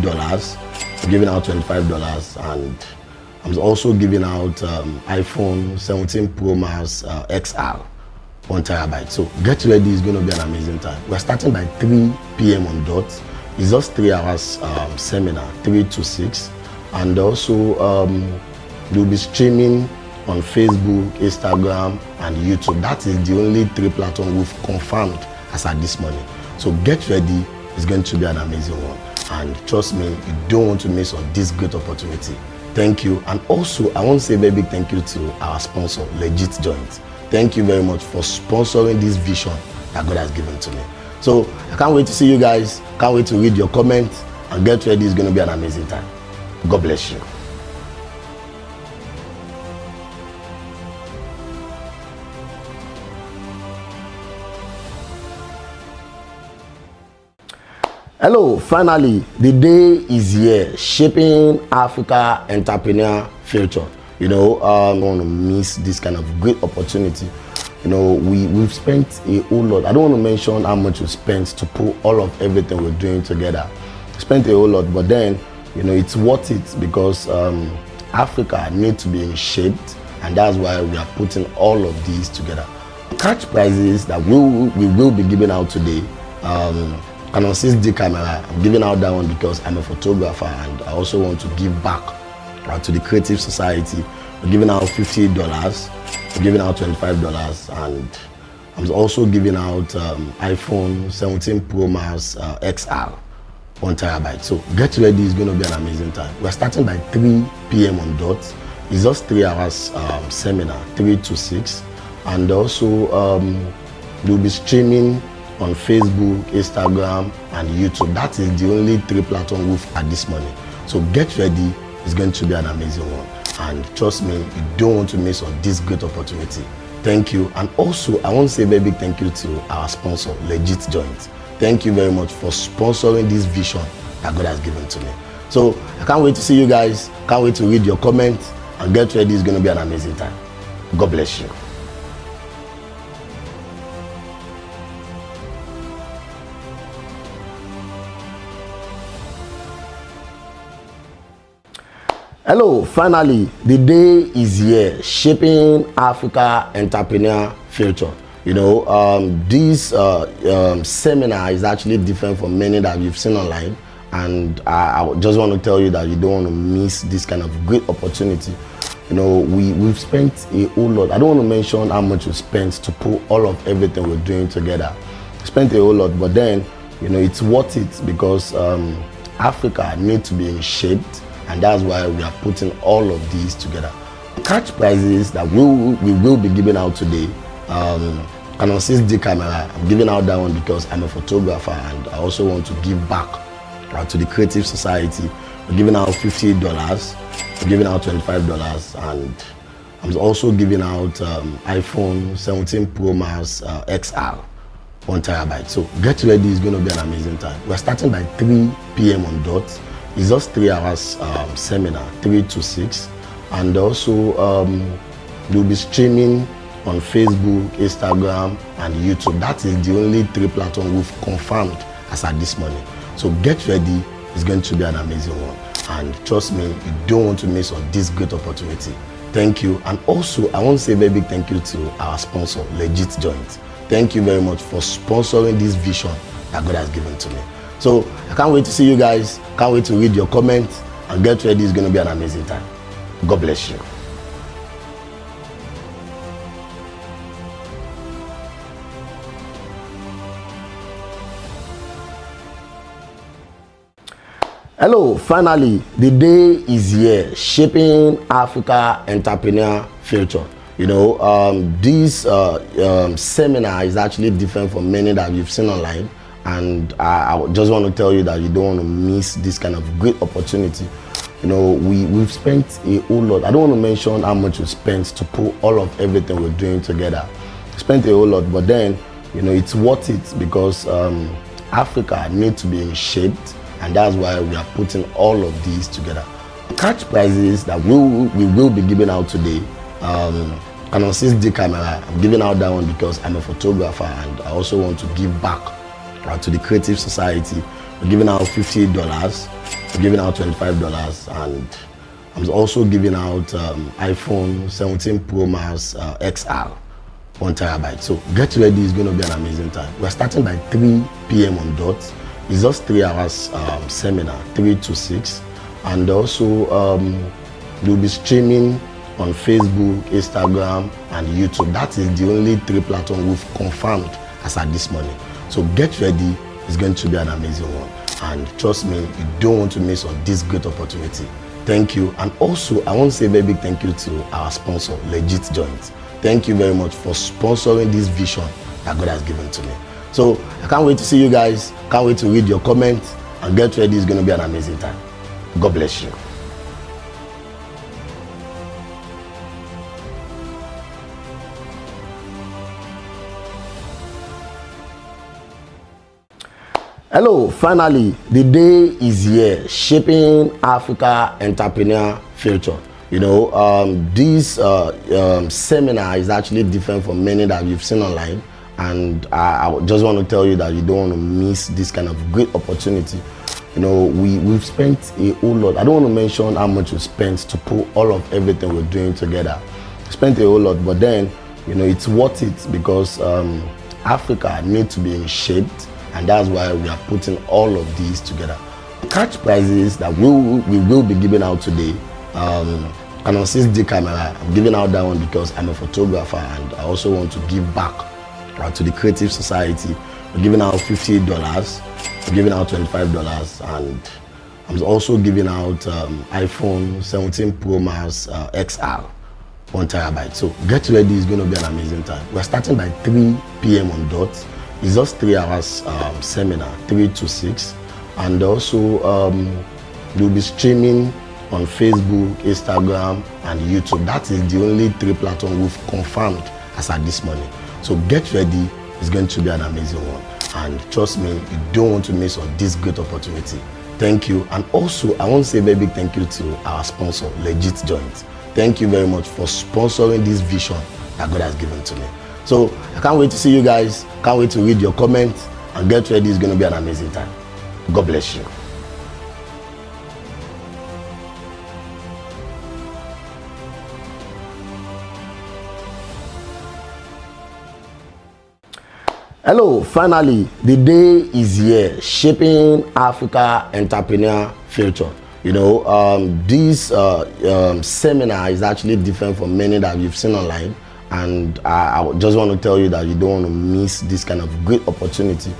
$50. I'm giving out $25, and I'm also giving out iPhone 17 Pro Max XR 1 terabyte. So get ready, it's going to be an amazing time. We're starting by 3 p.m. on dot. It's just 3 hours seminar, 3 to 6, and also we'll be streaming on Facebook, Instagram, and YouTube. That is the only 3 platforms we've confirmed as at this morning. So get ready, it's going to be an amazing one. And trust me, you don't want to miss on this great opportunity. Thank you. And also, I want to say a very big thank you to our sponsor, Legit Joint. Thank you very much for sponsoring this vision that God has given to me. So I can't wait to see you guys. Can't wait to read your comments, and get ready, it's going to be an amazing time. God bless you. Hello, finally, the day is here, shaping Africa entrepreneur future. I don't want to miss this kind of great opportunity. We've spent a whole lot. I don't want to mention how much we spent to put all of everything we're doing together. We spent a whole lot, but then, it's worth it because Africa needs to be shaped, and that's why we are putting all of these together. Cash prizes that we will be giving out today. Canon 6D camera, I'm giving out that one because I'm a photographer and I also want to give back to the creative society. We're giving out $50, we're giving out $25, and I'm also giving out iPhone 17 Pro Max XR 1 terabyte. So get ready, it's going to be an amazing time. We're starting by 3 p.m. on dot. It's just 3 hours seminar, 3 to 6, and also we'll be streaming on Facebook, Instagram, and YouTube. That is the only 3 platforms we've at this morning. So get ready, it's going to be an amazing one. And trust me, you don't want to miss on this great opportunity. Thank you. And also, I want to say a very big thank you to our sponsor, Legit Joint. Thank you very much for sponsoring this vision that God has given to me. So I can't wait to see you guys. Can't wait to read your comments, and get ready, it's going to be an amazing time. God bless you. Hello, finally, the day is here, shaping Africa entrepreneur future. This seminar is actually different from many that you've seen online, and I just want to tell you that you don't want to miss this kind of great opportunity. We've spent a whole lot. I don't want to mention how much we spent to put all of everything we're doing together. We spent a whole lot, but then, it's worth it because Africa needs to be shaped, and that's why we are putting all of these together. Cash prizes that we will be giving out today. Canon 6D camera, I'm giving out that one because I'm a photographer and I also want to give back to the creative society. We're giving out $50, we're giving out $25, and I'm also giving out iPhone 17 Pro Max XR 1 terabyte. So get ready, it's going to be an amazing time. We're starting by 3 p.m. on dot. It's just 3 hours seminar, 3 to 6, and also we'll be streaming on Facebook, Instagram, and YouTube. That is the only 3 platforms we've confirmed as at this morning. So get ready, it's going to be an amazing one. And trust me, you don't want to miss on this great opportunity. Thank you. And also, I want to say a very big thank you to our sponsor, Legit Joint. Thank you very much for sponsoring this vision that God has given to me. So I can't wait to see you guys. Can't wait to read your comments, and get ready, it's going to be an amazing time. God bless you. Hello, finally, the day is here, shaping Africa entrepreneur future. This seminar is actually different from many that you've seen online, and I just want to tell you that you don't want to miss this kind of great opportunity. We've spent a whole lot. I don't want to mention how much we spent to put all of everything we're doing together. We spent a whole lot, but then, it's worth it because Africa needs to be shaped, and that's why we are putting all of these together. Cash prizes that we will be giving out today. Canon 6D camera, I'm giving out that one because I'm a photographer and I also want to give back to the creative society. We're giving out $50, giving out $25, and I'm also giving out iPhone 17 Pro Max XR 1 terabyte. So get ready, it's going to be an amazing time. We're starting by 3 p.m. on dot. It's just 3 hours seminar, 3 to 6, and also we'll be streaming on Facebook, Instagram, and YouTube. That is the only 3 platforms we've confirmed as at this morning. So get ready, it's going to be an amazing one. And trust me, you don't want to miss on this great opportunity. Thank you. And also, I want to say a very big thank you to our sponsor, Legit Joint. Thank you very much for sponsoring this vision that God has given to me. So I can't wait to see you guys. Can't wait to read your comments, and get ready, it's going to be an amazing time. God bless you. Hello, finally, the day is here, shaping Africa entrepreneur future. This seminar is actually different from many that you've seen online, and I just want to tell you that you don't want to miss this kind of great opportunity. We've spent a whole lot. I don't want to mention how much we spent to put all of everything we're doing together. We spent a whole lot, but then, it's worth it because Africa needs to be shaped. And that's why we are putting all of these together. Cash prizes that we will be giving out today. Canon 6D camera, I'm giving out that one because I'm a photographer and I also want to give back to the creative society. We're giving out $50, we're giving out $25, and I'm also giving out iPhone 17 Pro Max XR 1 terabyte. So get ready, it's going to be an amazing time. We're starting by 3 p.m. on dot. It's just 3 hours seminar, 3 to 6, and also we'll be streaming on Facebook, Instagram, and YouTube. That is the only 3 platforms we've confirmed as at this morning. So get ready, it's going to be an amazing one. And trust me, you don't want to miss on this great opportunity. Thank you. And also, I want to say a very big thank you to our sponsor, Legit Joint. Thank you very much for sponsoring this vision that God has given to me. So I can't wait to see you guys. Can't wait to read your comments, and get ready, it's going to be an amazing time. God bless you. Hello, finally, the day is here, shaping Africa entrepreneur future. This seminar is actually different from many that you've seen online. And I just want to tell you that you don't want to miss this kind of great opportunity.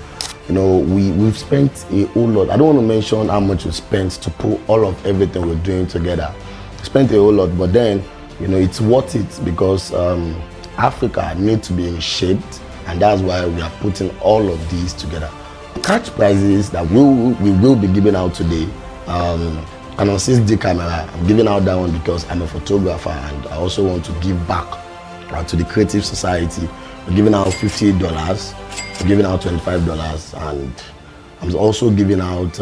We've spent a whole lot. I don't want to mention how much we spent to put all of everything we're doing together. We spent a whole lot, but then, it's worth it because Africa needs to be shaped, and that's why we are putting all of these together. Cash prizes that we will be giving out today. Canon 6D camera, I'm giving out that one because I'm a photographer and I also want to give back to the creative society. We're giving out $50, we're giving out $25, and I'm also giving out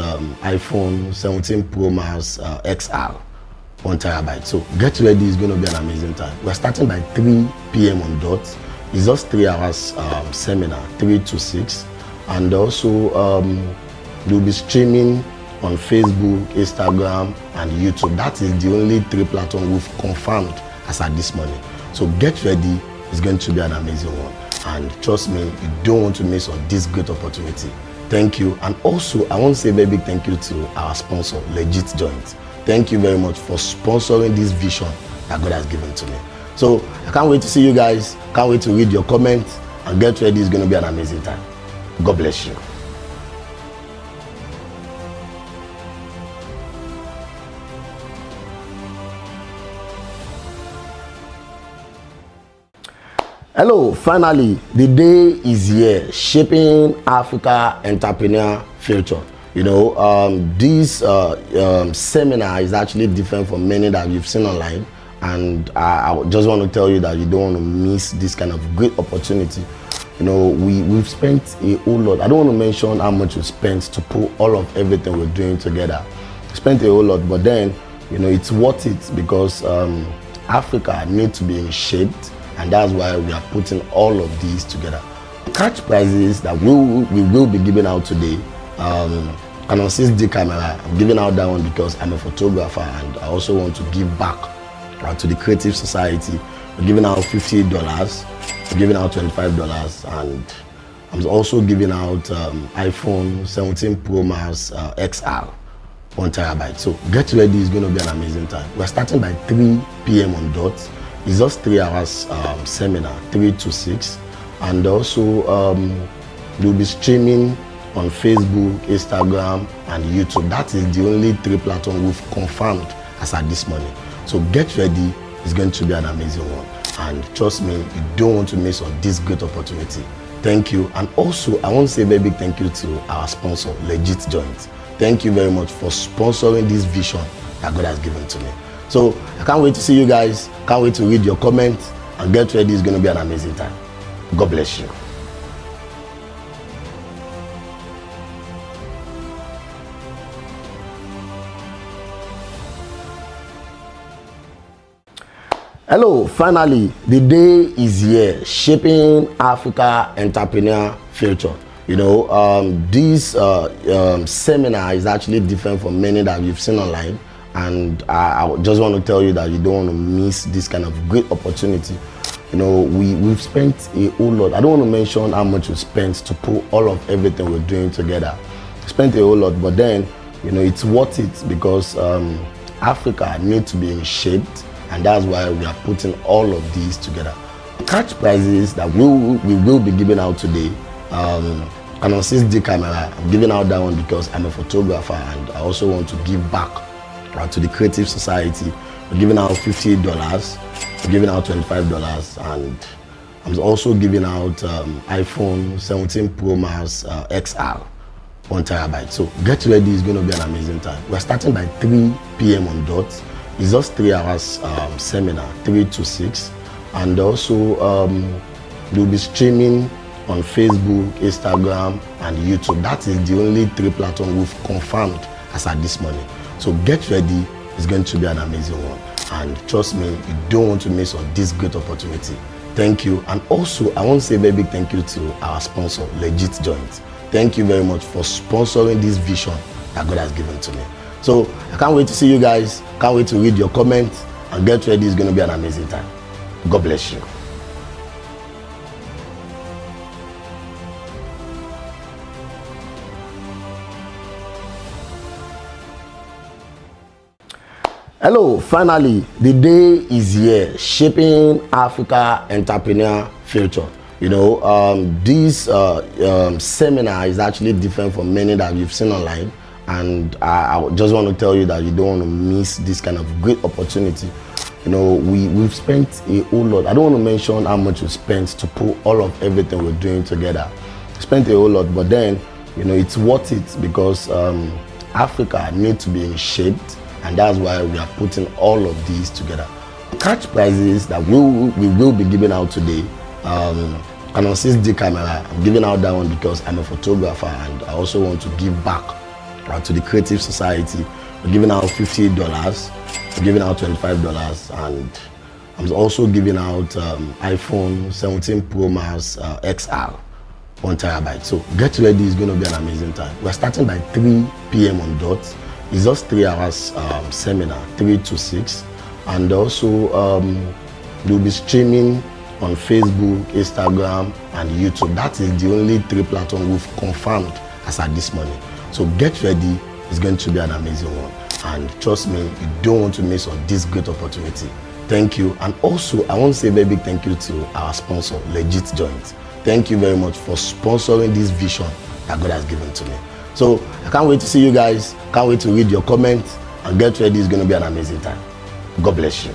iPhone 17 Pro Max XR 1 terabyte. So get ready, it's going to be an amazing time. We're starting by 3 p.m. on dot. It's just 3 hours seminar, 3 to 6, and also we'll be streaming on Facebook, Instagram, and YouTube. That is the only 3 platforms we've confirmed as at this morning. So get ready, it's going to be an amazing one. And trust me, you don't want to miss on this great opportunity. Thank you. And also, I want to say a very big thank you to our sponsor, Legit Joint. Thank you very much for sponsoring this vision that God has given to me. So I can't wait to see you guys. Can't wait to read your comments, and get ready, it's going to be an amazing time. God bless you. Hello, finally, the day is here, shaping Africa entrepreneur future. This seminar is actually different from many that you've seen online, and I just want to tell you that you don't want to miss this kind of great opportunity. We've spent a whole lot. I don't want to mention how much we spent to put all of everything we're doing together. We spent a whole lot, but then, it's worth it because Africa needs to be shaped. And that's why we are putting all of these together. Cash prizes that we will be giving out today. Canon 6D camera. I'm giving out that one because I'm a photographer and I also want to give back to the creative society. I'm giving out $50, I'm giving out $25, and I'm also giving out iPhone 17 Pro Max XR 1 terabyte. So get ready, it's going to be an amazing time. We're starting by 3 p.m. on dot. It's just 3 hours seminar, 3 to 6, and also we'll be streaming on Facebook, Instagram, and YouTube. That is the only 3 platforms we've confirmed as at this morning. So get ready, it's going to be an amazing one. And trust me, you don't want to miss on this great opportunity. Thank you. And also, I want to say a very big thank you to our sponsor, Legit Joint. Thank you very much for sponsoring this vision that God has given to me. So I can't wait to see you guys. Can't wait to read your comments, and get ready, it's going to be an amazing time. God bless you. Hello, finally, the day is here, shaping Africa entrepreneur future. You know, this seminar is actually different from many that you've seen online, and I just want to tell you that you don't want to miss this kind of great opportunity. You know, we've spent a whole lot. I don't want to mention how much we spent to put all of everything we're doing together. We spent a whole lot, but then, you know, it's worth it because Africa needs to be shaped. And that's why we are putting all of these together. Cash prizes that we will be giving out today. Canon 6D camera. I'm giving out that one because I'm a photographer and I also want to give back to the creative society. We're giving out $50, we're giving out $25, and I'm also giving out iPhone 17 Pro Max XR 1 terabyte. So get ready, it's going to be an amazing time. We're starting by 3 p.m. on dot. It's just 3 hours seminar, 3 to 6, and also we'll be streaming on Facebook, Instagram, and YouTube. That is the only 3 platforms we've confirmed as at this morning. So get ready, it's going to be an amazing one. And trust me, you don't want to miss on this great opportunity. Thank you. And also, I want to say a very big thank you to our sponsor, Legit Joint. Thank you very much for sponsoring this vision that God has given to me. So I can't wait to see you guys. Can't wait to read your comments, and get ready, it's going to be an amazing time. God bless you. Hello, finally, the day is here, shaping Africa entrepreneur future. You know, this seminar is actually different from many that you've seen online. And I just want to tell you that you don't want to miss this kind of great opportunity. You know, we've spent a whole lot. I don't want to mention how much we spent to put all of everything we're doing together. We spent a whole lot, but then, you know, it's worth it because Africa needs to be shaped, and that's why we are putting all of these together. Cash prizes that we will be giving out today. Canon 6D camera. I'm giving out that one because I'm a photographer and I also want to give back to the creative society. We're giving out $50, we're giving out $25, and I'm also giving out iPhone 17 Pro Max XR 1 terabyte. So get ready, it's going to be an amazing time. We're starting by 3 p.m. on dot. It's just 3 hours seminar, 3 to 6, and also we'll be streaming on Facebook, Instagram, and YouTube. That is the only 3 platforms we've confirmed as at this morning. So get ready, it's going to be an amazing one. And trust me, you don't want to miss on this great opportunity. Thank you. And also, I want to say a very big thank you to our sponsor, Legit Joint. Thank you very much for sponsoring this vision that God has given to me. So I can't wait to see you guys. Can't wait to read your comments, and get ready, it's going to be an amazing time. God bless you.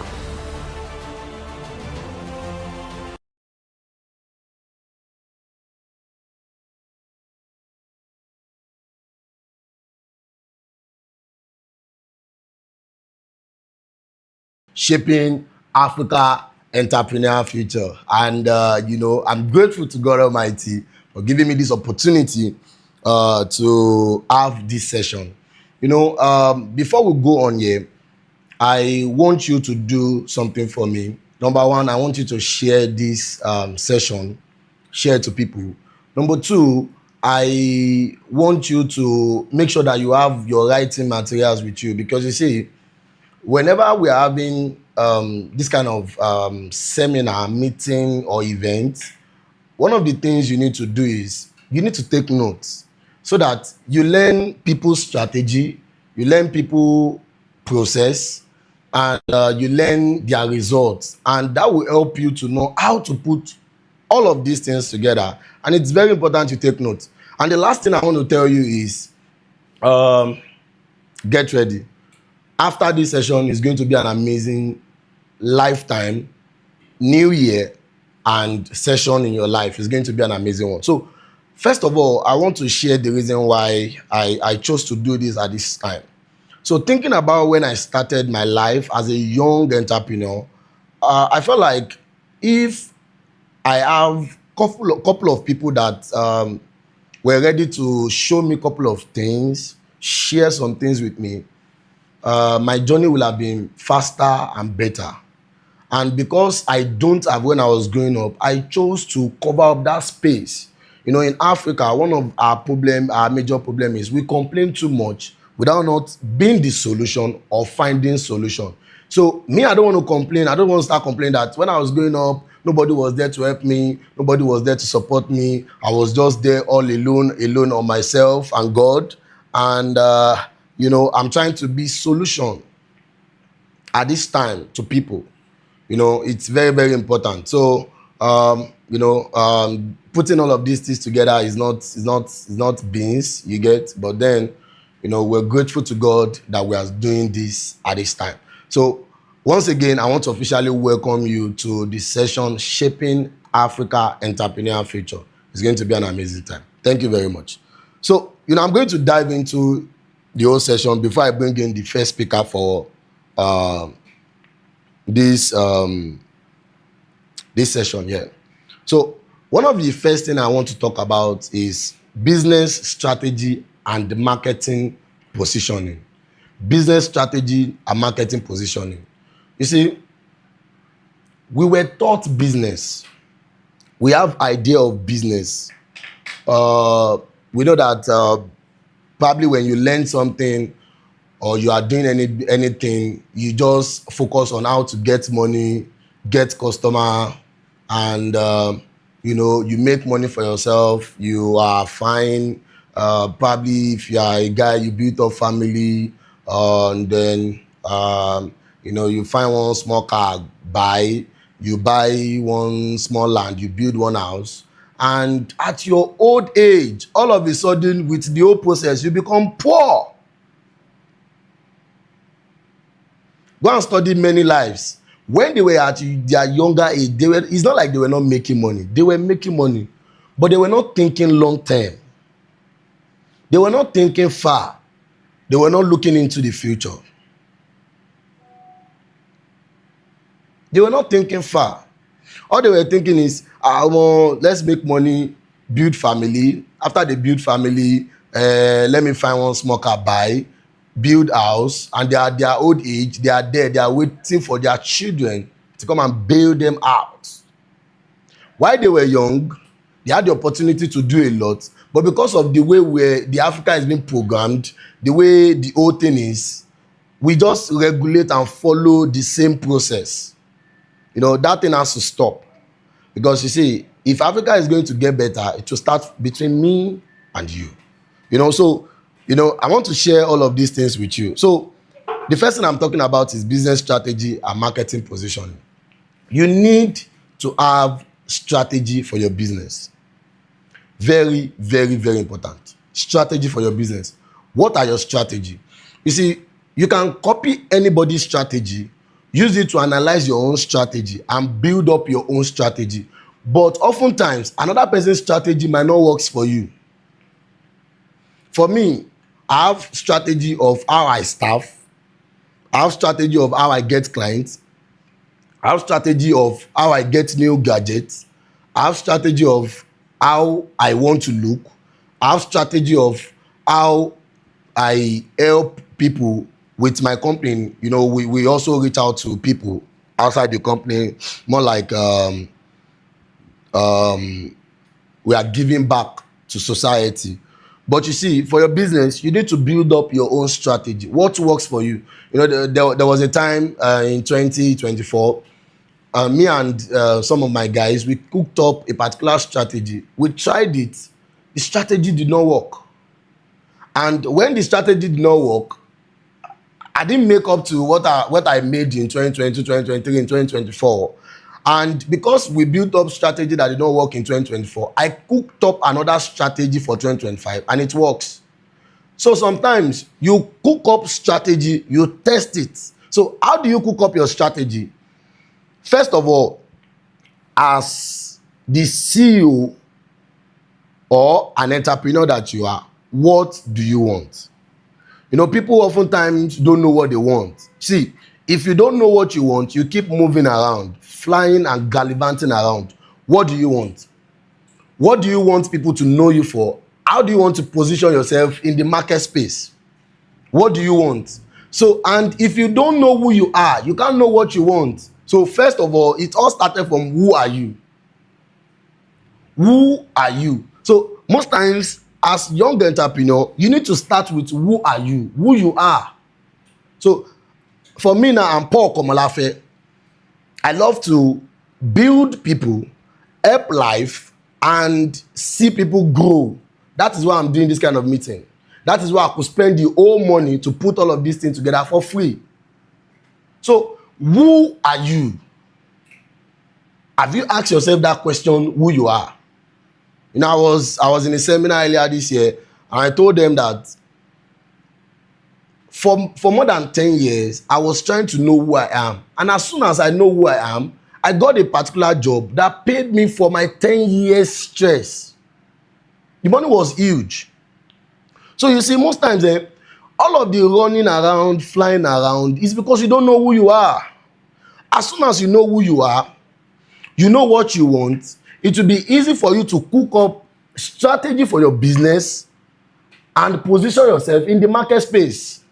Shaping Africa entrepreneur future. And you know, I'm grateful to God Almighty for giving me this opportunity to have this session. You know, before we go on here, I want you to do something for me. Number one, I want you to share this session, share it to people. Number two, I want you to make sure that you have your writing materials with you, because you see, whenever we are having this kind of seminar, meeting, or event, one of the things you need to do is you need to take notes, so that you learn people's strategy, you learn people process, and you learn their results, and that will help you to know how to put all of these things together. And it's very important to take notes. And the last thing I want to tell you is, get ready. After this session is going to be an amazing lifetime, new year, and session in your life. Is going to be an amazing one. So first of all, I want to share the reason why I chose to do this at this time. So thinking about when I started my life as a young entrepreneur, I felt like if I have couple of people that were ready to show me a couple of things, share some things with me, my journey will have been faster and better. And because I don't have when I was growing up, I chose to cover up that space. You know, in Africa, one of our major problem is we complain too much without not being the solution or finding solution. So me, I don't want to complain. I don't want to start complaining that when I was growing up, nobody was there to help me. Nobody was there to support me. I was just there all alone on myself and God. And, you know, I'm trying to be solution at this time to people. You know, it's very, very important. So, putting all of these things together is not beans, you get. But then, you know, we're grateful to God that we are doing this at this time. So, once again, I want to officially welcome you to this session, Shaping Africa Entrepreneurial Future. It's going to be an amazing time. Thank you very much. So, you know, I'm going to dive into the whole session before I bring in the first speaker for this session here. So one of the first thing I want to talk about is business strategy and marketing positioning. Business strategy and marketing positioning. You see, we were taught business. We have idea of business. We know that probably when you learn something or you are doing anything, you just focus on how to get money, get customer, and you know, you make money for yourself. You are fine. Probably if you are a guy, you build a family, and then you know, you find one small car, you buy one small land, you build one house, and at your old age, all of a sudden, with the whole process, you become poor. Go and study many lives. When they were at their younger age, it's not like they were not making money. They were making money, but they were not thinking long term. They were not thinking far. They were not looking into the future. They were not thinking far. All they were thinking is, let's make money, build family. After they build family, let me find one small car, buy, build house, and they are at their old age. They are there. They are waiting for their children to come and bail them out. While they were young, they had the opportunity to do a lot, but because of the way where the Africa is being programmed, the way the whole thing is, we just regulate and follow the same process. You know, that thing has to stop. Because you see, if Africa is going to get better, it will start between me and you. You know, so, you know, I want to share all of these things with you. So the first thing I'm talking about is business strategy and marketing positioning. You need to have strategy for your business. Very, very, very important. Strategy for your business. What are your strategy? You see, you can copy anybody's strategy, use it to analyze your own strategy and build up your own strategy. But oftentimes, another person's strategy might not work for you. For me, I have strategy of how I staff. I have strategy of how I get clients. I have strategy of how I get new gadgets. I have strategy of how I want to look. I have strategy of how I help people with my company. You know, we also reach out to people outside the company, more like we are giving back to society. But you see, for your business, you need to build up your own strategy. What works for you? You know, there was a time in 2024, me and some of my guys, we cooked up a particular strategy. We tried it. The strategy did not work. And when the strategy did not work, I didn't make up to what I made in 2022, 2023, and 2024. And because we built up strategy that did not work in 2024, I cooked up another strategy for 2025, and it works. So sometimes you cook up strategy, you test it. So how do you cook up your strategy? First of all, as the CEO or an entrepreneur that you are, what do you want? You know, people oftentimes don't know what they want. See, if you don't know what you want, you keep moving around, flying and gallivanting around. What do you want? What do you want people to know you for? How do you want to position yourself in the market space? What do you want? So, and if you don't know who you are, you can't know what you want. So first of all, it all started from who are you? Who are you? So most times, as young entrepreneur, you need to start with who are you? Who you are. So for me now, I'm Paul Komolafe. I love to build people, help life, and see people grow. That is why I'm doing this kind of meeting. That is why I could spend the whole money to put all of these things together for free. So, who are you? Have you asked yourself that question, who you are? You know, I was in a seminar earlier this year, and I told them that for more than 10 years, I was trying to know who I am. And as soon as I know who I am, I got a particular job that paid me for my 10 years stress. The money was huge. So you see, most times, all of the running around, flying around is because you don't know who you are. As soon as you know who you are, you know what you want, it will be easy for you to cook up strategy for your business and position yourself in the market space.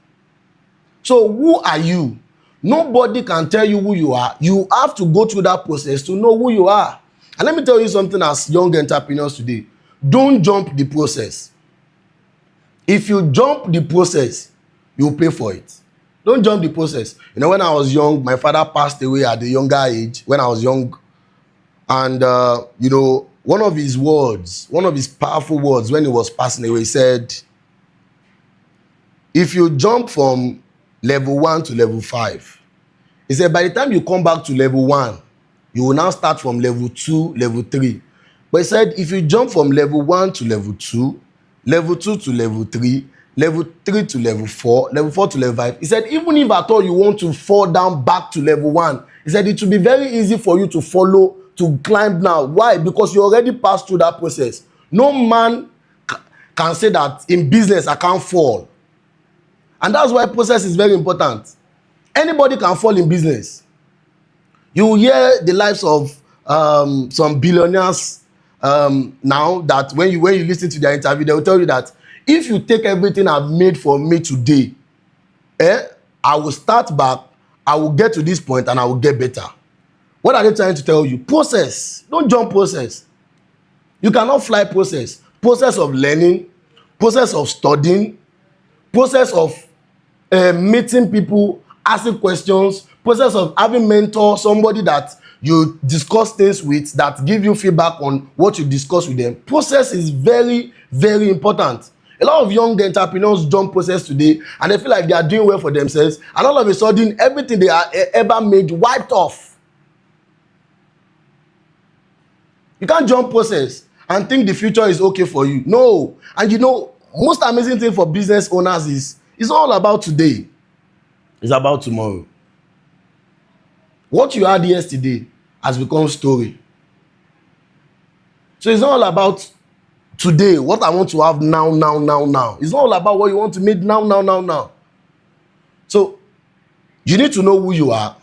So who are you? Nobody can tell you who you are. You have to go through that process to know who you are. And let me tell you something as young entrepreneurs today. Don't jump the process. If you jump the process, you'll pay for it. Don't jump the process. You know, when I was young, my father passed away at a younger age, when I was young. And, you know, one of his words, one of his powerful words when he was passing away, he said, if you jump from level 1 to level 5, he said, by the time you come back to level 1, you will now start from level 2, level 3. But he said, if you jump from level 1 to level 2, level 2 to level 3, level 3 to level 4, level 4 to level 5, he said, even if at all you want to fall down back to level 1, he said, it will be very easy for you to follow, to climb now. Why? Because you already passed through that process. No man can say that in business I can't fall. And that's why process is very important. Anybody can fall in business. You will hear the lives of some billionaires now that when you listen to their interview, they will tell you that if you take everything I've made for me today, I will start back, I will get to this point, and I will get better. What are they trying to tell you? Process. Don't jump process. You cannot fly process. Process of learning, process of studying, process of meeting people, asking questions, process of having mentor, somebody that you discuss things with that give you feedback on what you discuss with them. Process is very, very important. A lot of young entrepreneurs jump process today and they feel like they are doing well for themselves, and all of a sudden everything they are ever made wiped off. You can't jump process and think the future is okay for you. No. And you know, most amazing thing for business owners is it's all about today. It's about tomorrow. What you had yesterday has become story. So it's not all about today, what I want to have now. It's not all about what you want to make now. So you need to know who you are,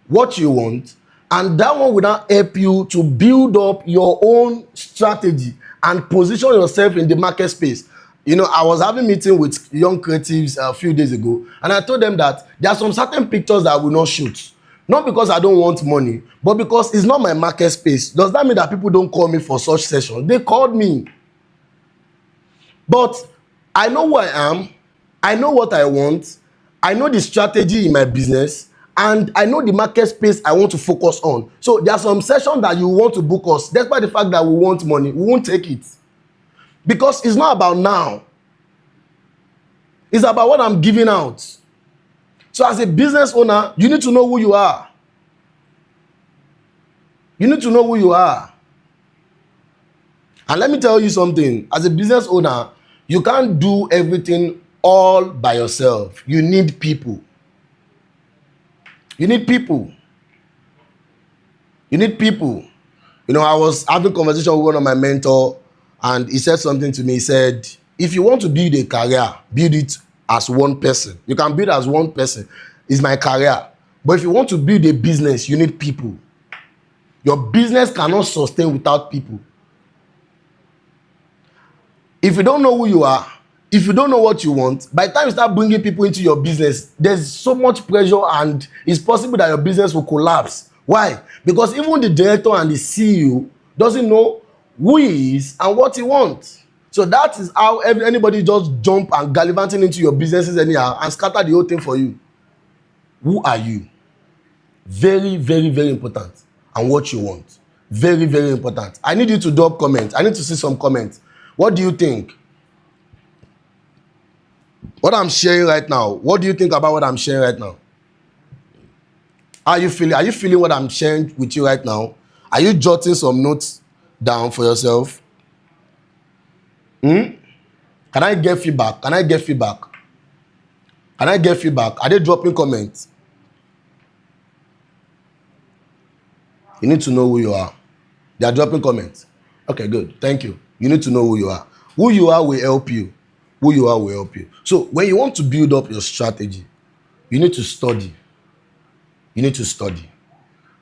what you want, and that one will now help you to build up your own strategy and position yourself in the market space. You know, I was having a meeting with young creatives a few days ago, and I told them that there are some certain pictures that I will not shoot. Not because I don't want money, but because it's not my market space. Does that mean that people don't call me for such sessions? They called me. But I know who I am, I know what I want, I know the strategy in my business, and I know the market space I want to focus on. So there are some sessions that you want to book us, despite the fact that we want money, we won't take it. Because it's not about now. It's about what I'm giving out. So as a business owner, you need to know who you are. You need to know who you are. And let me tell you something. As a business owner, you can't do everything all by yourself. You need people. You need people. You need people. You know, I was having a conversation with one of my mentor, and he said something to me. He said, if you want to build a career, build it as one person. You can build as one person. It's my career. But if you want to build a business, you need people. Your business cannot sustain without people. If you don't know who you are, if you don't know what you want, by the time you start bringing people into your business, there's so much pressure, and it's possible that your business will collapse. Why? Because even the director and the CEO doesn't know who he is and what he wants. So that is how anybody just jump and gallivanting into your businesses anyhow and scatter the whole thing for you. Who are you? Very, very, very important. And what you want. Very, very important. I need you to drop comments. I need to see some comments. What do you think? What I'm sharing right now, what do you think about what I'm sharing right now? How are you feeling? Are you feeling what I'm sharing with you right now? Are you jotting some notes down for yourself? Can I get feedback? Can I get feedback? Can I get feedback? Are they dropping comments? You need to know who you are. They are dropping comments. Okay, good. Thank you. You need to know who you are. Who you are will help you. Who you are will help you. So when you want to build up your strategy, you need to study. You need to study.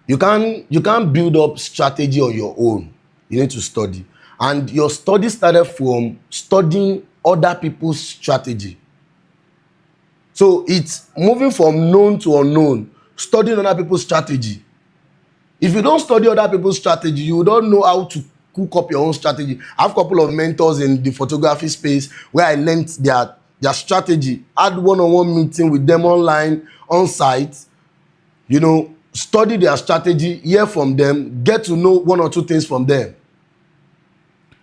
You can't build up strategy on your own. You need to study. And your study started from studying other people's strategy. So it's moving from known to unknown, studying other people's strategy. If you don't study other people's strategy, you don't know how to cook up your own strategy. I have a couple of mentors in the photography space where I learned their strategy. Had one-on-one meeting with them online, on site. You know, study their strategy, hear from them, get to know one or two things from them.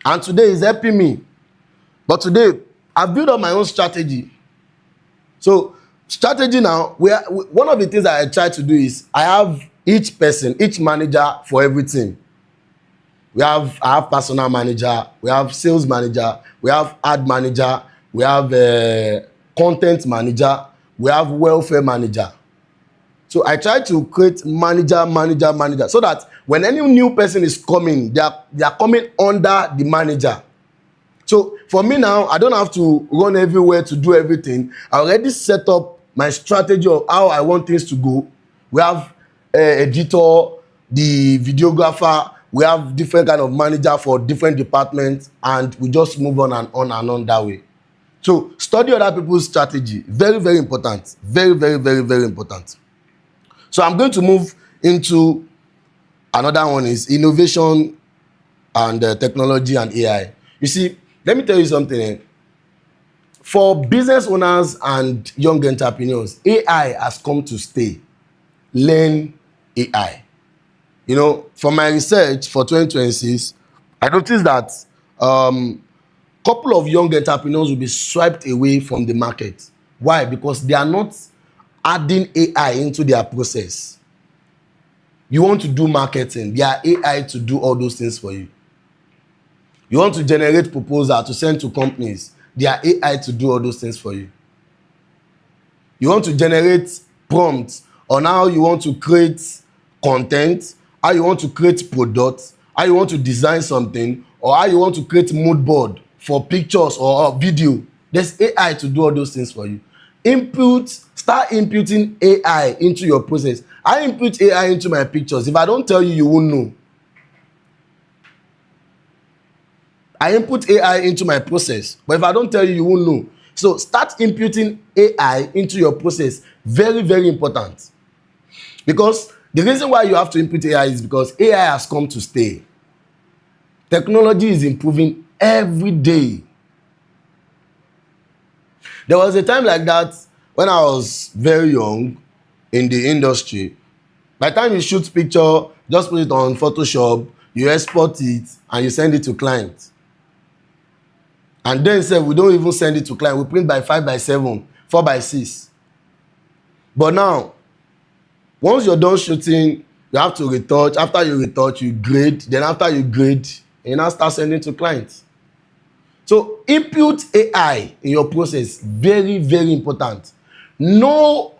And today is helping me. But today, I've built up my own strategy. So, strategy now, one of the things that I try to do is I have each person, each manager for everything. I have personal manager, we have sales manager, we have ad manager, we have content manager, we have welfare manager. So I try to create manager, so that when any new person is coming, they are coming under the manager. So for me now, I don't have to run everywhere to do everything. I already set up my strategy of how I want things to go. We have editor, the videographer, we have different kind of manager for different departments, and we just move on and on and on that way. So study other people's strategy. Very, very important. Very, very, very, very important. So I'm going to move into another one, is innovation and technology and AI. You see, let me tell you something. For business owners and young entrepreneurs, AI has come to stay. Learn AI. You know, for my research for 2026, I noticed that couple of young entrepreneurs will be swiped away from the market. Why? Because they are not adding AI into their process. You want to do marketing, there are AI to do all those things for you. You want to generate proposal to send to companies, there are AI to do all those things for you. You want to generate prompts on how you want to create content, how you want to create products, how you want to design something, or how you want to create mood board for pictures or video. There's AI to do all those things for you. Start inputting AI into your process. I input AI into my pictures. If I don't tell you, you won't know. I input AI into my process, but if I don't tell you, you won't know. So start inputting AI into your process. Very, very important. Because the reason why you have to input AI is because AI has come to stay. Technology is improving every day. There was a time like that when I was very young in the industry. By the time you shoot picture, just put it on Photoshop, you export it, and you send it to clients. And then say we don't even send it to client. We print by 5x7, 4x6. But now, once you're done shooting, you have to retouch. After you retouch, you grade. Then after you grade, you now start sending to clients. So input AI in your process, very, very important. No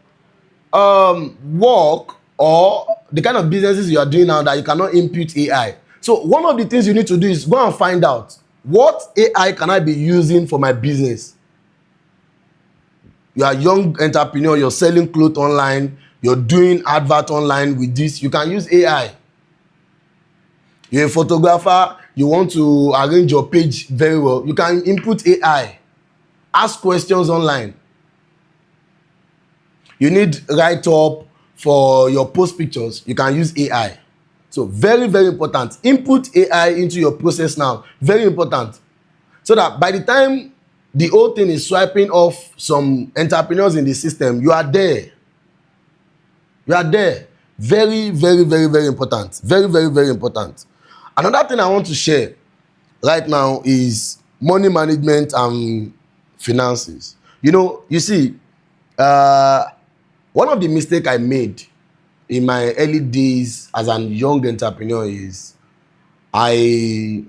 work or the kind of businesses you are doing now that you cannot input AI. So one of the things you need to do is go and find out, what AI can I be using for my business? You are a young entrepreneur, you're selling clothes online, you're doing advert online with this, you can use AI. You're a photographer, you want to arrange your page very well, you can input AI. Ask questions online. You need write-up for your post pictures, you can use AI. So very, very important. Input AI into your process now. Very important. So that by the time the whole thing is swiping off some entrepreneurs in the system, you are there. You are there. Very, very, very, very important. Very, very, very important. Another thing I want to share right now is money management and finances. You see, one of the mistakes I made in my early days as a young entrepreneur is I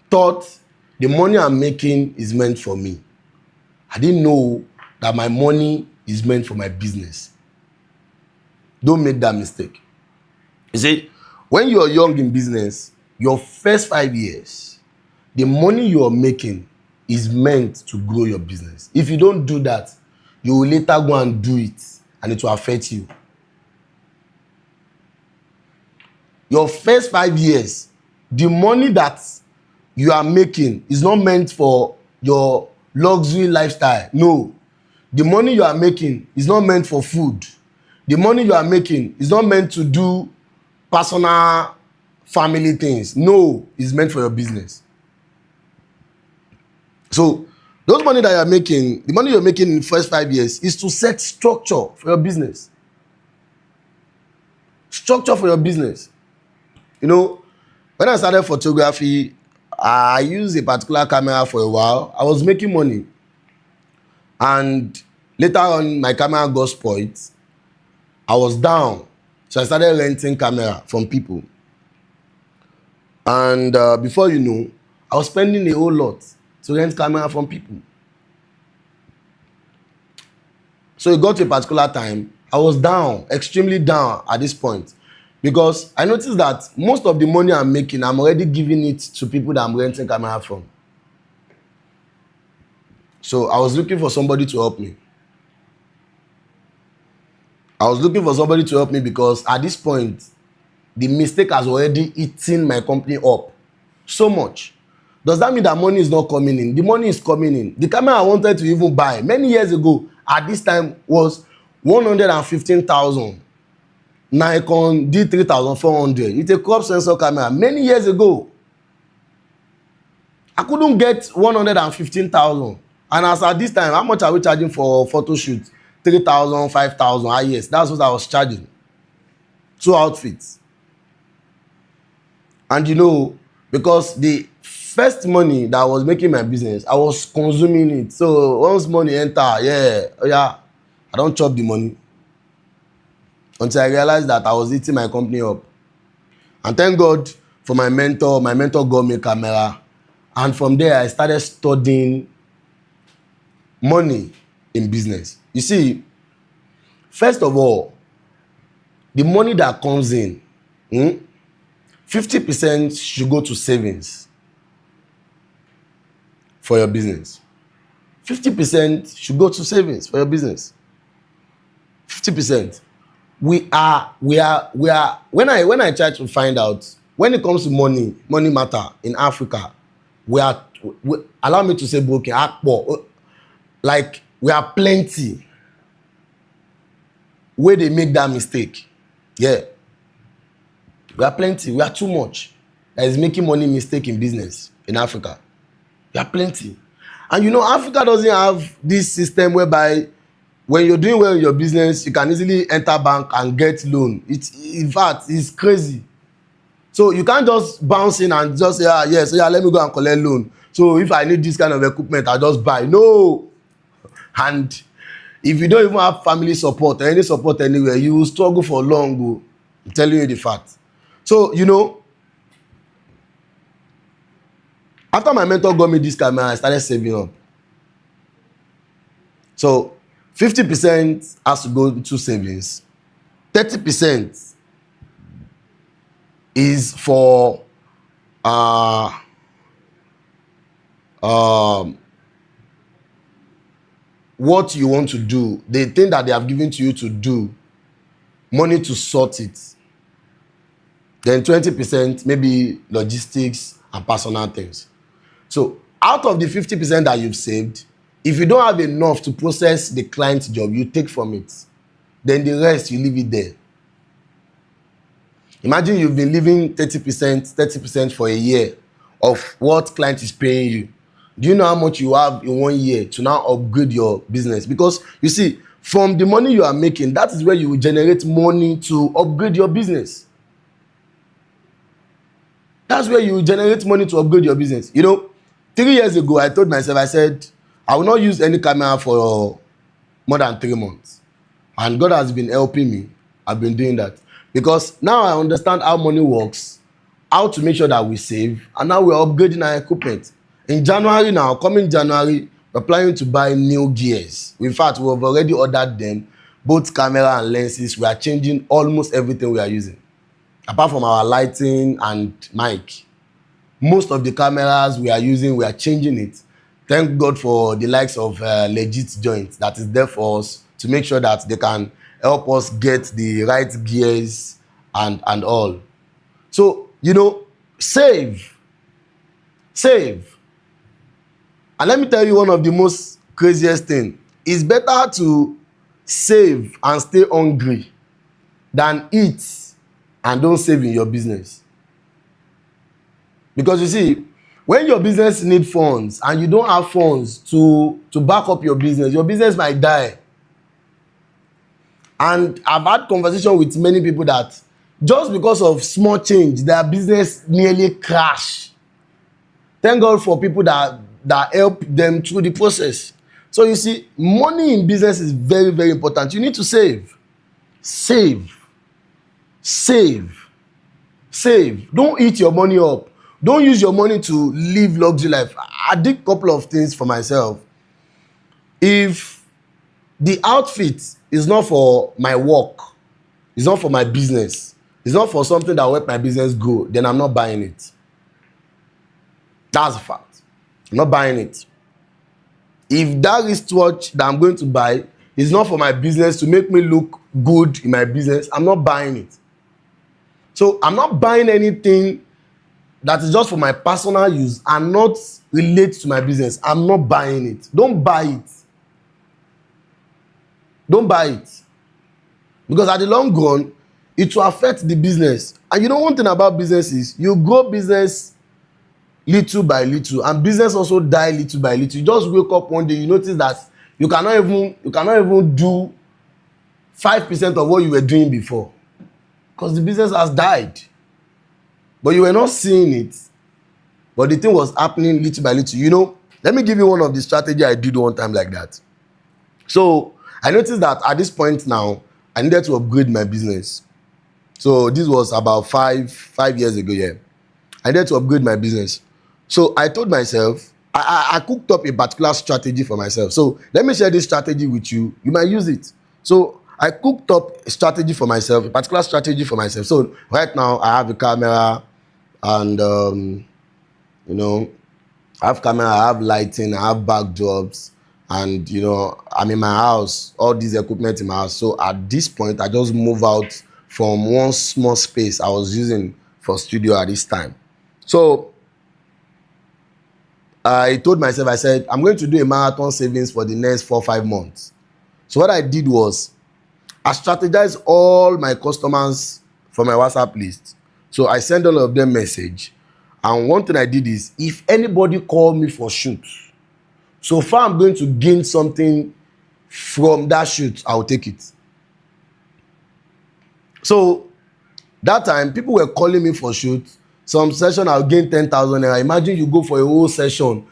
thought the money I'm making is meant for me. I didn't know that my money is meant for my business. Don't make that mistake. You see, when you are young in business, your first 5 years, the money you are making is meant to grow your business. If you don't do that, you will later go and do it, and it will affect you. Your first 5 years, the money that you are making is not meant for your luxury lifestyle. No. The money you are making is not meant for food. The money you are making is not meant to do personal family things. No, it's meant for your business. So those money that you are making, the money you're making in the first 5 years is to set structure for your business. Structure for your business. When I started photography, I used a particular camera for a while. I was making money. And later on, my camera got spoiled. I was down. So I started renting camera from people. And before you know, I was spending a whole lot to rent camera from people. So it got to a particular time, I was down, extremely down at this point. Because I noticed that most of the money I'm making, I'm already giving it to people that I'm renting camera from. So I was looking for somebody to help me. Because at this point, the mistake has already eaten my company up so much. Does that mean that money is not coming in? The money is coming in. The camera I wanted to even buy many years ago at this time was 115,000. Nikon D3400. It's a crop sensor camera many years ago. I couldn't get 115,000. And as at this time, how much are we charging for photo shoot? 3,000, 5,000. Yes, that's what I was charging. 2 outfits. And because the first money that I was making my business, I was consuming it. So once money enter, I don't chop the money. Until I realized that I was eating my company up. And thank God for my mentor. My mentor got me a camera. And from there, I started studying money in business. You see, first of all, the money that comes in, 50% should go to savings for your business. 50% should go to savings for your business. 50%. When I try to find out, when it comes to money matter in Africa, allow me to say broken, like we are plenty where they make that mistake. Yeah. We are plenty. We are too much that is making money mistake in business in Africa. We are plenty. And you know, Africa doesn't have this system whereby when you're doing well in your business, you can easily enter bank and get loan. In fact, it's crazy. So you can't just bounce in and just say, ah, yes, yeah, let me go and collect loan. So if I need this kind of equipment, I just buy. No. And if you don't even have family support or any support anywhere, you will struggle for long. I'm telling you the fact. So, you know, after my mentor got me this camera, I started saving up. So 50% has to go into savings. 30% is for what you want to do, the thing that they have given to you to do, money to sort it. Then 20% maybe logistics and personal things. So out of the 50% that you've saved, if you don't have enough to process the client's job, you take from it. Then the rest, you leave it there. Imagine you've been leaving 30% for a year of what client is paying you. Do you know how much you have in 1 year to now upgrade your business? Because you see, from the money you are making, that is where you will generate money to upgrade your business. That's where you will generate money to upgrade your business. You know, 3 years ago, I told myself, I said, I will not use any camera for more than 3 months. And God has been helping me. I've been doing that. Because now I understand how money works, how to make sure that we save, and now we're upgrading our equipment. In January now, coming January, we're planning to buy new gears. In fact, we've already ordered them, both camera and lenses. We are changing almost everything we are using. Apart from our lighting and mic. Most of the cameras we are using, we are changing it. Thank God for the likes of Legit Joint that is there for us to make sure that they can help us get the right gears and all. So, you know, save. And let me tell you one of the most craziest thing. It's better to save and stay hungry than eat and don't save in your business. Because you see, when your business needs funds and you don't have funds to back up your business might die. And I've had conversation with many people that just because of small change, their business nearly crashed. Thank God for people that help them through the process. So you see, money in business is very, very important. You need to save. Save. Don't eat your money up. Don't use your money to live luxury life. I did a couple of things for myself. If the outfit is not for my work, it's not for my business, it's not for something that will help my business grow, then I'm not buying it. That's a fact. I'm not buying it. If that wristwatch that I'm going to buy is not for my business to make me look good in my business, I'm not buying it. So I'm not buying anything that is just for my personal use and not relate to my business. I'm not buying it. Don't buy it. Don't buy it. Because at the long run, it will affect the business. And you know one thing about business is you grow business little by little, and business also die little by little. You just wake up one day, you notice that you cannot even do 5% of what you were doing before. Because the business has died. But you were not seeing it. But the thing was happening little by little. You know, let me give you one of the strategy I did one time like that. So I noticed that at this point now, I needed to upgrade my business. So this was about five years ago, yeah. I needed to upgrade my business. So I told myself, I cooked up a particular strategy for myself. So let me share this strategy with you. You might use it. So I cooked up a strategy for myself, a particular strategy for myself. So right now I have a camera and, you know, I have camera, I have lighting, I have backdrops, and, you know, I'm in my house, all these equipment in my house. So at this point, I just move out from one small space I was using for studio at this time. So I told myself, I said, I'm going to do a marathon savings for the next 4 or 5 months. So what I did was, I strategized all my customers from my WhatsApp list. So I sent all of them message. And one thing I did is, if anybody call me for shoot, So far I'm going to gain something from that shoot, I'll take it. So that time people were calling me for shoot. Some session I'll gain 10,000 naira. Imagine you go for a whole session,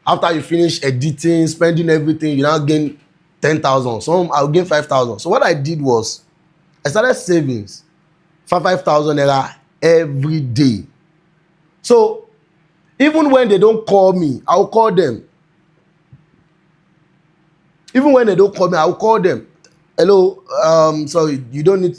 after you finish editing, spending everything, you now gain 10,000. Some I'll gain 5,000. So what I did was I started savings 5,000 naira every day. So even when they don't call me, I'll call them. Even when they don't call me, I'll call them. Hello, sorry, you don't need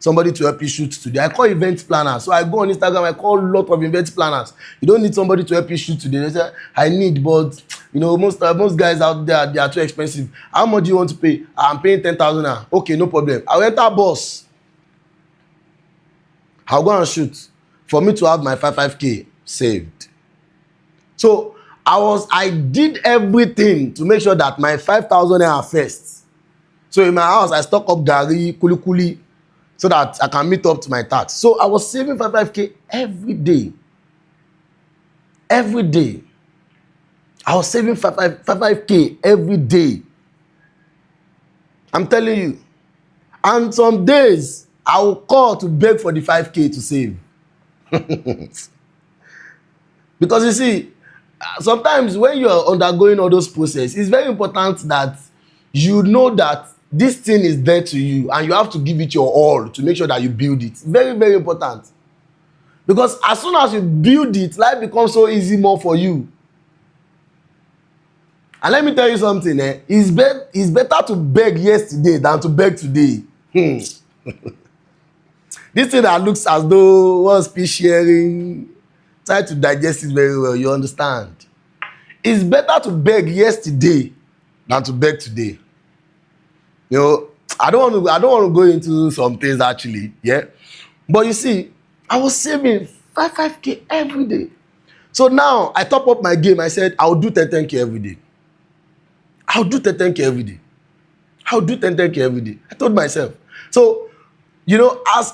somebody to help you shoot today. I call event planners. So I go on Instagram, I call a lot of event planners. You don't need somebody to help you shoot today. They say, I need, but you know, most guys out there, they are too expensive. How much do you want to pay? I'm paying 10,000 now. Okay, no problem. I'll enter boss. I'll go and shoot for me to have my 5k saved. So I did everything to make sure that my 5,000 naira first. So in my house, I stock up gari, kuli, so that I can meet up to my tax. So I was saving 5k every day. Every day. I was saving 5k every day. I'm telling you. And some days, I will call to beg for the 5k to save. Because you see, sometimes when you are undergoing all those processes, it's very important that you know that this thing is there to you and you have to give it your all to make sure that you build it. Very, very important. Because as soon as you build it, life becomes so easy more for you. And let me tell you something, it's better to beg yesterday than to beg today. This thing that looks as though one speech sharing, try to digest it very well, you understand. It's better to beg yesterday than to beg today. You know, I don't want to go into some things actually, yeah. But you see, I was saving 5k every day. So now I top up my game. I said I'll do 10k every day. I'll do 10k every day. I'll do 10k every day. I told myself. So, you know, as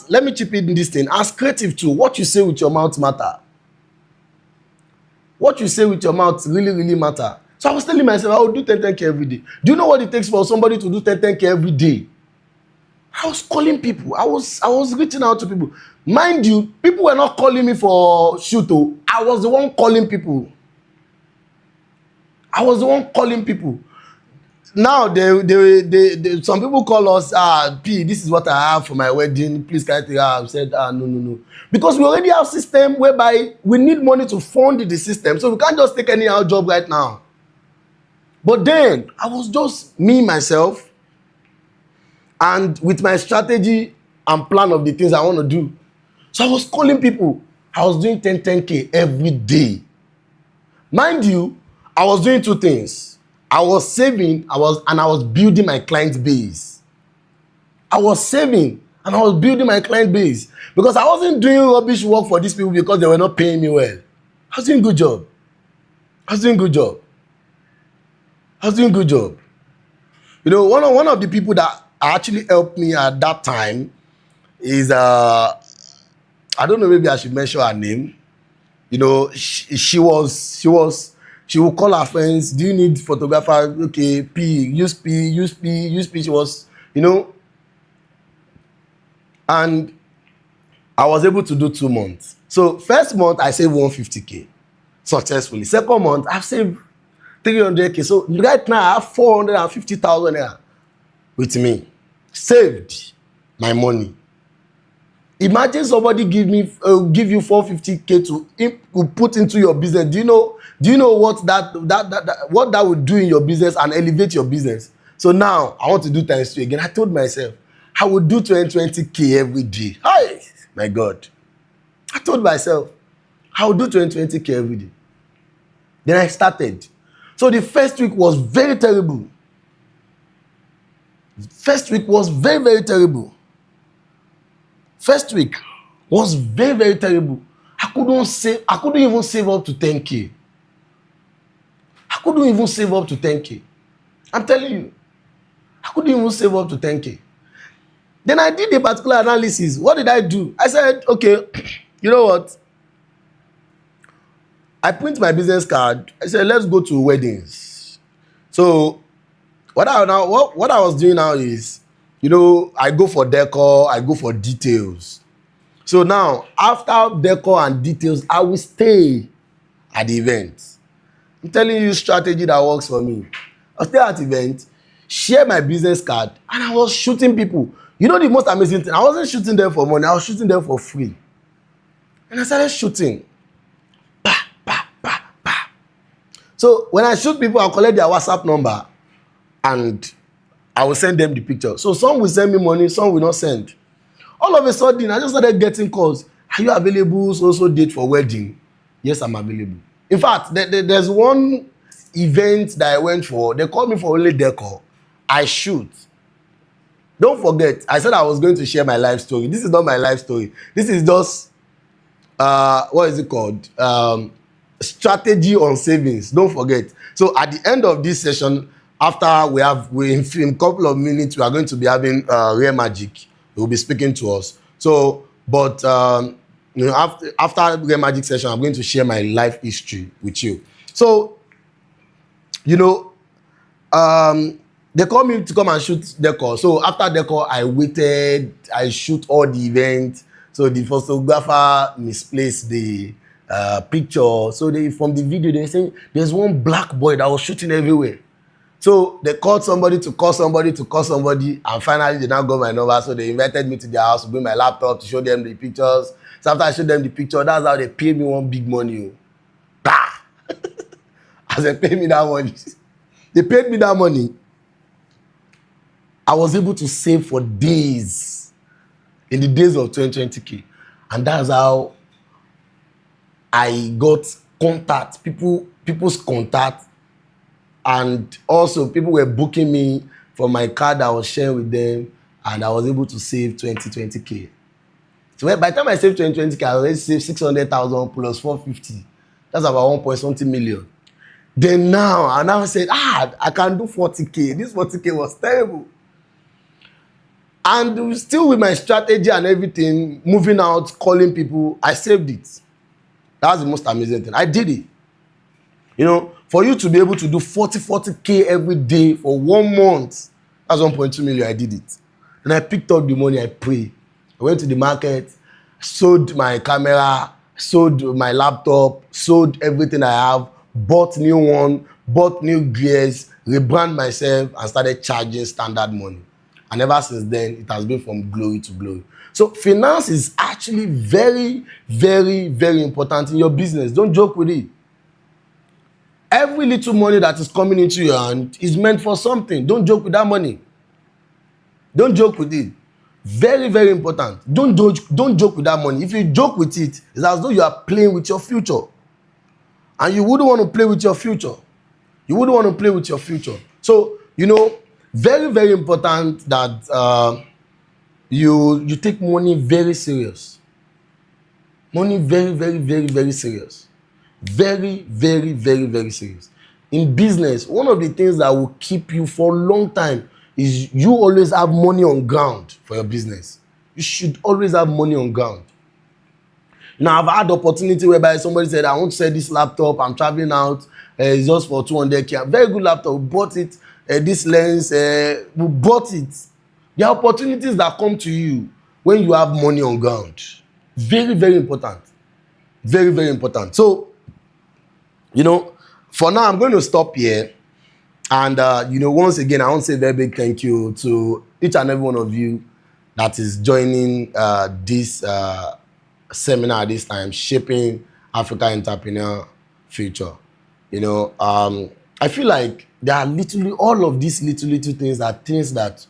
let me chip in this thing. As creative too, what you say with your mouth matter. What you say with your mouth really, really matter. So I was telling myself, I will do 10k every day. Do you know what it takes for somebody to do 10k every day? I was calling people. I was reaching out to people. Mind you, people were not calling me for shoot. I was the one calling people. I was the one calling people. Now they some people call us, P, this is what I have for my wedding. Please can I take I said, no. Because we already have a system whereby we need money to fund the system. So we can't just take any out job right now. But then I was just me, myself, and with my strategy and plan of the things I want to do. So I was calling people. I was doing 10k every day. Mind you, I was doing two things. I was saving, I was building my client base. I was saving and I was building my client base because I wasn't doing rubbish work for these people because they were not paying me well. I was doing good job. You know, one of the people that actually helped me at that time is I don't know, maybe I should mention her name. You know, she will call her friends. Do you need photographer? Okay, use P. She was, you know, and I was able to do 2 months. So first month I saved 150k successfully. Second month I've saved 300k. So right now I have 450,000 naira with me. Saved my money. Imagine somebody give you 450k to put into your business. Do you know what that would do in your business and elevate your business? So now I want to do times 2 again. I told myself I would do 20k every day. Hi, my God. I told myself I would do 20k every day. Then I started. So the first week was very terrible. First week was very, very terrible. First week was very, very terrible. I couldn't even save up to 10k. I couldn't even save up to 10k. I'm telling you. I couldn't even save up to 10k. Then I did a particular analysis. What did I do? I said, okay, you know what? I print my business card. I said, let's go to weddings. So what I was doing now is, I go for decor, I go for details. So now, after decor and details, I will stay at the event. I'm telling you strategy that works for me. I'll stay at the event, share my business card, and I was shooting people. You know the most amazing thing? I wasn't shooting them for money. I was shooting them for free. And I started shooting. Bah, bah, bah, bah. So when I shoot people, I'll collect their WhatsApp number and I will send them the picture. So some will send me money, some will not send. All of a sudden, I just started getting calls. Are you available? So date for wedding? Yes, I'm available. In fact, there's one event that I went for. They called me for only decor. I shoot. Don't forget, I said I was going to share my life story. This is not my life story. This is just, what is it called? Strategy on savings. Don't forget. So at the end of this session, after in a couple of minutes, we are going to be having Rare Magic. He will be speaking to us. So, but after Rare Magic session, I'm going to share my life history with you. So, they called me to come and shoot decor. So after decor, I waited. I shoot all the events. So the photographer misplaced the picture. So from the video, they say there's one black boy that was shooting everywhere. So they called somebody to call somebody to call somebody, and finally they now got my number. So they invited me to their house to bring my laptop to show them the pictures. So after I showed them the picture, that's how they paid me one big money. Bah! As they paid me that money, they paid me that money. I was able to save for days, in the days of 2020K. And that's how I got contact, people's contact. And also people were booking me for my card that I was sharing with them. And I was able to save 2020K. So by the time I saved 2020K, I already saved 600,000 plus 450. That's about 1 point something million. Then now, I now said, I can do 40K. This 40K was terrible. And still with my strategy and everything, moving out, calling people, I saved it. That's the most amazing thing. I did it. For you to be able to do 40K every day for 1 month, that's 1.2 million. I did it. And I picked up the money, I prayed. I went to the market, sold my camera, sold my laptop, sold everything I have, bought new one, bought new gears, rebrand myself, and started charging standard money. And ever since then, it has been from glory to glory. So finance is actually very, very, very important in your business. Don't joke with it. Every little money that is coming into your hand is meant for something. Don't joke with that money. Don't joke with it. Very, very important. Don't joke with that money. If you joke with it, it's as though you are playing with your future. And you wouldn't want to play with your future. You wouldn't want to play with your future. So, very, very important that you take money very serious. Money very, very, very, very serious. Very, very, very, very serious. In business, one of the things that will keep you for a long time is you always have money on ground for your business. You should always have money on ground. Now, I've had opportunity whereby somebody said, I want to sell this laptop, I'm traveling out, it's just for 200K. Very good laptop, we bought it, this lens, we bought it. There are opportunities that come to you when you have money on ground. Very, very important. Very, very important. So, for now, I'm going to stop here. And, once again, I want to say a very big thank you to each and every one of you that is joining this seminar this time, Shaping Africa Entrepreneur Future. I feel like there are literally all of these little things are things that,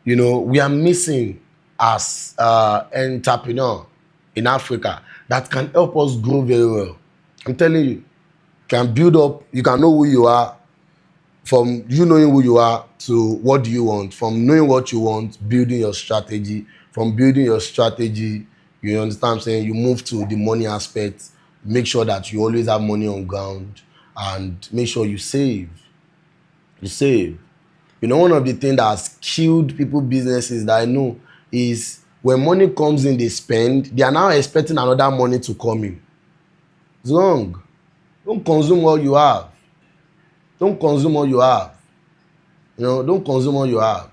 we are missing as entrepreneur in Africa that can help us grow very well. I'm telling you, can build up, you can know who you are, from you knowing who you are to what do you want, from knowing what you want, building your strategy, from building your strategy, you understand what I'm saying, you move to the money aspect, make sure that you always have money on ground, and make sure you save. You save. One of the things that has killed people's businesses that I know is when money comes in, they spend, they are now expecting another money to come in. It's wrong. Don't consume all you have. Don't consume all you have. You know, don't consume all you have.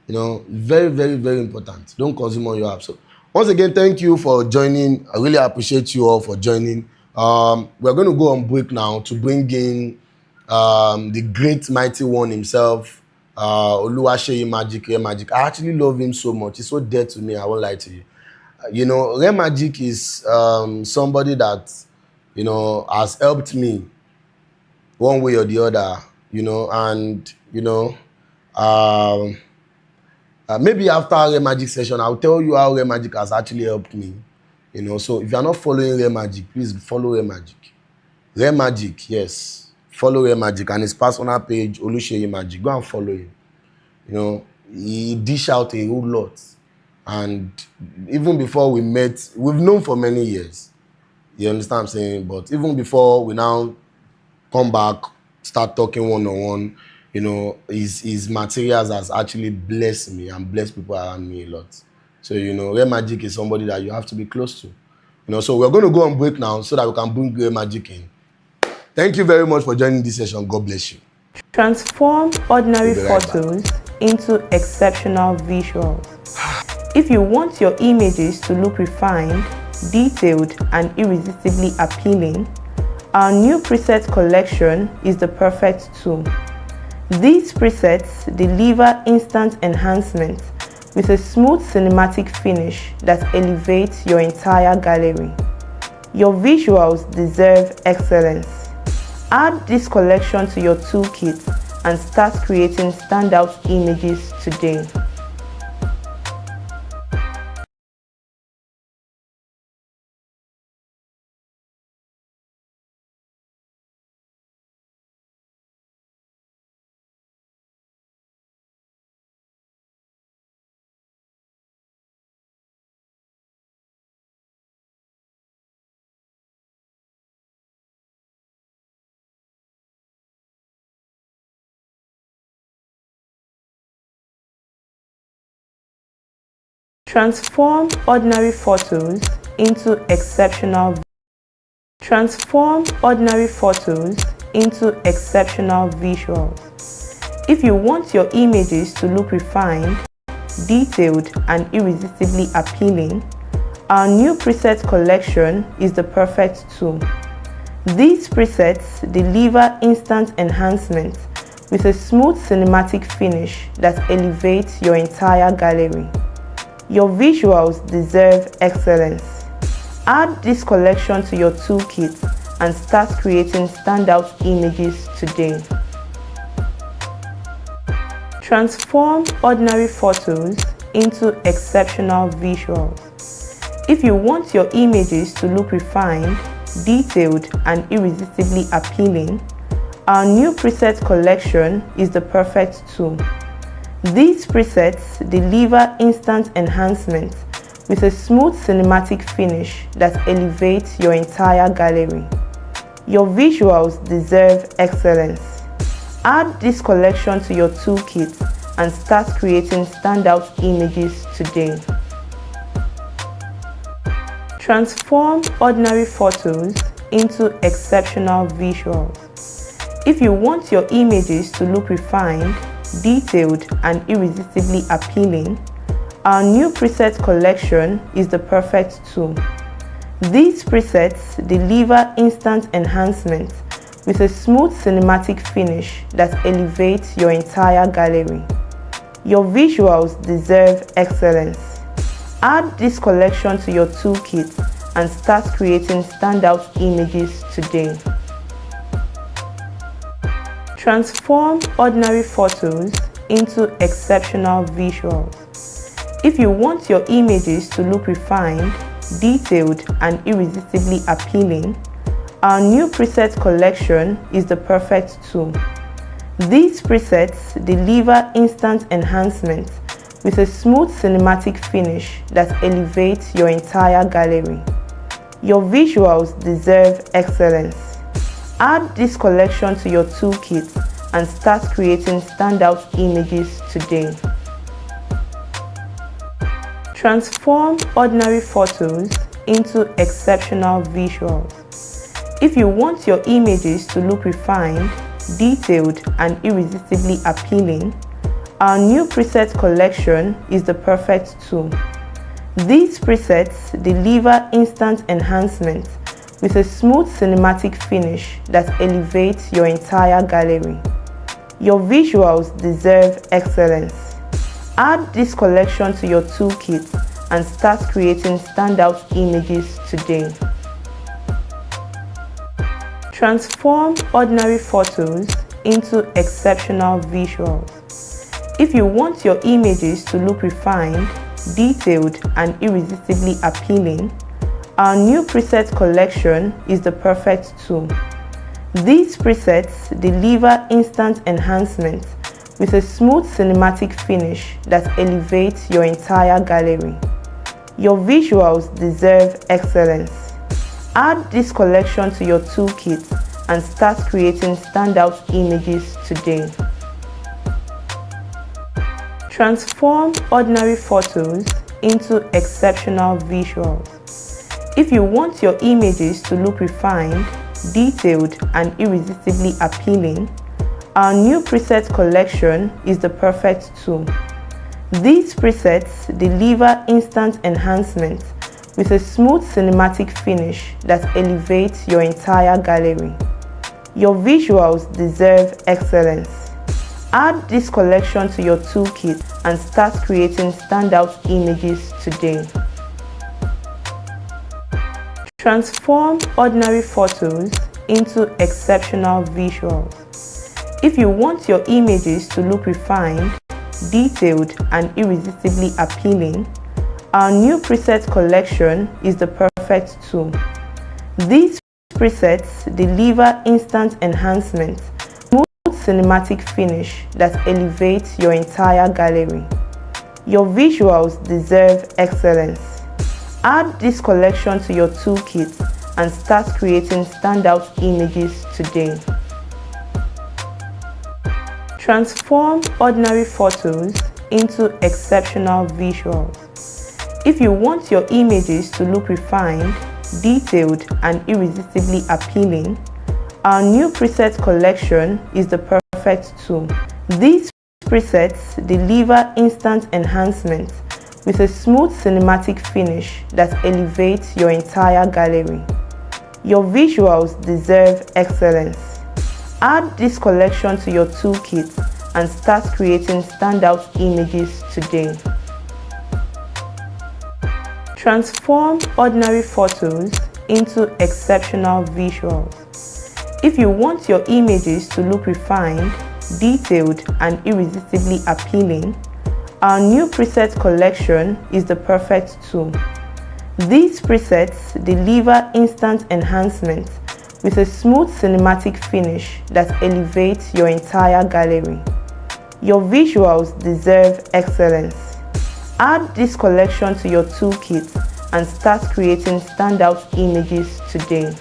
You know, very, very, very important. Don't consume all you have. So once again, thank you for joining. I really appreciate you all for joining. We're going to go on break now to bring in the great mighty one himself, Oluwaseyi Magic, Rare Magic. I actually love him so much. He's so dear to me, I won't lie to you. You know, Rare Magic is somebody that, you know, has helped me one way or the other, you know, and, you know, maybe after Rare Magic session, I'll tell you how Rare Magic has actually helped me, you know. So if you're not following Rare Magic, please follow Rare Magic. Rare Magic, yes. Follow Rare Magic and his personal page, Oluseyi Magic. Go and follow him. You know, he dish out a whole lot. And even before we met, we've known for many years. You understand what I'm saying? But even before we now come back, start talking one-on-one, you know, his materials has actually blessed me and blessed people around me a lot. So, you know, Rare Magic is somebody that you have to be close to. You know, so we're going to go on break now so that we can bring Rare Magic in. Thank you very much for joining this session. God bless you. Transform ordinary photos into exceptional visuals. If you want your images to look refined, detailed, and irresistibly appealing, our new preset collection is the perfect tool. These presets deliver instant enhancement with a smooth cinematic finish that elevates your entire gallery. Your visuals deserve excellence. Add this collection to your toolkit and start creating standout images today. Transform ordinary photos into exceptional visuals. If you want your images to look refined, detailed, and irresistibly appealing, our new preset collection is the perfect tool. These presets deliver instant enhancement with a smooth cinematic finish that elevates your entire gallery. Your visuals deserve excellence. Add this collection to your toolkit and start creating standout images today. Transform ordinary photos into exceptional visuals. If you want your images to look refined, detailed, and irresistibly appealing, our new preset collection is the perfect tool. These presets deliver instant enhancement with a smooth cinematic finish that elevates your entire gallery. Your visuals deserve excellence. Add this collection to your toolkit and start creating standout images today. Transform ordinary photos into exceptional visuals. If you want your images to look refined, detailed, and irresistibly appealing, our new preset collection is the perfect tool. These presets deliver instant enhancement with a smooth cinematic finish that elevates your entire gallery. Your visuals deserve excellence. Add this collection to your toolkit and start creating standout images today. Transform ordinary photos into exceptional visuals. If you want your images to look refined, detailed, and irresistibly appealing, our new preset collection is the perfect tool. These presets deliver instant enhancement with a smooth cinematic finish that elevates your entire gallery. Your visuals deserve excellence. Add this collection to your toolkit and start creating standout images today. Transform ordinary photos into exceptional visuals. If you want your images to look refined, detailed, and irresistibly appealing, our new preset collection is the perfect tool. These presets deliver instant enhancement with a smooth cinematic finish that elevates your entire gallery. Your visuals deserve excellence. Add this collection to your toolkit and start creating standout images today. Transform ordinary photos into exceptional visuals. If you want your images to look refined, detailed, and irresistibly appealing, our new preset collection is the perfect tool. These presets deliver instant enhancement with a smooth cinematic finish that elevates your entire gallery. Your visuals deserve excellence. Add this collection to your toolkit and start creating standout images today. Transform ordinary photos into exceptional visuals. If you want your images to look refined, detailed, and irresistibly appealing, our new preset collection is the perfect tool. These presets deliver instant enhancement with a smooth cinematic finish that elevates your entire gallery. Your visuals deserve excellence. Add this collection to your toolkit and start creating standout images today. Transform ordinary photos into exceptional visuals. If you want your images to look refined, detailed, and irresistibly appealing, our new preset collection is the perfect tool. These presets deliver instant enhancement, smooth cinematic finish that elevates your entire gallery. Your visuals deserve excellence. Add this collection to your toolkit and start creating standout images today. Transform ordinary photos into exceptional visuals. If you want your images to look refined, detailed, and irresistibly appealing, our new preset collection is the perfect tool. These presets deliver instant enhancement with a smooth cinematic finish that elevates your entire gallery. Your visuals deserve excellence. Add this collection to your toolkit and start creating standout images today. Transform ordinary photos into exceptional visuals. If you want your images to look refined, detailed, and irresistibly appealing, our new preset collection is the perfect tool. These presets deliver instant enhancement with a smooth cinematic finish that elevates your entire gallery. Your visuals deserve excellence. Add this collection to your toolkit and start creating standout images today.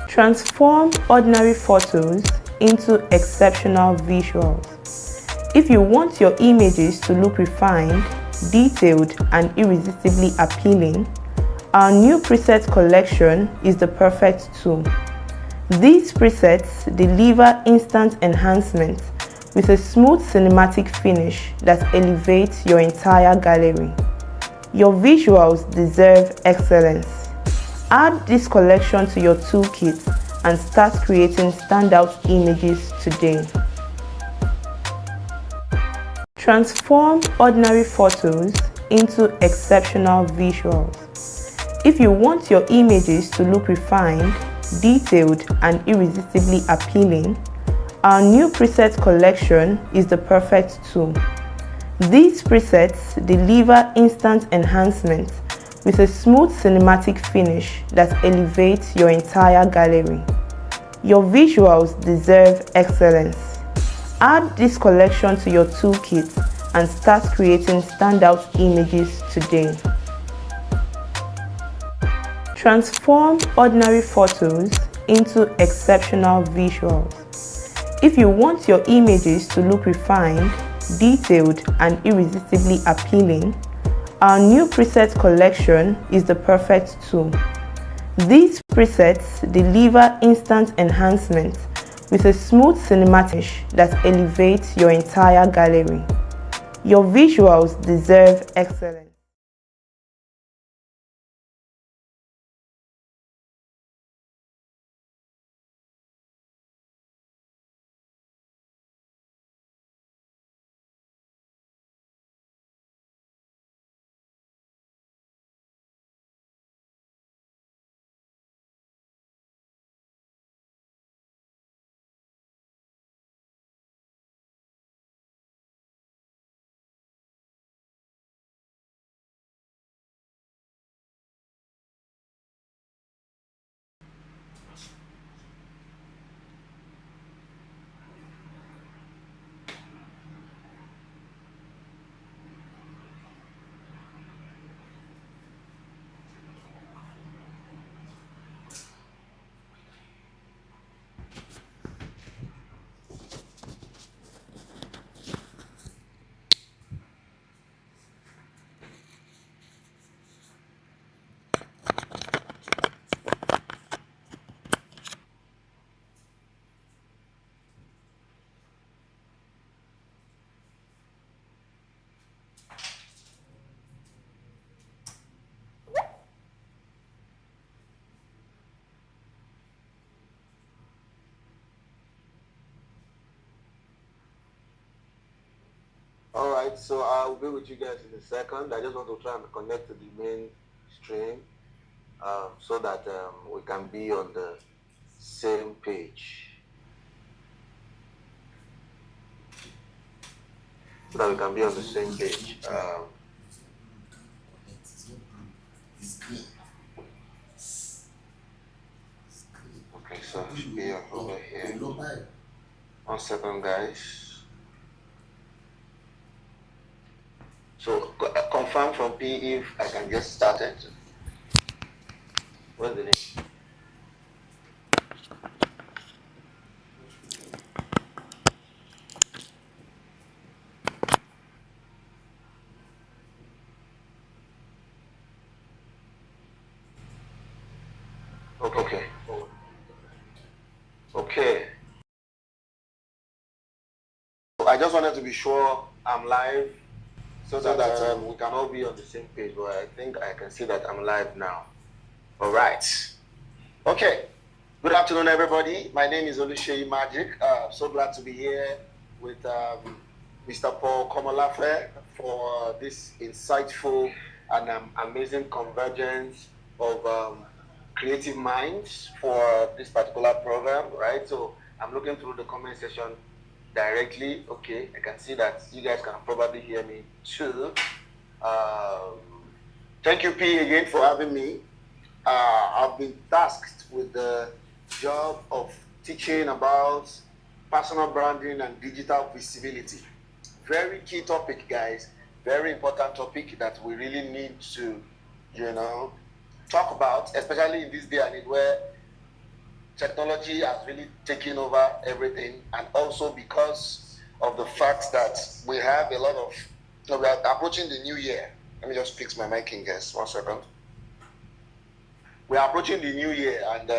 Transform ordinary photos into exceptional visuals. If you want your images to look refined, detailed, and irresistibly appealing, our new preset collection is the perfect tool. These presets deliver instant enhancement with a smooth cinematic finish that elevates your entire gallery. Your visuals deserve excellence. Add this collection to your toolkit and start creating standout images today. Transform ordinary photos into exceptional visuals. If you want your images to look refined, detailed, and irresistibly appealing, our new preset collection is the perfect tool. These presets deliver instant enhancement with a smooth cinematic finish that elevates your entire gallery. Your visuals deserve excellence. Add this collection to your toolkit and start creating standout images today. Transform ordinary photos into exceptional visuals. If you want your images to look refined, detailed, and irresistibly appealing, our new preset collection is the perfect tool. These presets deliver instant enhancement with a smooth cinematic that elevates your entire gallery. Your visuals deserve excellence. All right, so I'll be with you guys in a second. I just want to try and connect to the main stream so that we can be on the same page. So that we can be on the same page. Okay, so it should be over here. 1 second, guys. So confirm from P if I can get started. What's the name? Okay. Okay. I just wanted to be sure I'm live so that we can all be on the same page. But I think I can see that I'm live now. All right. Okay. Good afternoon, everybody. My name is Oluseyi Magic. So glad to be here with Mr. Paul Komolafe for this insightful and amazing convergence of creative minds for this particular program, right? So I'm looking through the comment section directly. Okay, I can see that you guys can probably hear me too. Thank you, P, again for having me. I've been tasked with the job of teaching about personal branding and digital visibility. Very key topic, guys. Very important topic that we really need to, talk about, especially in this day and age where technology has really taken over everything, and also because of the fact that we have a lot of, we are approaching the new year. Let me just fix my mic in, guys. 1 second. We are approaching the new year, and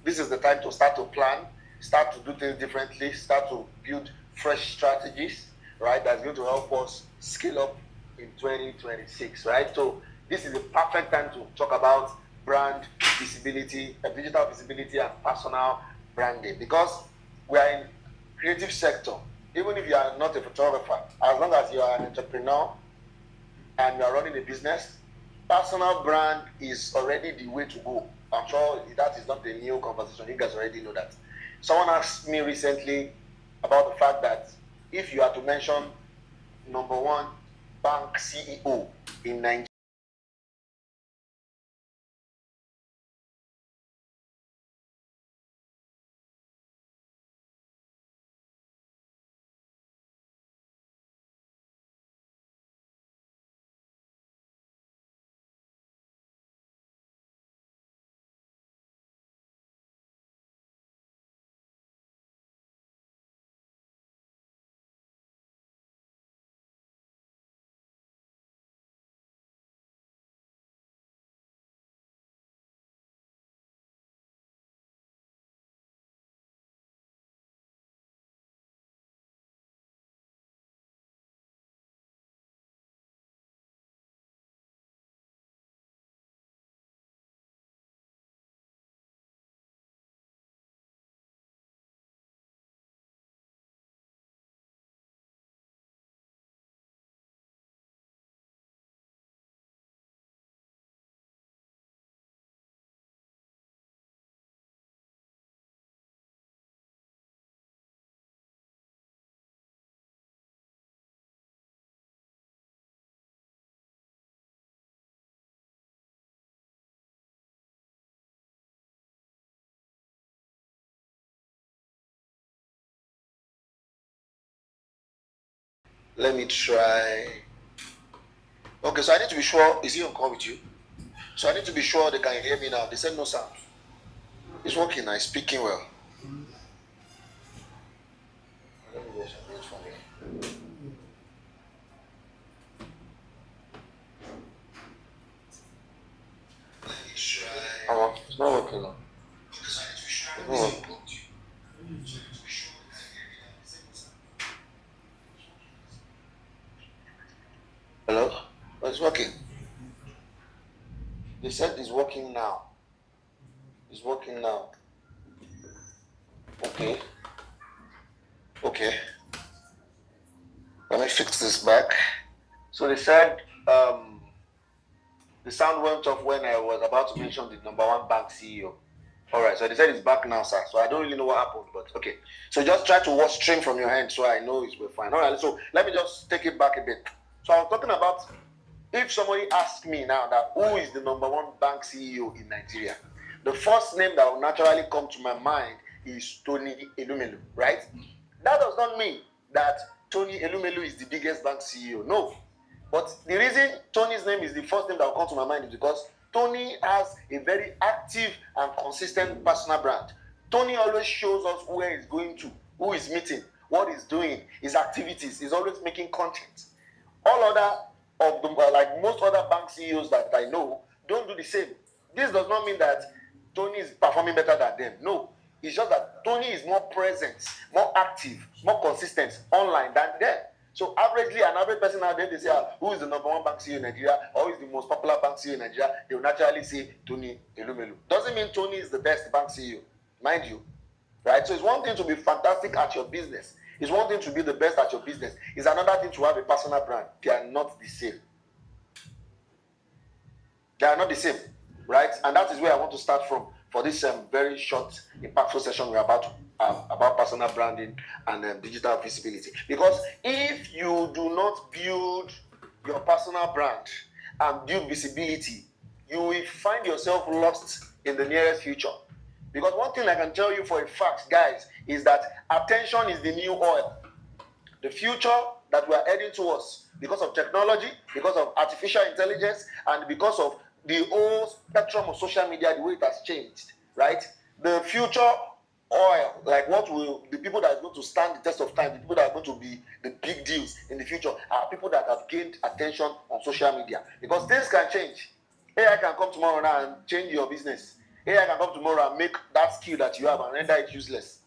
this is the time to start to plan, start to do things differently, start to build fresh strategies, right? That's going to help us scale up in 2026, right? So this is the perfect time to talk about brand visibility, digital visibility, and personal branding, because we are in creative sector. Even if you are not a photographer, as long as you are an entrepreneur and you are running a business, personal brand is already the way to go. I'm sure that is not a new conversation. You guys already know that. Someone asked me recently about the fact that if you are to mention number one bank CEO in Nigeria, Let me try. Okay, so I need to be sure. Is he on call with you? So I need to be sure they can hear me now. They said no sound. It's working now. It's speaking well. Let me just wait for me. Oh, it's not working now. It's not working. Hello? Oh, it's working. They said it's working now. It's working now. Okay. Okay. Let me fix this back. So they said the sound went off when I was about to mention the number one bank CEO. All right, so they said it's back now, sir. So I don't really know what happened, but okay. So just try to watch stream from your hand so I know we're fine. All right, so let me just take it back a bit. So I'm talking about if somebody asks me now that who is the number one bank CEO in Nigeria, the first name that will naturally come to my mind is Tony Elumelu, right? That does not mean that Tony Elumelu is the biggest bank CEO. No. But the reason Tony's name is the first name that will come to my mind is because Tony has a very active and consistent personal brand. Tony always shows us where he's going to, who he's meeting, what he's doing, his activities. He's always making content. All other of them, like most other bank CEOs that I know, don't do the same. This does not mean that Tony is performing better than them. No. It's just that Tony is more present, more active, more consistent online than them. So averagely, an average person out there, they say, who is the number one bank CEO in Nigeria, or who is the most popular bank CEO in Nigeria, they will naturally say Tony Elumelu. Doesn't mean Tony is the best bank CEO, mind you. Right? So it's one thing to be fantastic at your business. It's one thing to be the best at your business. It's another thing to have a personal brand. They are not the same. They are not the same. Right? And that is where I want to start from for this very short, impactful session we're about personal branding and digital visibility. Because if you do not build your personal brand and build visibility, you will find yourself lost in the nearest future. Because one thing I can tell you for a fact, guys, is that attention is the new oil. The future that we are heading towards, because of technology, because of artificial intelligence, and because of the whole spectrum of social media, the way it has changed, right? The future oil, like the people that are going to stand the test of time, the people that are going to be the big deals in the future are people that have gained attention on social media. Because things can change. AI can come tomorrow now and change your business. AI can come tomorrow and make that skill that you have and render it useless.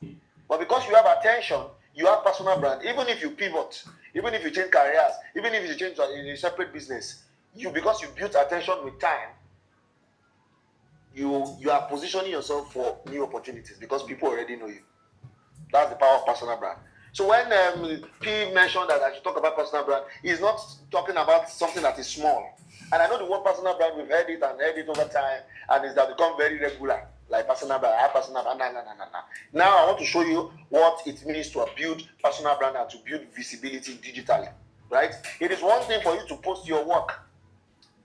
But because you have attention, you have personal brand. Even if you pivot, even if you change careers, even if you change in a separate business, because you built attention with time, you are positioning yourself for new opportunities because people already know you. That's the power of personal brand. So when P mentioned that I should talk about personal brand, he's not talking about something that is small. And I know the word personal brand, we've heard it over time, and it's become very regular. Like personal brand, I have personal brand. No. Now I want to show you what it means to build personal brand and to build visibility digitally. Right? It is one thing for you to post your work.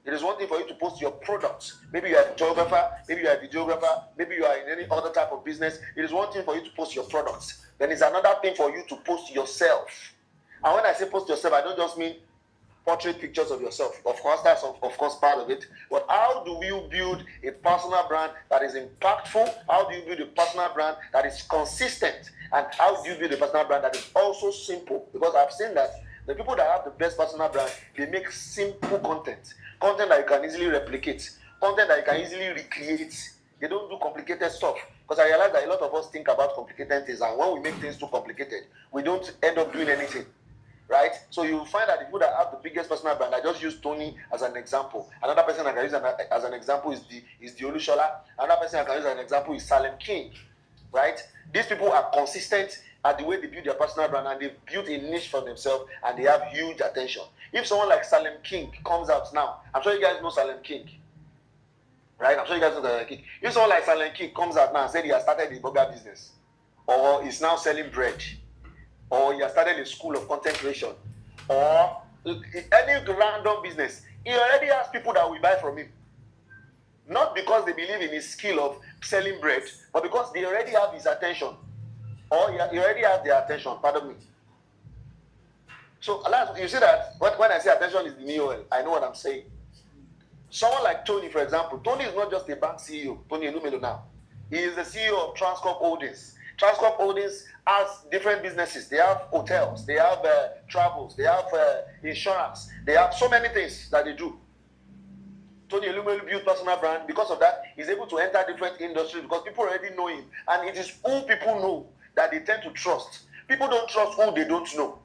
It is one thing for you to post your products. Maybe you are a photographer, maybe you are a videographer, maybe you are in any other type of business. It is one thing for you to post your products. Then it's another thing for you to post yourself. And when I say post yourself, I don't just mean portrait pictures of yourself. Of course, that's of course part of it. But how do you build a personal brand that is impactful? How do you build a personal brand that is consistent? And how do you build a personal brand that is also simple? Because I've seen that the people that have the best personal brand, they make simple content. Content that you can easily replicate. Content that you can easily recreate. They don't do complicated stuff. Because I realize that a lot of us think about complicated things, and when we make things too complicated, we don't end up doing anything. Right? So you find that the people that have the biggest personal brand, I just use Tony as an example. Another person I can use as an example is the Olushola. Another person I can use as an example is Salem King. Right? These people are consistent at the way they build their personal brand, and they've built a niche for themselves, and they have huge attention. If someone like Salem King comes out now, I'm sure you guys know Salem King. Right? I'm sure you guys know Salem King. If someone like Salem King comes out now and said he has started a burger business, or is now selling bread, or he has started a school of content creation, or any random business, he already has people that will buy from him. Not because they believe in his skill of selling bread, but because they already have his attention. Or he already has their attention, pardon me. So you see that when I say attention is the new oil, I know what I'm saying. Someone like Tony, for example, Tony is not just a bank CEO, Tony Elumelu now. He is the CEO of Transcorp Holdings. Transcorp Holdings has different businesses. They have hotels, they have travels, they have insurance, they have so many things that they do. Tony Elumelu built personal brand. Because of that, he's able to enter different industries because people already know him. And it is who people know that they tend to trust. People don't trust who they don't know.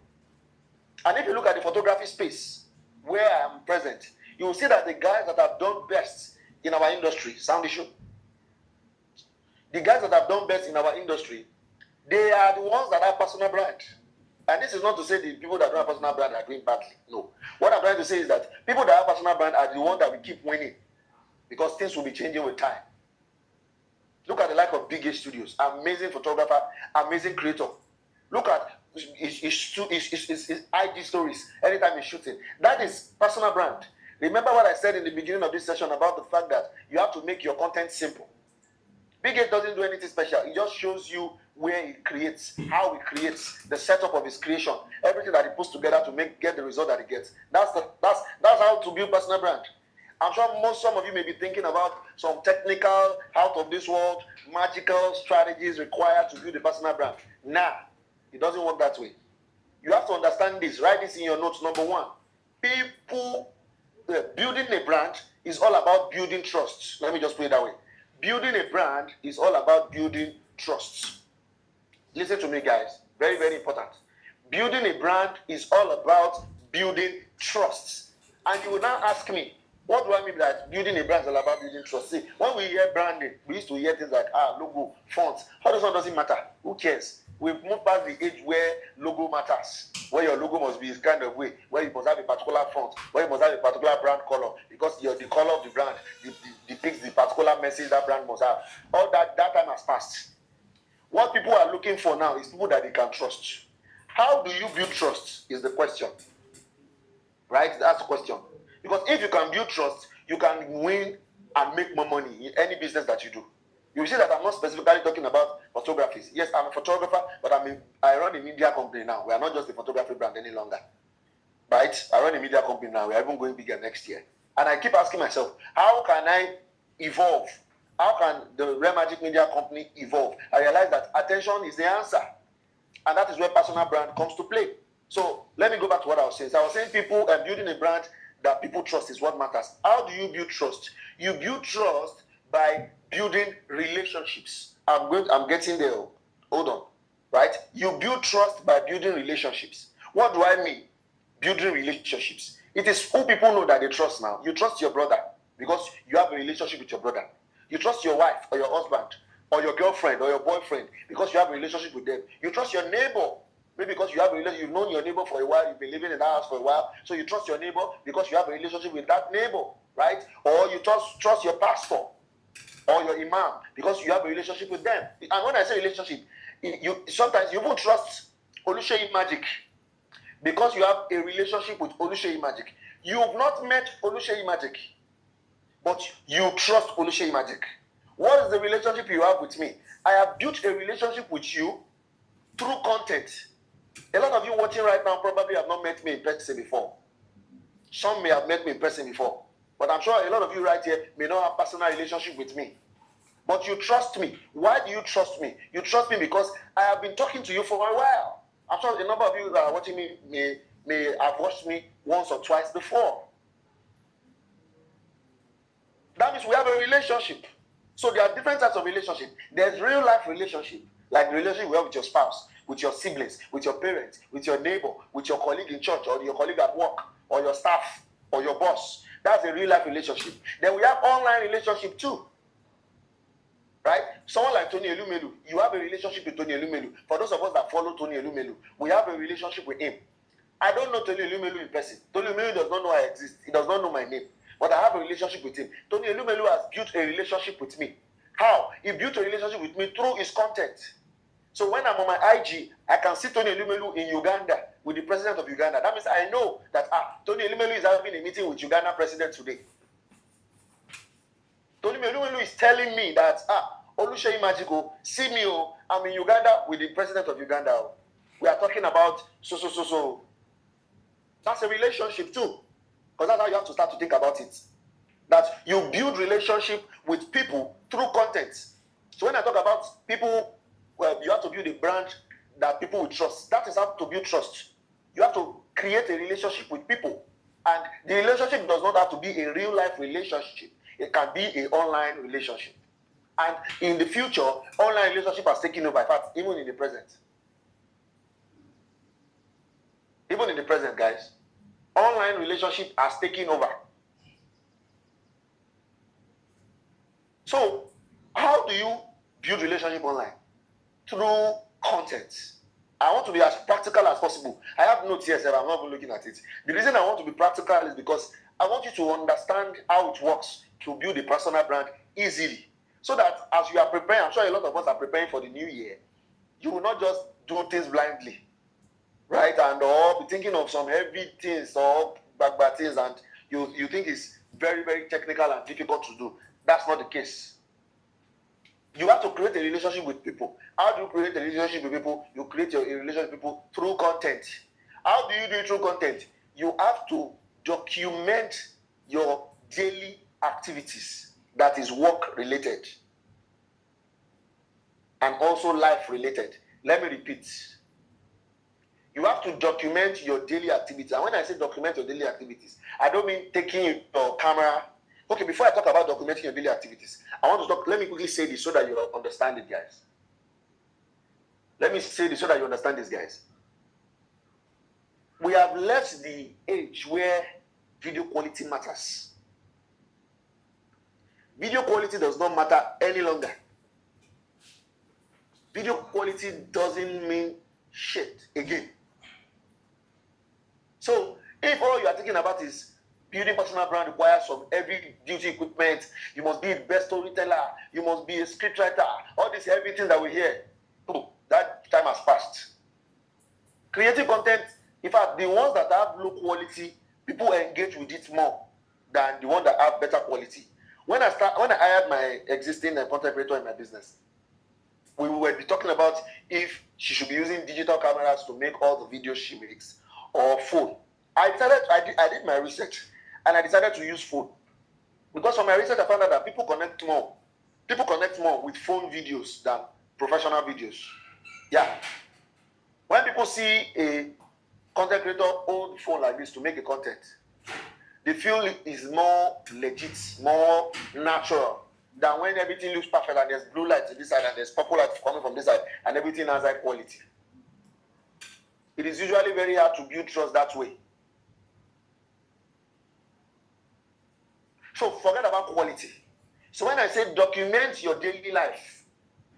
And if you look at the photography space where I am present, you will see that the guys that have done best in our industry, sound issue, the guys that have done best in our industry, they are the ones that have personal brand. And this is not to say the people that don't have personal brand are doing badly. No. What I'm trying to say is that people that have personal brand are the ones that will keep winning because things will be changing with time. Look at the like of Big A Studios, amazing photographer, amazing creator. Look at his IG stories anytime he's shooting. That is personal brand. Remember what I said in the beginning of this session about the fact that you have to make your content simple. Big A doesn't do anything special. It just shows you where he creates, how he creates, the setup of his creation, everything that he puts together to get the result that he gets. That's how to build personal brand. I'm sure some of you may be thinking about some technical, out of this world, magical strategies required to build a personal brand. Nah, it doesn't work that way. You have to understand this. Write this in your notes. Number one, building a brand is all about building trust. Let me just put it that way. Building a brand is all about building trust. Listen to me, guys. Very, very important. Building a brand is all about building trust. And you will now ask me, what do I mean by that? Building a brand is all about building trust. See, when we hear branding, we used to hear things like logo, fonts. All this one doesn't matter. Who cares? We've moved past the age where logo matters, where your logo must be this kind of way, where you must have a particular font, where you must have a particular brand color, because the color of the brand depicts the particular message that brand must have. All that time has passed. What people are looking for now is people that they can trust. How do you build trust is the question. Right? That's the question. Because if you can build trust, you can win and make more money in any business that you do. You see that I'm not specifically talking about photography. Yes, I'm a photographer, but I run a media company now. We are not just a photography brand any longer. Right? I run a media company now. We are even going bigger next year. And I keep asking myself, how can I evolve? How can the Real Magic Media Company evolve? I realize that attention is the answer. And that is where personal brand comes to play. So let me go back to what I was saying. So I was saying people and building a brand that people trust is what matters. How do you build trust? You build trust by building relationships. I'm getting there. Hold on. Right? You build trust by building relationships. What do I mean? Building relationships. It is who people know that they trust now. You trust your brother because you have a relationship with your brother. You trust your wife or your husband or your girlfriend or your boyfriend because you have a relationship with them. You trust your neighbor maybe because you have a relationship. You've known your neighbor for a while. You've been living in that house for a while. So you trust your neighbor because you have a relationship with that neighbor, right? Or you trust your pastor or your imam because you have a relationship with them. And when I say relationship, sometimes you won't trust Oluseyi Magic because you have a relationship with Oluseyi Magic. You've not met Oluseyi Magic, but you trust Oluseyi Magic. What is the relationship you have with me? I have built a relationship with you through content. A lot of you watching right now probably have not met me in person before. Some may have met me in person before. But I'm sure a lot of you right here may not have personal relationship with me. But you trust me. Why do you trust me? You trust me because I have been talking to you for a while. I'm sure a number of you that are watching me may have watched me once or twice before. That means we have a relationship. So there are different types of relationship. There's real life relationship, like the relationship you have with your spouse, with your siblings, with your parents, with your neighbor, with your colleague in church, or your colleague at work, or your staff, or your boss. That's a real life relationship. Then we have online relationship too. Right? Someone like Tony Elumelu, you have a relationship with Tony Elumelu. For those of us that follow Tony Elumelu, we have a relationship with him. I don't know Tony Elumelu in person. Tony Elumelu does not know I exist. He does not know my name. But I have a relationship with him. Tony Elumelu has built a relationship with me. How? He built a relationship with me through his content. So when I'm on my IG, I can see Tony Elumelu in Uganda with the president of Uganda. That means I know that Tony Elumelu is having a meeting with Uganda president today. Tony Elumelu is telling me that Oluseyi Magico, see me, I'm in Uganda with the president of Uganda. We are talking about so. That's a relationship too. Because that's how you have to start to think about it. That you build relationship with people through content. So when I talk about people, well, you have to build a brand that people will trust. That is how to build trust. You have to create a relationship with people. And the relationship does not have to be a real life relationship. It can be an online relationship. And in the future, online relationship has taken over. In fact, even in the present. Even in the present, guys, online relationship has taken over. So, how do you build relationship online? Through content. I want to be as practical as possible. I have notes here, sir. I'm not even looking at it. The reason I want to be practical is because I want you to understand how it works to build a personal brand easily. So that as you are preparing, I'm sure a lot of us are preparing for the new year, you will not just do things blindly, right? And or be thinking of some heavy things or bad things, and you think it's very, very technical and difficult to do. That's not the case. You have to create a relationship with people. How do you create a relationship with people? You create a relationship with people through content. How do you do it through content? You have to document your daily activities that is work related and also life related. Let me repeat. You have to document your daily activities. And when I say document your daily activities, I don't mean taking your camera. Okay, before I talk about documenting your daily activities, I want to talk, let me quickly say this so that you understand it, guys. Let me say this so that you understand this, guys. We have left the age where video quality matters. Video quality does not matter any longer. Video quality doesn't mean shit again. So, if all you are thinking about is building personal brand requires some heavy duty equipment, you must be the best storyteller, you must be a scriptwriter, all this everything that we hear, oh, that time has passed. Creative content, in fact, the ones that have low quality, people engage with it more than the ones that have better quality. When I hired my existing content creator in my business, we were talking about if she should be using digital cameras to make all the videos she makes or phone. I did my research and I decided to use phone. Because from my research I found out that people connect more with phone videos than professional videos. Yeah. When people see a content creator hold phone like this to make a content, they feel it is more legit, more natural than when everything looks perfect and there's blue light to this side and there's purple light coming from this side and everything has high quality. It is usually very hard to build trust that way. So forget about quality. So when I say document your daily life,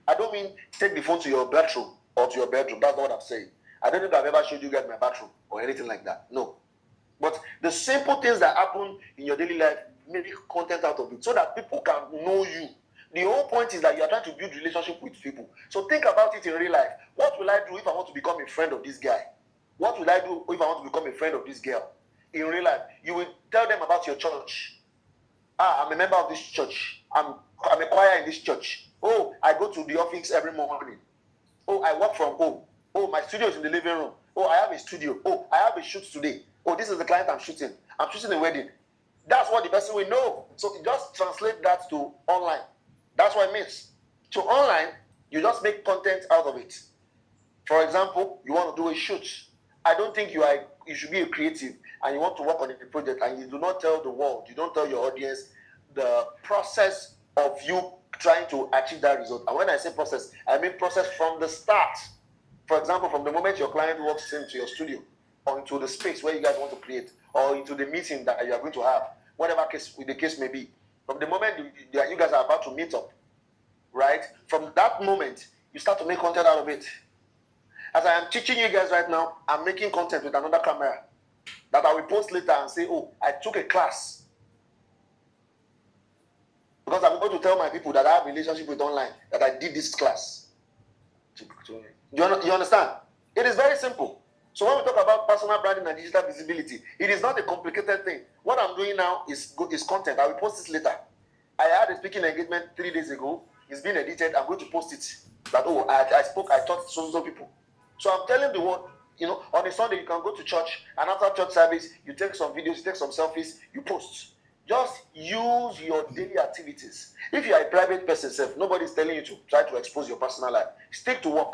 I don't mean take the phone to your bathroom or to your bedroom. That's not what I'm saying. I don't know if I've ever showed you guys my bathroom or anything like that. No. But the simple things that happen in your daily life, make content out of it so that people can know you. The whole point is that you are trying to build relationship with people. So think about it in real life. What will I do if I want to become a friend of this guy? What will I do if I want to become a friend of this girl? In real life, you will tell them about your church. I'm a member of this church. I'm a choir in this church. Oh, I go to the office every morning. Oh, I work from home. Oh, my studio is in the living room. Oh, I have a studio. Oh, I have a shoot today. Oh, this is the client I'm shooting. I'm shooting a wedding. That's what the person will know. So just translate that to online. That's what it means. So online, you just make content out of it. For example, you want to do a shoot. I don't think you should be a creative and you want to work on a project and you do not tell the world, you don't tell your audience the process of you trying to achieve that result. And when I say process, I mean process from the start. For example, from the moment your client walks into your studio or into the space where you guys want to create or into the meeting that you are going to have, whatever the case may be, from the moment you guys are about to meet up, right? From that moment, you start to make content out of it. As I am teaching you guys right now, I'm making content with another camera that I will post later and say, oh, I took a class. Because I'm going to tell my people that I have a relationship with online, that I did this class. You understand? It is very simple. So when we talk about personal branding and digital visibility, it is not a complicated thing. What I'm doing now is content. I will post this later. I had a speaking engagement 3 days ago. It's been edited. I'm going to post it. That, oh, I taught so people. So I'm telling the world, You know, on a Sunday, you can go to church, and after church service, you take some videos, you take some selfies, you post. Just use your daily activities. If you are a private person, nobody is telling you to try to expose your personal life. Stick to work.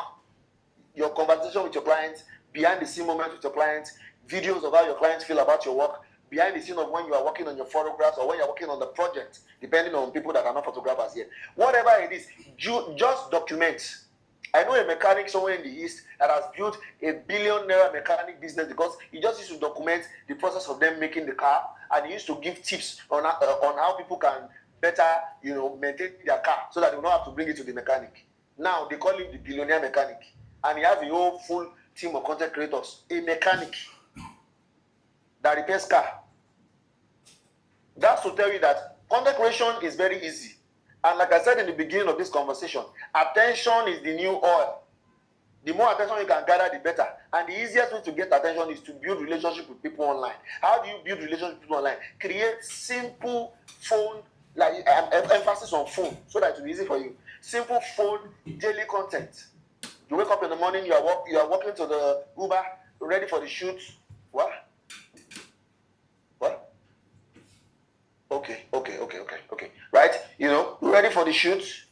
Your conversation with your clients, behind the scene moment with your clients, videos of how your clients feel about your work, behind the scene of when you are working on your photographs or when you are working on the project, depending on people that are not photographers yet. Whatever it is, just document. I know a mechanic somewhere in the East that has built a billion-naira mechanic business because he just used to document the process of them making the car, and he used to give tips on how people can better, maintain their car so that they will not have to bring it to the mechanic. Now they call him the billionaire mechanic, and he has a whole full team of content creators, a mechanic that repairs car. That's to tell you that content creation is very easy. And like I said in the beginning of this conversation, attention is the new oil. The more attention you can gather, the better. And the easiest way to get attention is to build relationship with people online. How do you build relationship with people online? Create simple phone, like emphasis on phone, so that it will be easy for you. Simple phone daily content. You wake up in the morning, you are walking to the Uber, ready for the shoot. What? Okay. Right? Ready for the shoot.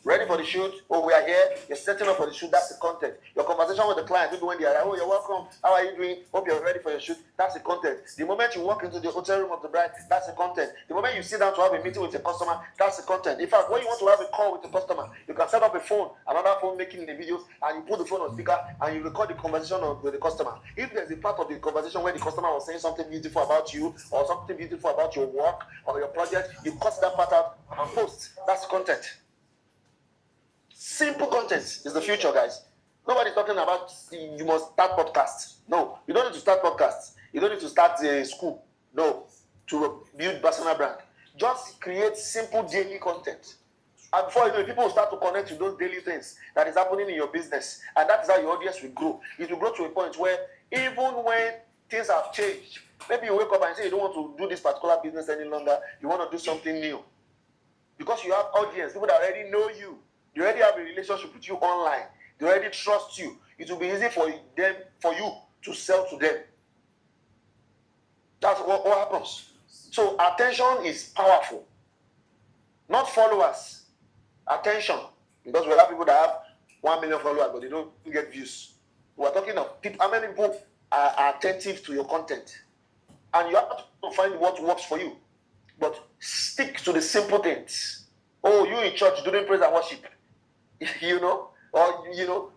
Ready for the shoot. Oh, we are here. You're setting up for the shoot. That's the content. Your conversation with the client, people when they are like, oh, you're welcome. How are you doing? Hope you're ready for your shoot. That's the content. The moment you walk into the hotel room of the bride, that's the content. The moment you sit down to have a meeting with a customer, that's the content. In fact, when you want to have a call with the customer, you can set up a phone, another phone making the videos, and you put the phone on speaker and you record the conversation with the customer. If there's a part of the conversation where the customer was saying something beautiful about you or something beautiful about your work or your project, you cut that part out and post. That's content. Simple content is the future, guys. Nobody's talking about you must start podcasts. No, you don't need to start podcasts. You don't need to start a school. No, to build personal brand. Just create simple daily content. And before you know it, people will start to connect to those daily things that is happening in your business. And that is how your audience will grow. It will grow to a point where even when things have changed, maybe you wake up and say you don't want to do this particular business any longer, you want to do something new. Because you have audience, people that already know you. They already have a relationship with you online. They already trust you. It will be easy for you to sell to them. That's what happens. So attention is powerful. Not followers. Attention. Because we have people that have 1 million followers, but they don't get views. We're talking of people. How many people are attentive to your content? And you have to find what works for you. But stick to the simple things. Oh, you in church doing praise and worship. Or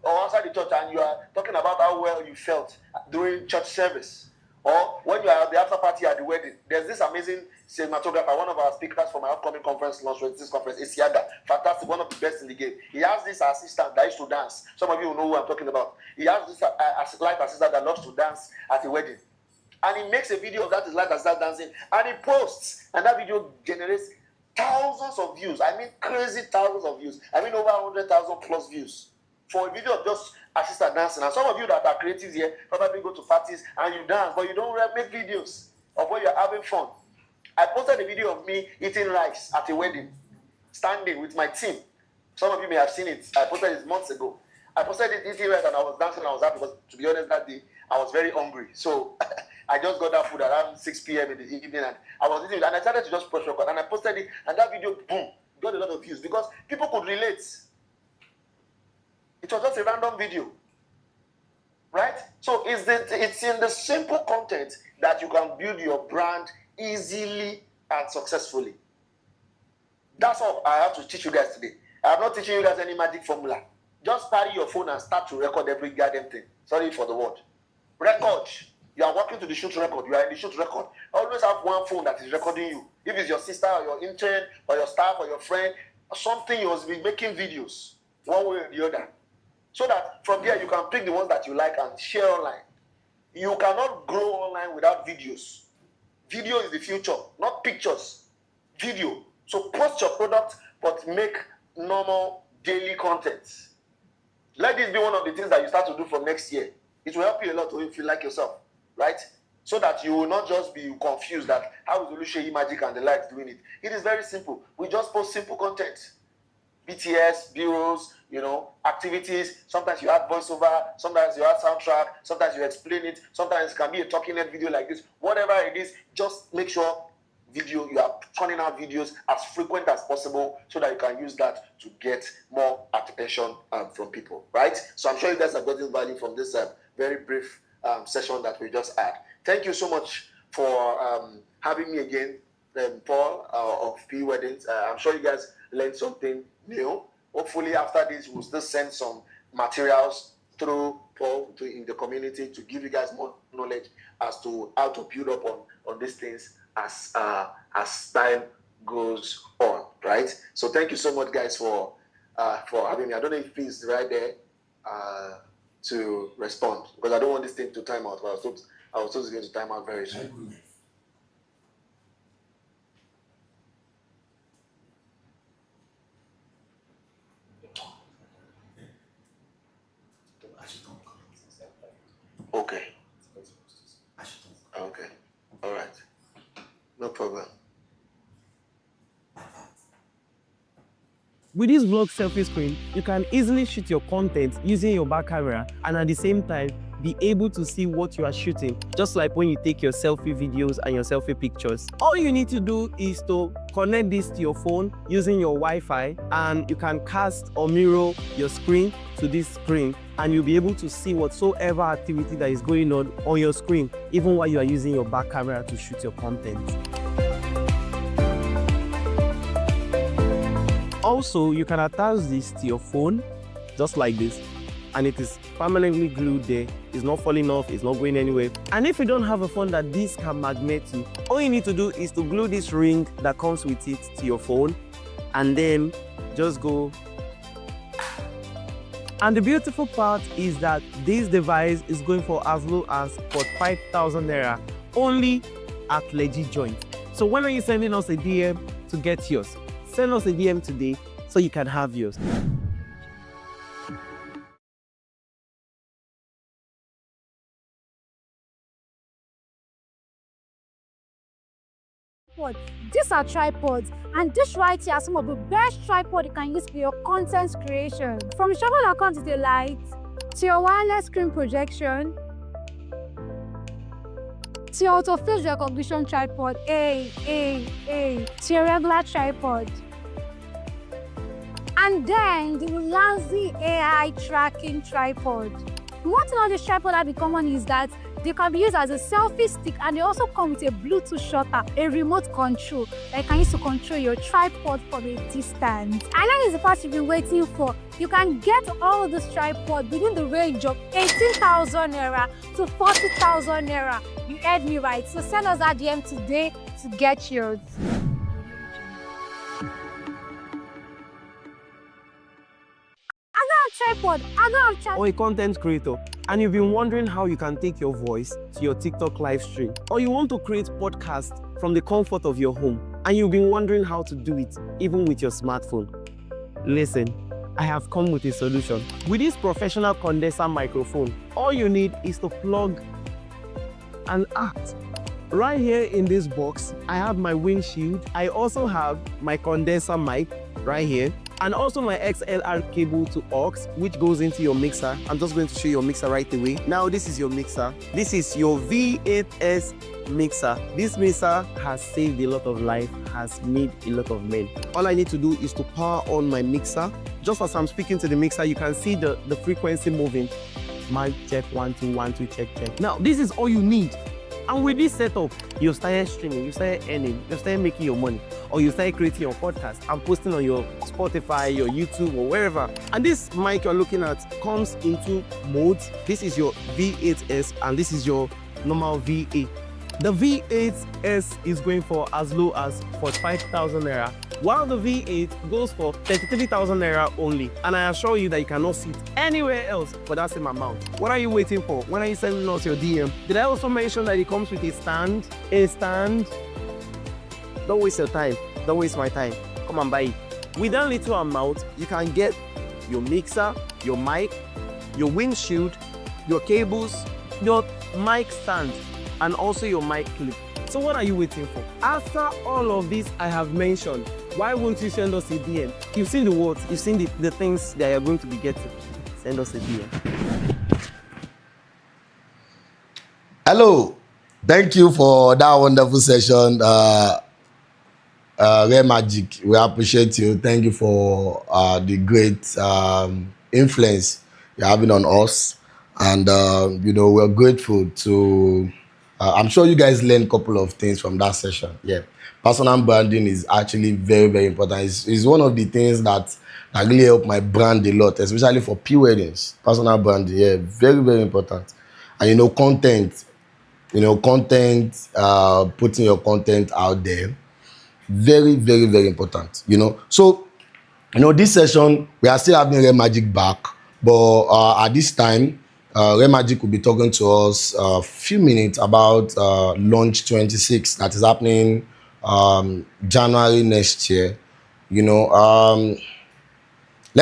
outside the church, and you are talking about how well you felt during church service, or when you are at the after party at the wedding. There's this amazing cinematographer, one of our speakers for my upcoming conference launch with this conference, Isiaga, fantastic, one of the best in the game. He has this assistant that used to dance. Some of you know who I'm talking about. He has this life assistant that loves to dance at a wedding, and he makes a video of that his life assistant dancing, and he posts, and that video generates thousands of views. I mean, crazy thousands of views. I mean, over 100,000 plus views for a video of just assistant dancing. And some of you that are creatives here probably go to parties and you dance, but you don't make videos of when you're having fun. I posted a video of me eating rice at a wedding, standing with my team. Some of you may have seen it. I posted it months ago. I posted it eating rice and I was dancing. I was happy because, to be honest, that day I was very hungry. So I just got that food around 6 p.m. in the evening, and I was eating it, and I started to just press record, and I posted it, and that video, boom, got a lot of views because people could relate. It was just a random video, right? So it's in the simple content that you can build your brand easily and successfully. That's all I have to teach you guys today. I'm not teaching you guys any magic formula. Just carry your phone and start to record every goddamn thing. Sorry for the word. Record. You are walking to the shoot record. You are in the shoot record. Always have one phone that is recording you. If it's your sister or your intern or your staff or your friend, something you must be making videos one way or the other. So that from there you can pick the ones that you like and share online. You cannot grow online without videos. Video is the future, not pictures. Video. So post your product, but make normal daily content. Let this be one of the things that you start to do from next year. It will help you a lot to feel like yourself. Right? So that you will not just be confused that how is Oluseyi Magic and the likes doing it. It is very simple. We just post simple content. BTS, bureaus, activities. Sometimes you add voiceover, sometimes you add soundtrack, sometimes you explain it, sometimes it can be a talking head video like this. Whatever it is, just make sure you are turning out videos as frequent as possible so that you can use that to get more attention from people, right? So I'm sure you guys have gotten value from this very brief session that we just had. Thank you so much for having me again, Paul of P Weddings. I'm sure you guys learned something new. Hopefully after this, we'll still send some materials through Paul in the community to give you guys more knowledge as to how to build up on these things as time goes on, right? So thank you so much, guys, for having me. I don't know if he's right there to respond, because I don't want this thing to time out. But I was supposed to get to time out very soon. Okay. Okay. All right. No problem. With this vlog selfie screen, you can easily shoot your content using your back camera and at the same time be able to see what you are shooting, just like when you take your selfie videos and your selfie pictures. All you need to do is to connect this to your phone using your Wi-Fi, and you can cast or mirror your screen to this screen, and you'll be able to see whatsoever activity that is going on your screen, even while you are using your back camera to shoot your content. Also, you can attach this to your phone, just like this, and it is permanently glued there. It's not falling off, it's not going anywhere. And if you don't have a phone that this can magnet to, all you need to do is to glue this ring that comes with it to your phone, and then just go. And the beautiful part is that this device is going for as low as 5,000 naira, only at Legit Joint. So when are you sending us a DM to get yours? Send us a DM today so you can have yours. These are tripods, and this right here are some of the best tripods you can use for your content creation. From your travel account to the light, to your wireless screen projection, to your auto face recognition tripod, to your regular tripod. And then the Lanzi AI tracking tripod. One thing on this tripod that be common is that they can be used as a selfie stick, and they also come with a Bluetooth shutter, a remote control that you can use to control your tripod from a distance. And that is the part you've been waiting for. You can get all of this tripod within the range of 18,000 naira to 40,000 naira. You heard me right. So send us a DM today to get yours. Tripod, or a content creator, and you've been wondering how you can take your voice to your TikTok live stream, or you want to create podcasts from the comfort of your home, and you've been wondering how to do it even with your smartphone. Listen, I have come with a solution. With this professional condenser microphone, all you need is to plug and act. Right here in this box, I have my windshield. I also have my condenser mic right here, and also my XLR cable to aux, which goes into your mixer. I'm just going to show you your mixer right away. Now this is your mixer. This is your V8S mixer. This mixer has saved a lot of life, has made a lot of men. All I need to do is to power on my mixer. Just as I'm speaking to the mixer, you can see the frequency moving. Mic check, 1 2 1 2, check. Now this is all you need. And with this setup, you started streaming, you started earning, you started making your money, or you started creating your podcast and posting on your Spotify, your YouTube, or wherever. And this mic you're looking at comes in two modes. This is your V8S and this is your normal V8. The V8S is going for as low as 45,000 naira, while the V8 goes for 33,000 naira only. And I assure you that you cannot sit anywhere else for that same amount. What are you waiting for? When are you sending us your DM? Did I also mention that it comes with a stand? A stand? Don't waste your time. Don't waste my time. Come and buy it. With that little amount, you can get your mixer, your mic, your windshield, your cables, your mic stand, and also your mic clip. So what are you waiting for? After all of this I have mentioned, Why won't you send us a DM? You've seen the words, you've seen the things that you're going to be getting. Send us a DM. Hello. Thank you for that wonderful session, Rare Magic. We appreciate you. Thank you for the great influence you're having on us. And, we're grateful to... I'm sure you guys learned a couple of things from that session. Yeah. Personal branding is actually very, very important. It's one of the things that really help my brand a lot, especially for pre-weddings. Personal branding, yeah, very, very important. And, content, putting your content out there, very, very, very important. So this session we are still having Rare Magic back, but at this time Rare Magic will be talking to us a few minutes about launch 26 that is happening January next year. Let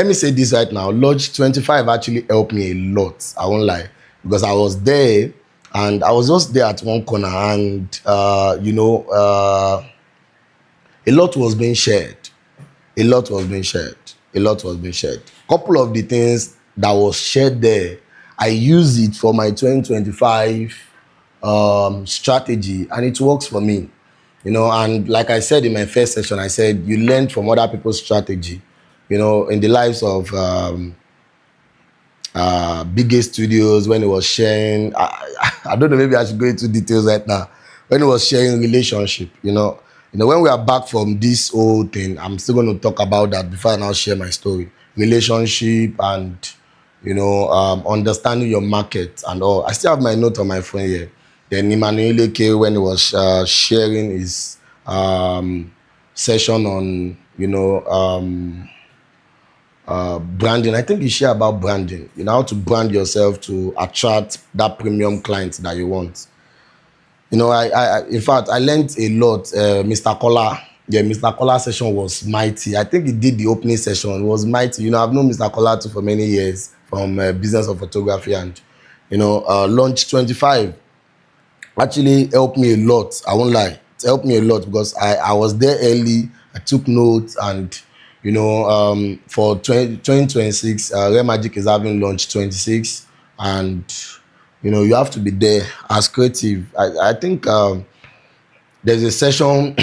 me say this right now. Launch 25 actually helped me a lot, I won't lie, because I was there and I was just there at one corner, and a lot was being shared. A lot was being shared. Couple of the things that was shared there, I use it for my 2025 strategy, and it works for me. And like I said in my first session, I said you learn from other people's strategy. In the lives of Biggest Studios, when he was sharing, I don't know, maybe I should go into details right now. When he was sharing relationship, when we are back from this whole thing, I'm still going to talk about that before I now share my story. Relationship and, understanding your market and all. I still have my note on my phone here. Then Emmanuel K, when he was sharing his session on, branding. I think you share about branding, how to brand yourself to attract that premium client that you want. I in fact, I learned a lot. Mr. Kola, Mr. Kola session was mighty. I think he did the opening session. It was mighty. I've known Mr. Kola too for many years from business of photography, and launch 25 actually helped me a lot. I won't lie, it helped me a lot because I was there early. I took notes, and for 2026, Rare Magic is having launch 26, and you have to be there as creative. I think there's a session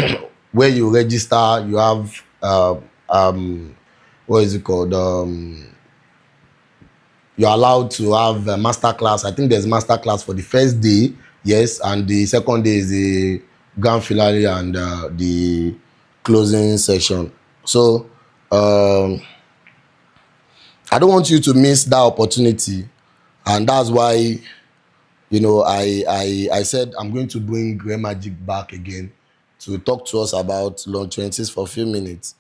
where you register. You have what is it called? You're allowed to have a master class. I think there's master class for the first day, yes, and the second day is the grand finale and the closing session. So I don't want you to miss that opportunity, and that's why I said I'm going to bring Rare Magic back again to talk to us about launch 26 for a few minutes.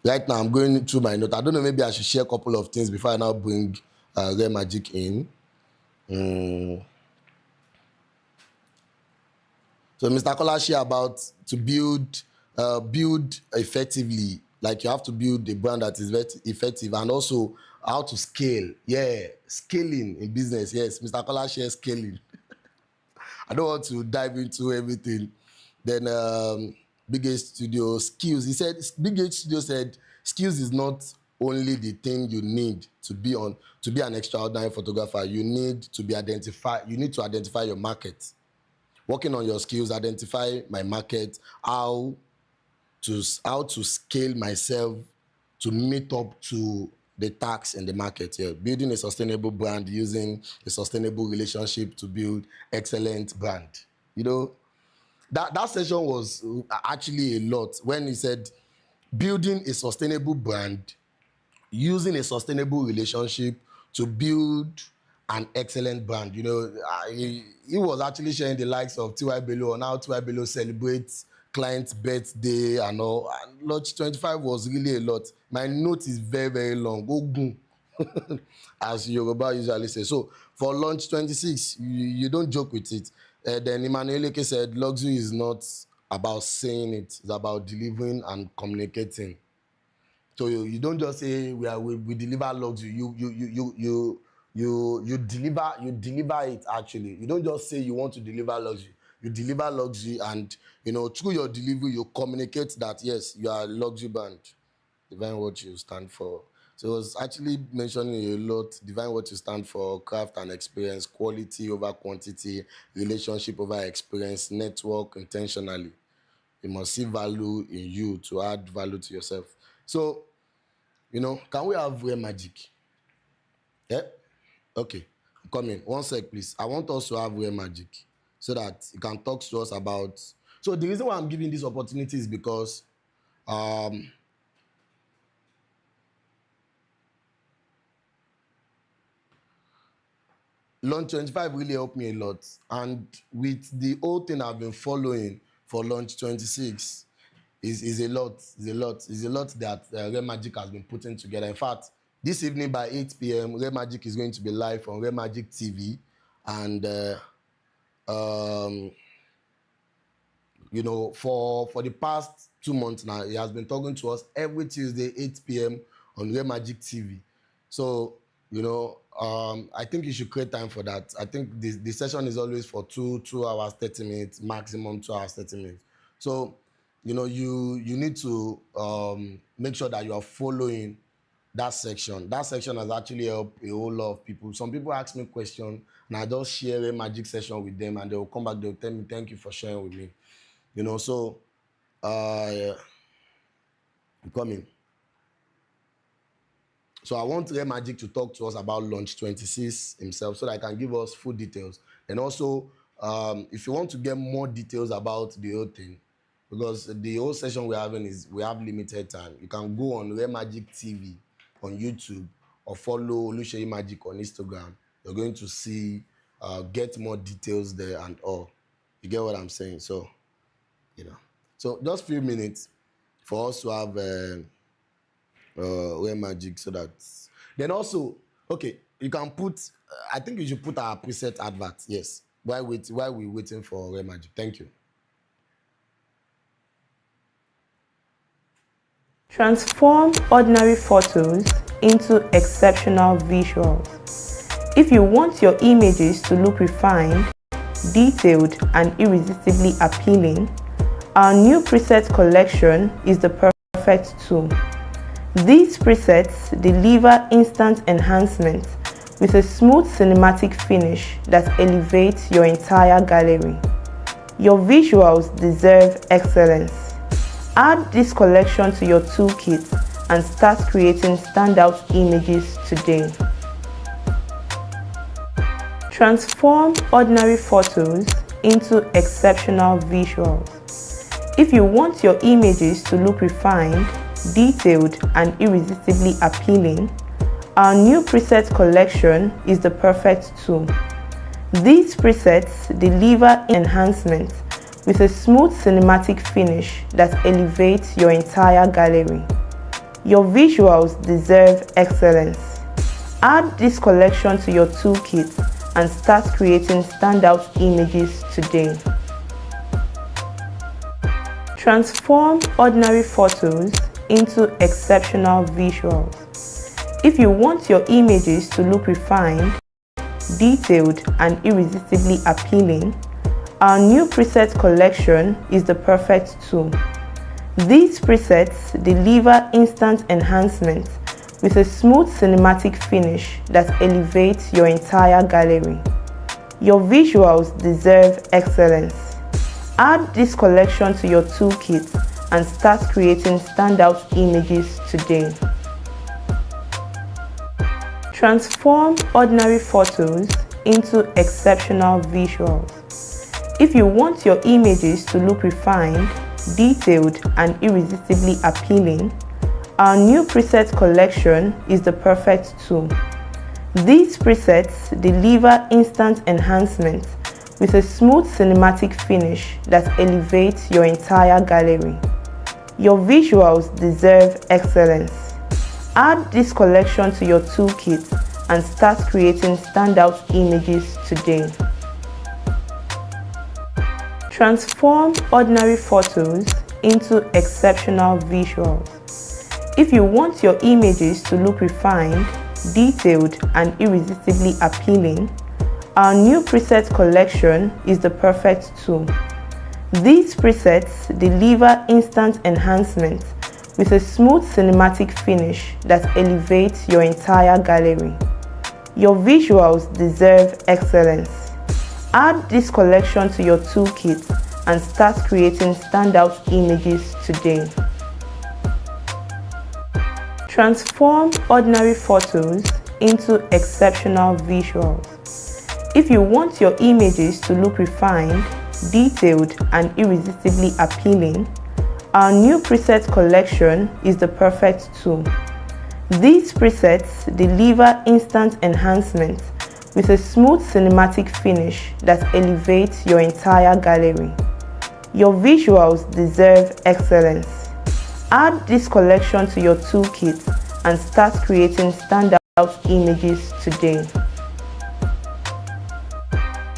Right now, I'm going through my note. I don't know, maybe I should share a couple of things before I now bring Rare Magic in. So Mr. Kola share about to build effectively. Like you have to build a brand that is very effective, and also how to scale. Yeah, scaling in business. Yes, Mr. Kola shares scaling. I don't want to dive into everything. Then Biggest Studio skills. He said Biggest Studio said skills is not only the thing you need to be an extraordinary photographer. You need to identify your market. Working on your skills, identify my market, how to scale myself to meet up to the tax in the market. Yeah. Building a sustainable brand, using a sustainable relationship to build excellent brand. That session was actually a lot when he said building a sustainable brand, using a sustainable relationship to build an excellent brand. He was actually sharing the likes of T.Y. Bello on how T.Y. Bello celebrates client's birthday and all. And launch 25 was really a lot. My note is very, very long. Ogun, as Yoruba usually say. So for launch 26, you don't joke with it. Then Emmanuel Eke said, luxury is not about saying it, it's about delivering and communicating. So you don't just say we deliver luxury. You deliver it actually. You don't just say you want to deliver luxury. you deliver luxury, and through your delivery you communicate that yes, you are a luxury brand. Define what you stand for. So it was actually mentioning a lot. Define what you stand for: craft and experience, quality over quantity, relationship over experience, network intentionally. You must see value in you to add value to yourself. So, can we have real magic? Yeah? Okay. Come in. One sec, please. I want us to have real magic so that you can talk to us about. So the reason why I'm giving this opportunity is because Launch 25 really helped me a lot. And with the whole thing I've been following for Launch 26, is a lot. Is a lot that Real Magic has been putting together. In fact, this evening by 8 p.m., Real Magic is going to be live on Real Magic TV. And, for the past 2 months now, he has been talking to us every Tuesday, 8 p.m. on Real Magic TV. So, I think you should create time for that. I think the session is always for 2 hours, 30 minutes, maximum 2 hours, 30 minutes. So, you need to make sure that you are following that section. That section has actually helped a whole lot of people. Some people ask me questions, and I just share a magic session with them, and they will come back, they'll tell me, thank you for sharing with me. So come in. So I want Real Magic to talk to us about Launch 26 himself so that he can give us full details. And also, if you want to get more details about the whole thing, because the whole session we're having we have limited time, you can go on Real Magic TV on YouTube or follow Oluseyi Magic on Instagram. You're going to see, get more details there and all. You get what I'm saying? So, So just a few minutes for us to have Real Magic so that. Then also, okay, you can put, I think you should put our preset advert, yes, while we're waiting for Real Magic. Thank you. Transform ordinary photos into exceptional visuals. If you want your images to look refined, detailed, and irresistibly appealing, our new preset collection is the perfect tool. These presets deliver instant enhancement with a smooth cinematic finish that elevates your entire gallery. Your visuals deserve excellence. Add this collection to your toolkit and start creating standout images today. Transform ordinary photos into exceptional visuals. If you want your images to look refined, detailed, and irresistibly appealing, our new preset collection is the perfect tool. These presets deliver enhancement with a smooth cinematic finish that elevates your entire gallery. Your visuals deserve excellence. Add this collection to your toolkit and start creating standout images today. Transform ordinary photos into exceptional visuals. If you want your images to look refined, detailed, and irresistibly appealing, our new preset collection is the perfect tool. These presets deliver instant enhancement with a smooth cinematic finish that elevates your entire gallery. Your visuals deserve excellence. Add this collection to your toolkit and start creating standout images today. Transform ordinary photos into exceptional visuals. If you want your images to look refined, detailed, and irresistibly appealing, our new preset collection is the perfect tool. These presets deliver instant enhancement with a smooth cinematic finish that elevates your entire gallery. Your visuals deserve excellence. Add this collection to your toolkit and start creating standout images today. Transform ordinary photos into exceptional visuals. If you want your images to look refined, detailed, and irresistibly appealing, Our new preset collection is the perfect tool. These presets deliver instant enhancement with a smooth cinematic finish that elevates your entire gallery. Your visuals deserve excellence. Add this collection to your toolkit and start creating standout images today. Transform ordinary photos into exceptional visuals. If you want your images to look refined, detailed, and irresistibly appealing, our new preset collection is the perfect tool. These presets deliver instant enhancement with a smooth cinematic finish that elevates your entire gallery. Your visuals deserve excellence. Add this collection to your toolkit and start creating standout images today.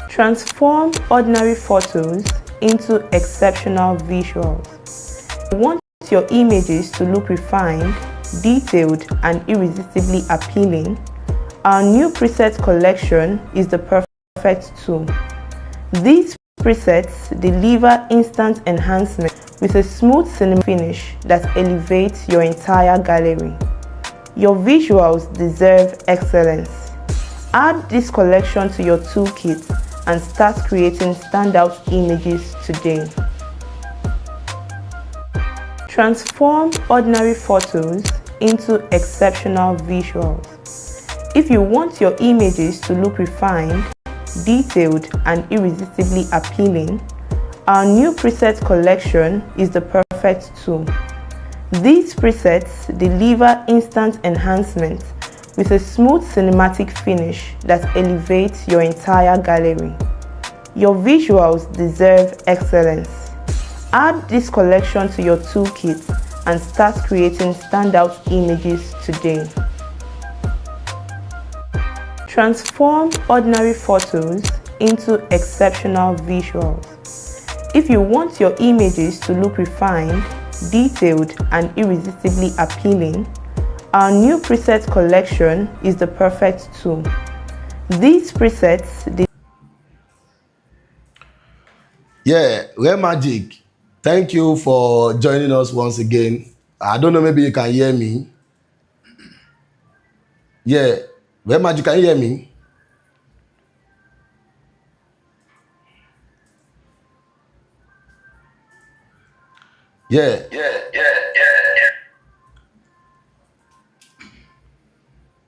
Transform ordinary photos into exceptional visuals. You want your images to look refined, detailed, and irresistibly appealing? Our new preset collection is the perfect tool. These presets deliver instant enhancement with a smooth cinematic finish that elevates your entire gallery. Your visuals deserve excellence. Add this collection to your toolkit and start creating standout images today. Transform ordinary photos into exceptional visuals. If you want your images to look refined, detailed, and irresistibly appealing, our new preset collection is the perfect tool. These presets deliver instant enhancement with a smooth cinematic finish that elevates your entire gallery. Your visuals deserve excellence. Add this collection to your toolkit and start creating standout images today. Transform ordinary photos into exceptional visuals. If you want your images to look refined, detailed, and irresistibly appealing, our new preset collection is the perfect tool. These presets Real Magic, thank you for joining us once again. I don't know, maybe you can hear me. Real Magic, can you hear me?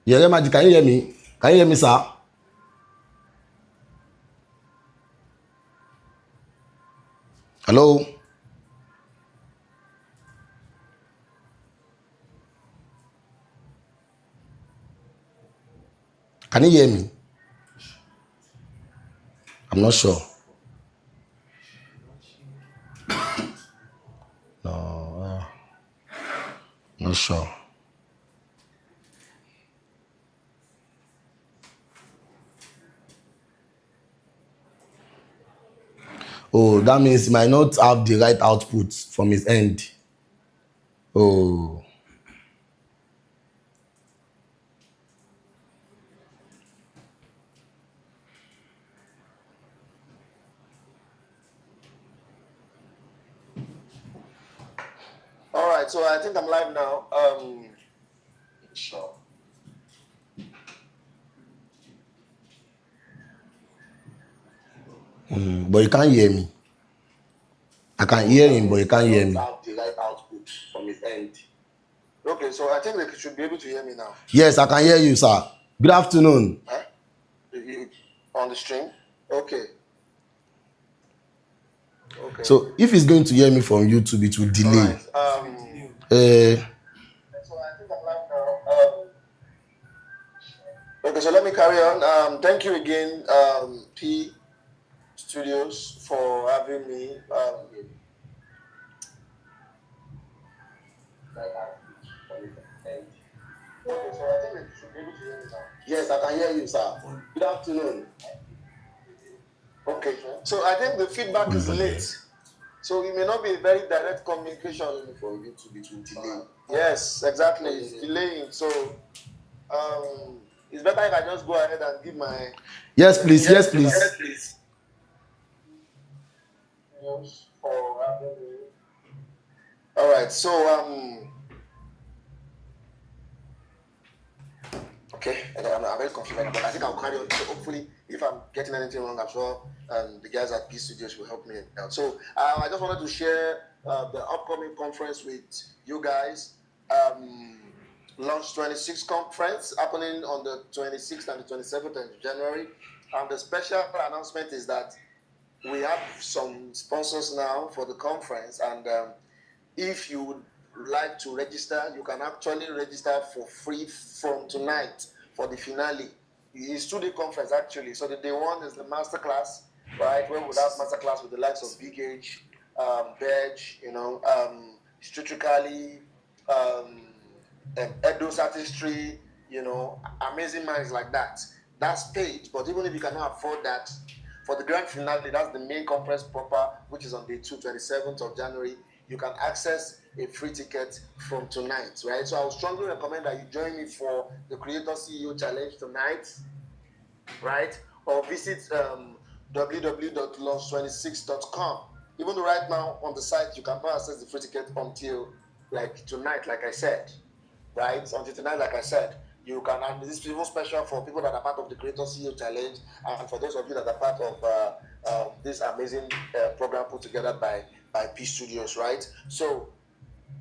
Real Magic, can you hear me? Can you hear me, sir? Hello? Can you hear me? I'm not sure. No, not sure. Oh, that means he might not have the right output from his end. Oh. All right, so I think I'm live now. Sure. But you can't hear me. I can hear him, but you can't hear me. Have the right output from his end. Okay, so I think they should be able to hear me now. Yes, I can hear you, sir. Good afternoon. Huh? On the stream? Okay. So if he's going to hear me from YouTube, it will delay. All right. So I think I'm live now. Okay, so let me carry on. Thank you again, P Studios, for having me. Okay, so I think they should be able to hear me now. Yes, I can hear you, sir. Good afternoon. Okay, so I think the feedback is late. So it may not be a very direct communication for YouTube, it will delay. Yes, exactly. It's delaying. So it's better if I just go ahead and give my. Yes, please. Yes, please. Yes, please. Yes, for having me. All right. So okay, I'm very confused, but I think I'll carry on. So hopefully, if I'm getting anything wrong, I'm sure the guys at P Studios will help me out. So I just wanted to share the upcoming conference with you guys. Launch 26 conference happening on the 26th and the 27th of January. And the special announcement is that we have some sponsors now for the conference, and if you would like to register, you can actually register for free from tonight for the finale. It's 2-day conference actually. So the day one is the masterclass, right? Where we'll have masterclass with the likes of Big Age, Bedge, Strategically, Edo's artistry, amazing minds like that. That's paid, but even if you cannot afford that, for the grand finale, that's the main conference proper, which is on day 27th of January, you can access a free ticket from tonight, right? So I would strongly recommend that you join me for the Creator CEO Challenge tonight, right? Or visit www.launch26.com. Even though right now on the site, you cannot access the free ticket until tonight, like I said, right? Until tonight, like I said, you can, and this is even special for people that are part of the Creator CEO Challenge, and for those of you that are part of this amazing program put together by P Studios, right? So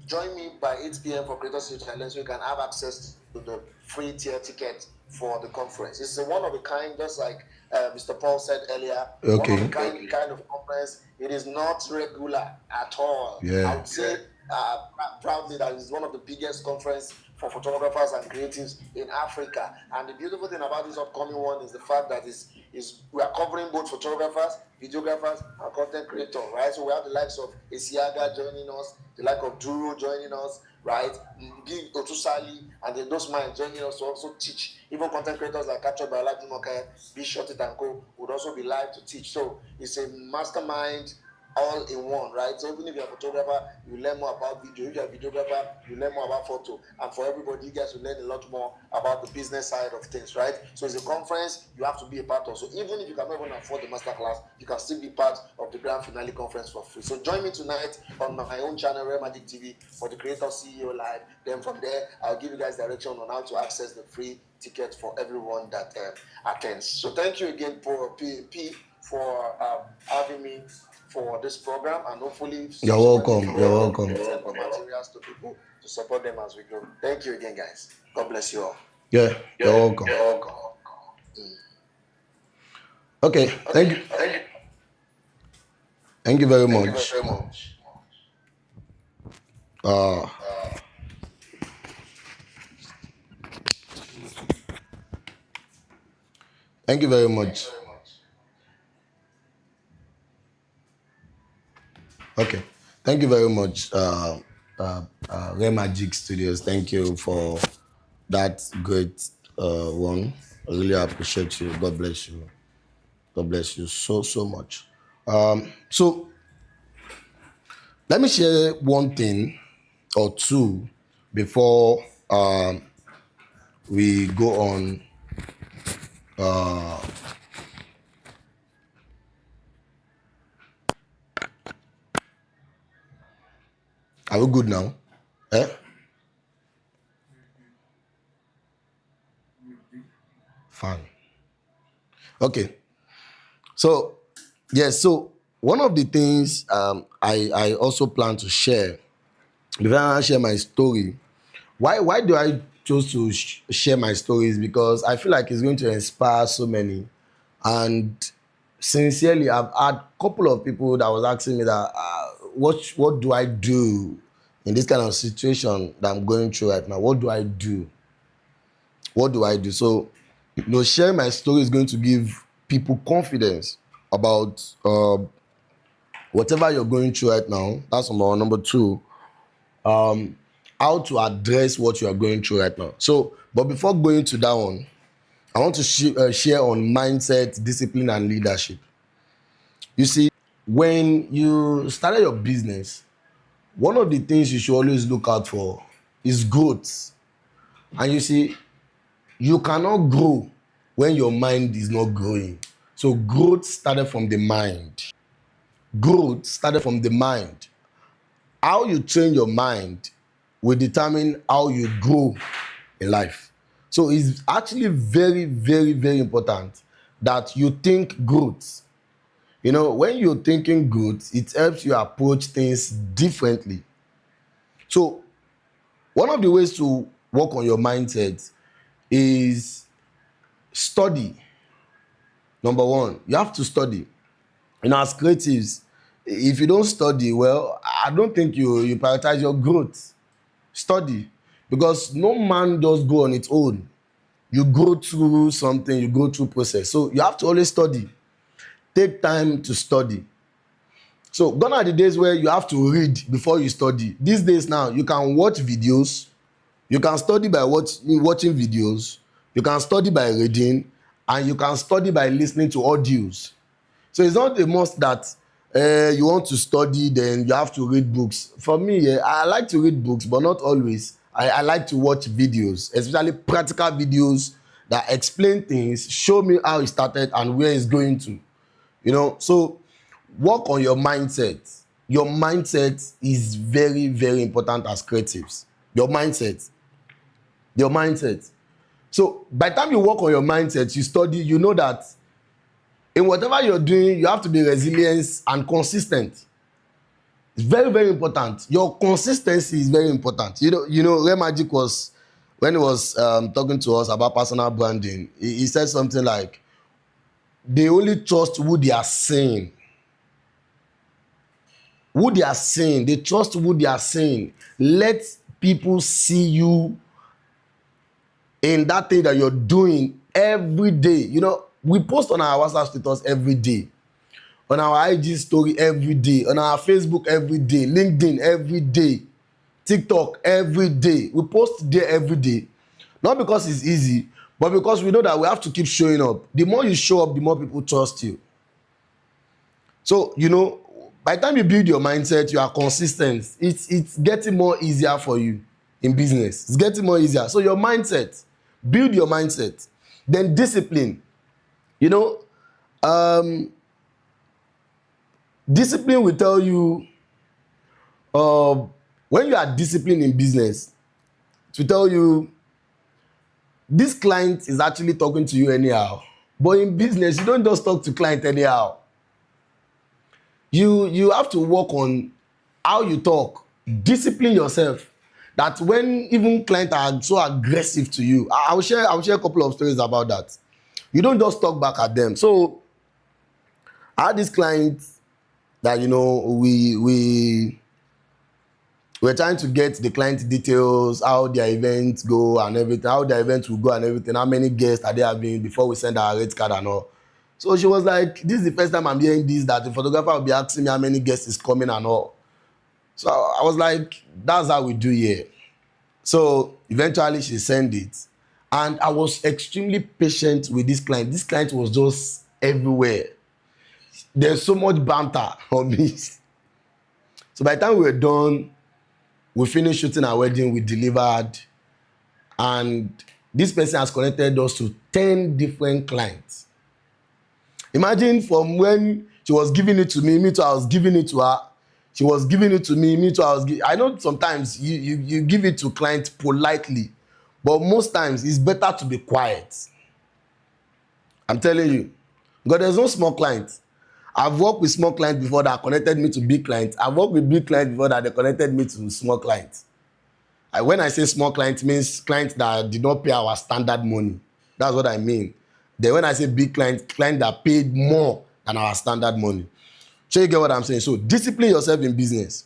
join me by 8 p.m. for Creator CEO Challenge so you can have access to the free tier ticket for the conference. It's a one of a kind, just like Mr. Paul said earlier. Okay. One of a kind of conference. It is not regular at all. Yeah. I would say proudly that it's one of the biggest conference for photographers and creatives in Africa. And the beautiful thing about this upcoming one is the fact that we are covering both photographers, videographers, and content creators, right? So we have the likes of Esiaga joining us, the like of Duro joining us, right? Big Otusali and then those minds joining us to also teach. Even content creators like Capture by Live Jumoke, Be Shot It and Co would also be live to teach. So it's a mastermind all in one, right? So even if you're a photographer, you learn more about video. If you're a videographer, you learn more about photo. And for everybody, you guys will learn a lot more about the business side of things, right? So it's a conference you have to be a part of. So even if you cannot even afford the masterclass, you can still be part of the grand finale conference for free. So join me tonight on my own channel, Real Magic TV, for the Creator CEO Live. Then from there, I'll give you guys direction on how to access the free ticket for everyone that attends. So thank you again for PAP for having me for this program, and hopefully You're welcome. You're welcome. Send more materials to people to support them as we go. Thank you again, guys. God bless you all. Yeah, you're welcome. You're welcome. Okay, thank you. Thank you very much. Thank you very much. Thank you very much. Okay, thank you very much, Real Magic Studios. Thank you for that great one. I really appreciate you. God bless you. God bless you so much. So let me share one thing or two before we go on. Are we good now? Fine. Okay. So, yes, so one of the things I also plan to share, before I share my story, why do I choose to share my stories? Because I feel like it's going to inspire so many. And sincerely, I've had a couple of people that was asking me that, what do I do in this kind of situation that I'm going through right now? What do I do? What do I do? So, sharing my story is going to give people confidence about whatever you're going through right now. That's number one. Number two, how to address what you are going through right now. So, but before going to that one, I want to share on mindset, discipline, and leadership. You see, when you started your business, one of the things you should always look out for is growth. And you see, you cannot grow when your mind is not growing. So growth started from the mind. Growth started from the mind. How you train your mind will determine how you grow in life. So it's actually very, very, very important that you think growth. You know, when you're thinking growth, it helps you approach things differently. So one of the ways to work on your mindset is study. Number one, you have to study. You know, as creatives, if you don't study, well, I don't think you prioritize your growth. Study. Because no man does go on its own. You go through something, you go through process. So you have to always study. Take time to study. So gone are the days where you have to read before you study. These days now, you can watch videos. You can study by watching videos. You can study by reading. And you can study by listening to audios. So it's not a must that you want to study, then you have to read books. For me, I like to read books, but not always. I like to watch videos, especially practical videos that explain things, show me how it started and where it's going to. You know, so work on your mindset. Your mindset is very, very important as creatives. Your mindset. Your mindset. So by the time you work on your mindset, you study, you know that in whatever you're doing, you have to be resilient and consistent. It's very, very important. Your consistency is very important. You know, Ray Magic was, when he was talking to us about personal branding, he said something like, they only trust who they are seeing. Who they are seeing. They trust who they are seeing. Let people see you in that thing that you're doing every day. You know, we post on our WhatsApp status every day, on our IG story every day, on our Facebook every day, LinkedIn every day, TikTok every day. We post there every day. Not because it's easy, but because we know that we have to keep showing up. The more you show up, the more people trust you. So, you know, by the time you build your mindset, you are consistent. It's getting more easier for you in business. It's getting more easier. So your mindset, build your mindset. Then discipline. You know, discipline will tell you, when you are disciplined in business, to tell you, this client is actually talking to you anyhow. But in business, you don't just talk to client anyhow. You have to work on how you talk. Discipline yourself. That when even clients are so aggressive to you, I'll share a couple of stories about that. You don't just talk back at them. So I had this client that, you know, we were trying to get the client details, how their events go and everything, how their events will go and everything, how many guests are they having before we send our rate card and all. So she was like, this is the first time I'm hearing this, that the photographer will be asking me how many guests is coming and all. So I was like, that's how we do here. So eventually she sent it. And I was extremely patient with this client. This client was just everywhere. There's so much banter on me. So by the time we were done, we finished shooting our wedding, we delivered. And this person has connected us to 10 different clients. Imagine from when she was giving it to me too, I was giving it to her. She was giving it to me too, I know sometimes you give it to clients politely, but most times it's better to be quiet. I'm telling you. Because there's no small clients. I've worked with small clients before that connected me to big clients. I've worked with big clients before that they connected me to small clients. When I say small clients, it means clients that did not pay our standard money. That's what I mean. Then when I say big clients that paid more than our standard money. So you get what I'm saying? So discipline yourself in business.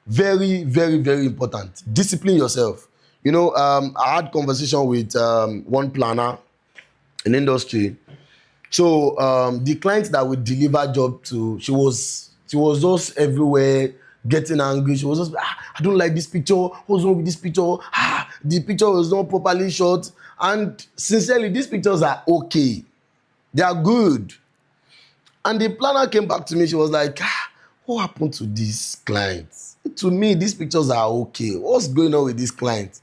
Very, very, very important. Discipline yourself. You know, I had conversation with one planner in industry. So the client that we deliver job to, she was just everywhere getting angry. She was just, I don't like this picture. What's wrong with this picture? The picture was not properly shot. And sincerely, these pictures are okay. They are good. And the planner came back to me. She was like, what happened to these clients? To me, these pictures are okay. What's going on with this client?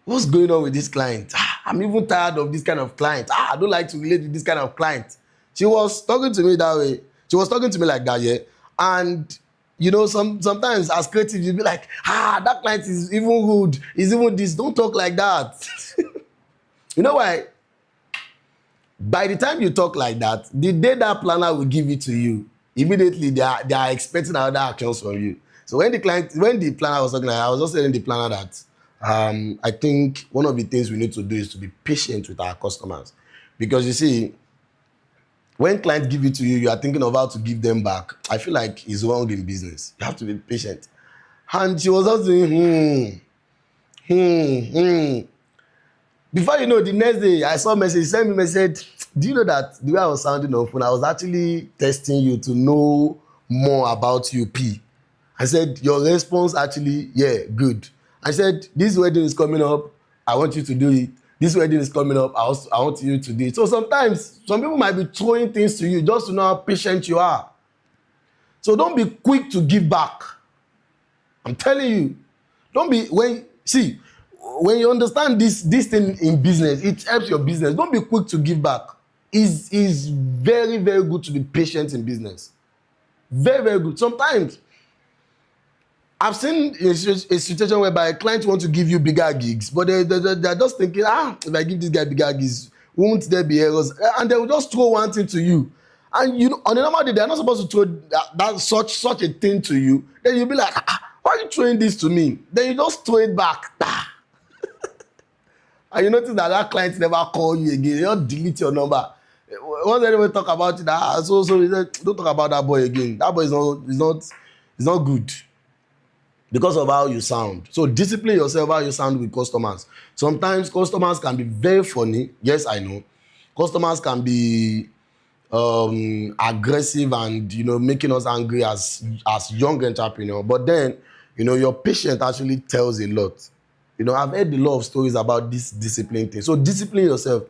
What's going on with this client? I'm even tired of this kind of client. I don't like to relate with this kind of client. She was talking to me that way. She was talking to me like that, yeah. And you know, sometimes as creatives, you'll be like, that client is even rude, is even this. Don't talk like that. You know why? By the time you talk like that, the day that planner will give it to you, immediately they are expecting other actions from you. So when the planner was talking, I was just telling the planner that I think one of the things we need to do is to be patient with our customers, because you see, when clients give it to you, you are thinking of how to give them back. I feel like it's wrong in business. You have to be patient. And she was just doing Before you know, the next day I saw a message, sent me a message. Do you know that the way I was sounding on phone, I was actually testing you to know more about you, P. I said, your response actually, yeah, good. I said, this wedding is coming up. I want you to do it. This wedding is coming up. I want you to do it. So sometimes, some people might be throwing things to you just to know how patient you are. So don't be quick to give back. I'm telling you. Don't be, when you understand this thing in business, it helps your business. Don't be quick to give back. It's very, very good to be patient in business. Very, very good. Sometimes, I've seen a situation whereby a client wants to give you bigger gigs, but they're just thinking, if I give this guy bigger gigs, won't there be errors? And they will just throw one thing to you. And you know, on a normal day, they're not supposed to throw such a thing to you. Then you'll be like, why are you throwing this to me? Then you just throw it back. And you notice that client never call you again. They just delete your number. Once anyone talk about it, so don't talk about that boy again. That boy is not good, because of how you sound. So discipline yourself how you sound with customers. Sometimes customers can be very funny. Yes, I know. Customers can be aggressive and, you know, making us angry as young entrepreneur. But then, you know, your patience actually tells a lot. You know, I've heard a lot of stories about this discipline thing. So discipline yourself.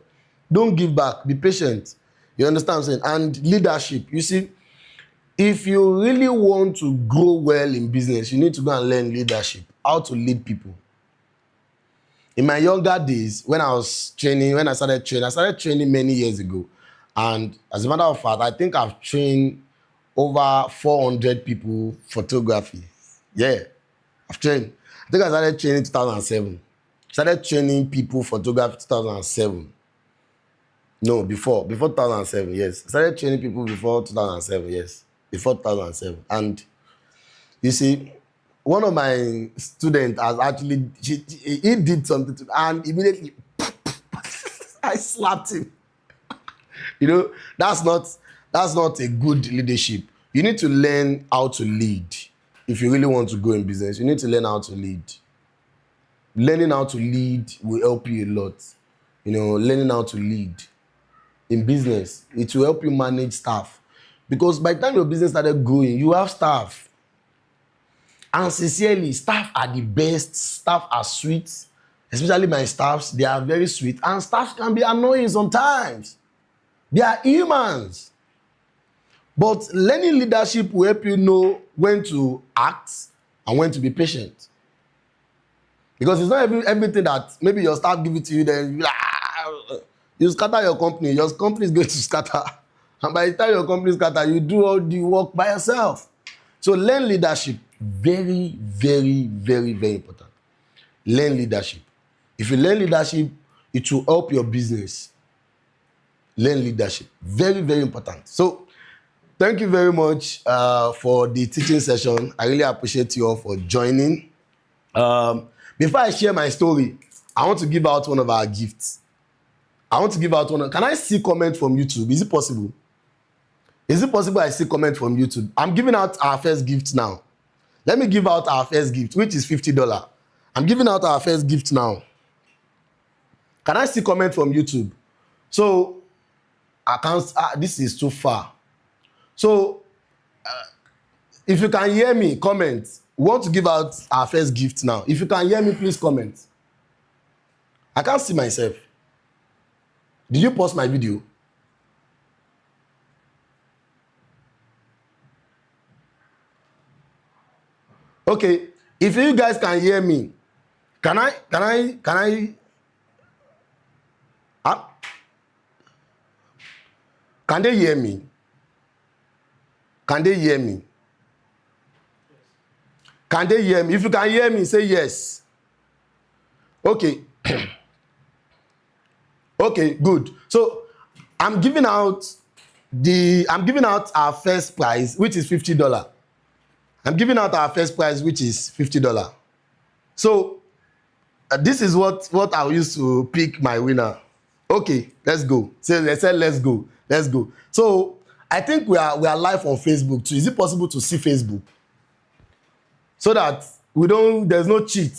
Don't give back. Be patient. You understand what I'm saying? And leadership. You see, if you really want to grow well in business, you need to go and learn leadership, how to lead people. In my younger days, when I started training many years ago. And as a matter of fact, I think I've trained over 400 people photography. Yeah, I've trained. I think I started training in 2007. Started training people photography 2007. No, before 2007, yes. I started training people before 2007, yes. Before 2007. And you see, one of my students has actually, he did something to me, and immediately, I slapped him. You know, that's not a good leadership. You need to learn how to lead. If you really want to go in business, you need to learn how to lead. Learning how to lead will help you a lot. You know, learning how to lead in business, it will help you manage staff. Because by the time your business started growing, you have staff. And sincerely, staff are the best. Staff are sweet. Especially my staffs, they are very sweet. And staff can be annoying sometimes. They are humans. But learning leadership will help you know when to act and when to be patient. Because it's not everything that maybe your staff give it to you, then you scatter your company. Your company is going to scatter. And by the time your company scatter, you do all the work by yourself. So learn leadership. Very, very, very, very important. Learn leadership. If you learn leadership, it will help your business. Learn leadership. Very, very important. So thank you very much for the teaching session. I really appreciate you all for joining. Before I share my story, I want to give out one of our gifts. Can I see comment from YouTube? Is it possible? Is it possible I see comment from YouTube? I'm giving out our first gift now. Let me give out our first gift, which is $50. I'm giving out our first gift now. Can I see comment from YouTube? So, I can't, this is too far. So, if you can hear me, comment. We want to give out our first gift now. If you can hear me, please comment. I can't see myself. Did you pause my video? Okay, if you guys can hear me, can I Can they hear me? Can they hear me? Can they hear me? If you can hear me, say yes. Okay. Okay, good. So I'm giving out our first prize, which is $50. I'm giving out our first prize, which is $50. So this is what I'll use to pick my winner. Okay, let's go. So they said let's go. Let's go. So I think we are live on Facebook too. Is it possible to see Facebook? So that there's no cheat.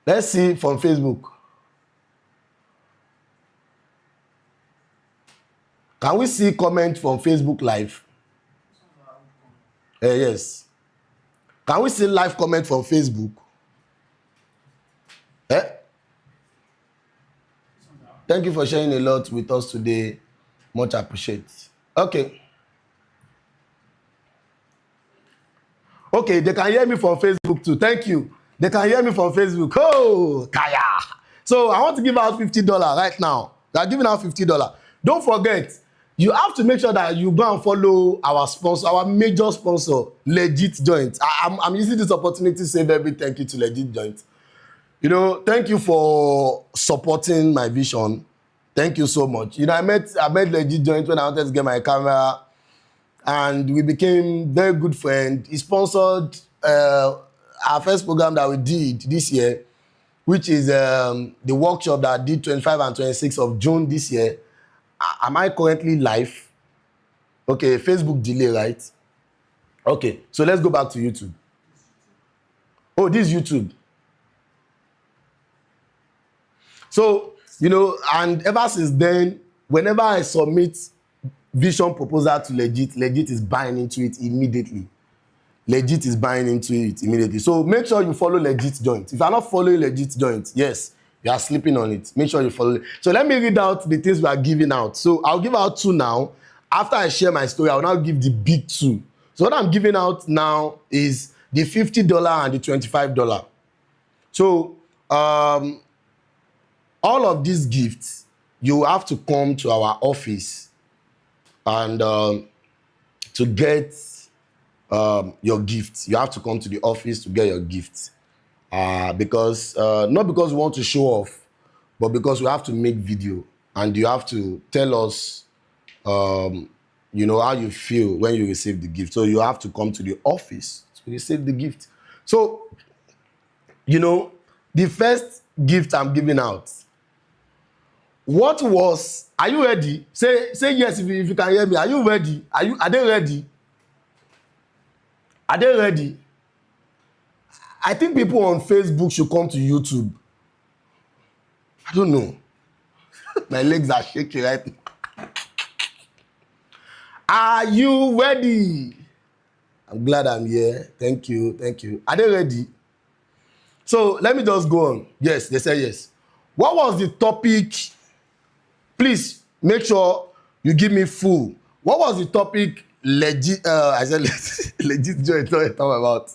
Let's see from Facebook. Can we see comment from Facebook live? Yes. Can we see live comment from Facebook? Thank you for sharing a lot with us today. Much appreciated. Okay. Okay, they can hear me from Facebook too. Thank you. They can hear me from Facebook. Oh, Kaya. So I want to give out $50 right now. They are giving out $50. Don't forget, you have to make sure that you go and follow our sponsor, our major sponsor, Legit Joint. I'm using this opportunity to say very thank you to Legit Joint. You know, thank you for supporting my vision. Thank you so much. You know, I met Legit Joint when I wanted to get my camera, and we became very good friends. He sponsored our first program that we did this year, which is the workshop that I did 25 and 26 of June this year. Am I currently live? Okay, Facebook delay, right? Okay, so let's go back to YouTube. Oh, this is YouTube. So, you know, and ever since then, whenever I submit vision proposal to Legit is buying into it immediately. Legit is buying into it immediately. So make sure you follow Legit Joint. If you are not following Legit Joint, yes, you are sleeping on it. Make sure you follow it. So let me read out the things we are giving out. So I'll give out 2 now. After I share my story, I will now give the big 2. So what I'm giving out now is the $50 and the $25. So all of these gifts, you have to come to our office and to get your gift. You have to come to the office to get your gift. Because not because we want to show off, but because we have to make video and you have to tell us you know, how you feel when you receive the gift. So you have to come to the office to receive the gift. So, you know, the first gift I'm giving out, are you ready? Say yes if you can hear me. Are you ready? Are they ready? Are they ready? I think people on Facebook should come to YouTube. I don't know. My legs are shaking right now. Are you ready? I'm glad I'm here. Thank you. Thank you. Are they ready? So let me just go on. Yes, they said yes. What was the topic? Please make sure you give me full. What was the topic? Legit. I said Legit Joint. What I'm talking about.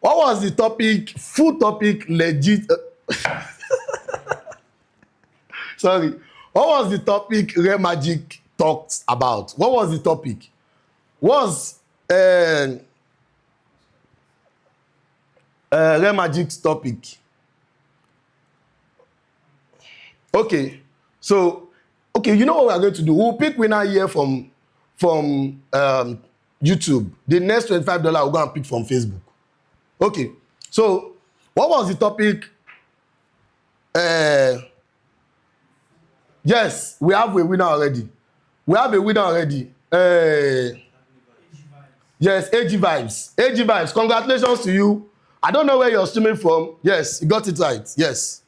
What was the topic? Full topic. Legit. Sorry. What was the topic Real Magic talked about? What was the topic? Was Real Magic's topic? Okay. So, okay, you know what we are going to do? We'll pick winner here from YouTube. The next $25 we're going to pick from Facebook. Okay. So, what was the topic? Yes, we have a winner already. We have a winner already. Yes, AG Vibes. AG Vibes, congratulations to you. I don't know where you're streaming from. Yes, you got it right. Yes.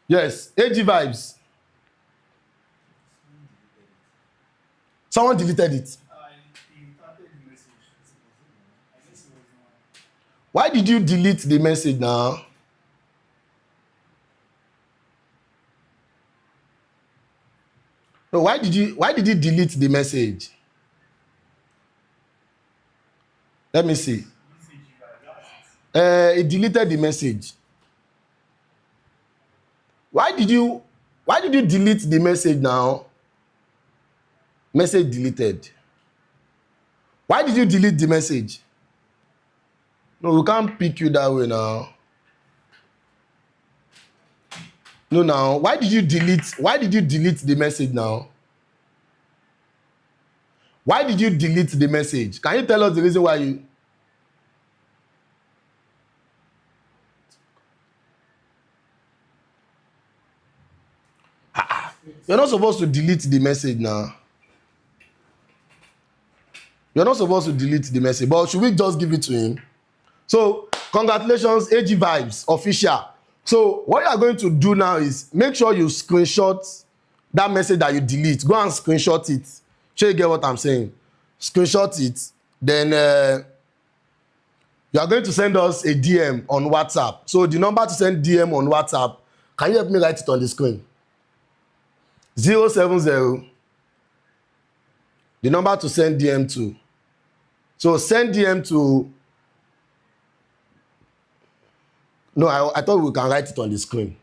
Yes, AG Vibes. Someone deleted it. Why did you delete the message now? No, why did you delete the message? Let me see. It deleted the message. Why did you Why did you delete the message now? Message deleted. Why did you delete the message? No, we can't pick you that way now. No, now. Why did you delete the message now? Why did you delete the message? Can you tell us the reason why you... You're not supposed to delete the message now. You're not supposed to delete the message, but should we just give it to him? So, congratulations, AG Vibes, official. So, what you are going to do now is make sure you screenshot that message that you delete. Go and screenshot it. Sure you get what I'm saying? Screenshot it. Then, you are going to send us a DM on WhatsApp. So, the number to send DM on WhatsApp, can you help me write it on the screen? 070. The number to send DM to. So send DM to... No, I thought we can write it on the screen.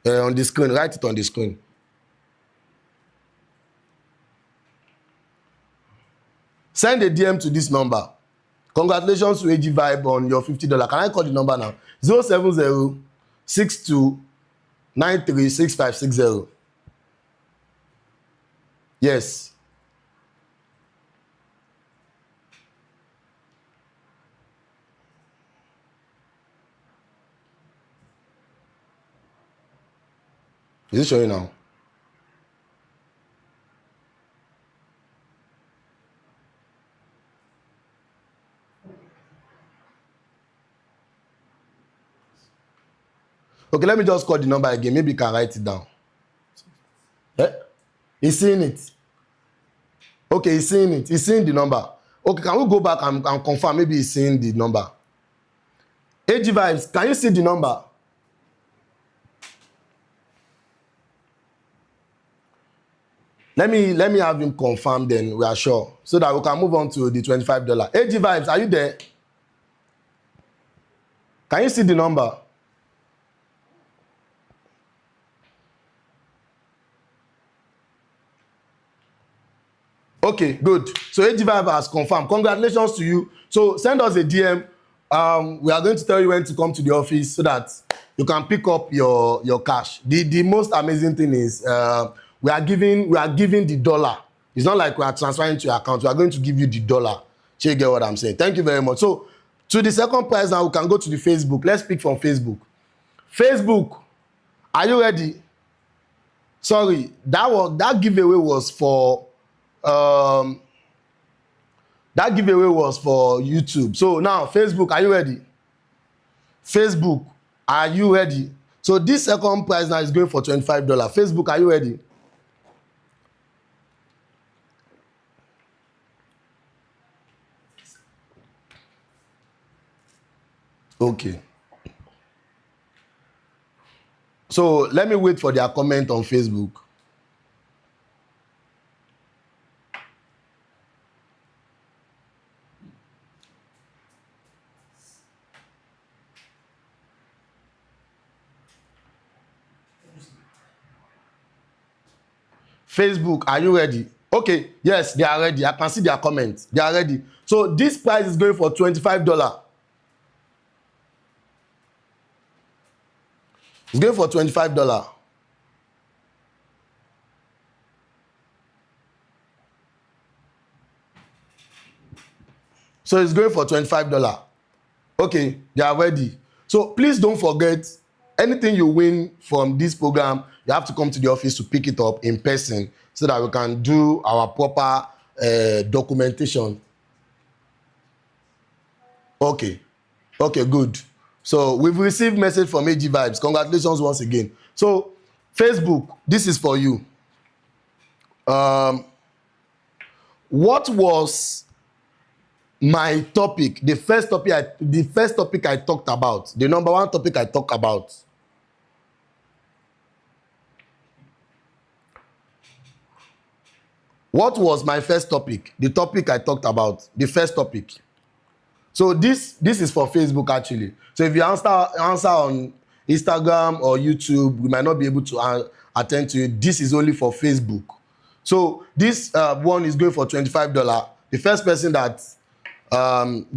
On the screen, write it on the screen. Send a DM to this number. Congratulations to AG Vibe on your $50. Can I call the number now? 070 62 93 6560. Yes. Is it showing now? Okay, let me just call the number again. Maybe you can write it down. Eh? He's seeing it. Okay, he's seeing it. He's seeing the number. Okay, can we go back and confirm? Maybe he's seeing the number. AG Vibes, can you see the number? Let me have him confirm, then we are sure, so that we can move on to the $25. AG Vibes, are you there? Can you see the number? Okay, good. So AG Vibe has confirmed. Congratulations to you. So send us a DM. We are going to tell you when to come to the office so that you can pick up your cash. The most amazing thing is we are giving the dollar. It's not like we are transferring to your account. We are going to give you the dollar. So you get what I'm saying? Thank you very much. So to the second prize now, we can go to the Facebook. Let's pick from Facebook. Facebook, are you ready? Sorry, that giveaway was for YouTube. So now, Facebook, are you ready? Facebook, are you ready? So this second prize now is going for $25. Facebook, are you ready? Okay. So let me wait for their comment on Facebook. Facebook, are you ready? Okay, yes, they are ready. I can see their comments. They are ready. So this prize is going for $25. It's going for $25. So it's going for $25. Okay, they are ready. So please don't forget, anything you win from this program, you have to come to the office to pick it up in person so that we can do our proper documentation. Okay, good. So we've received message from AG Vibes. Congratulations once again. So Facebook, this is for you. What was my topic? The first topic I talked about. The number one topic I talked about. What was my first topic? The topic I talked about. The first topic. So this is for Facebook actually. So if you answer on Instagram or YouTube, we might not be able to attend to it. This is only for Facebook. So this one is going for $25. The first person that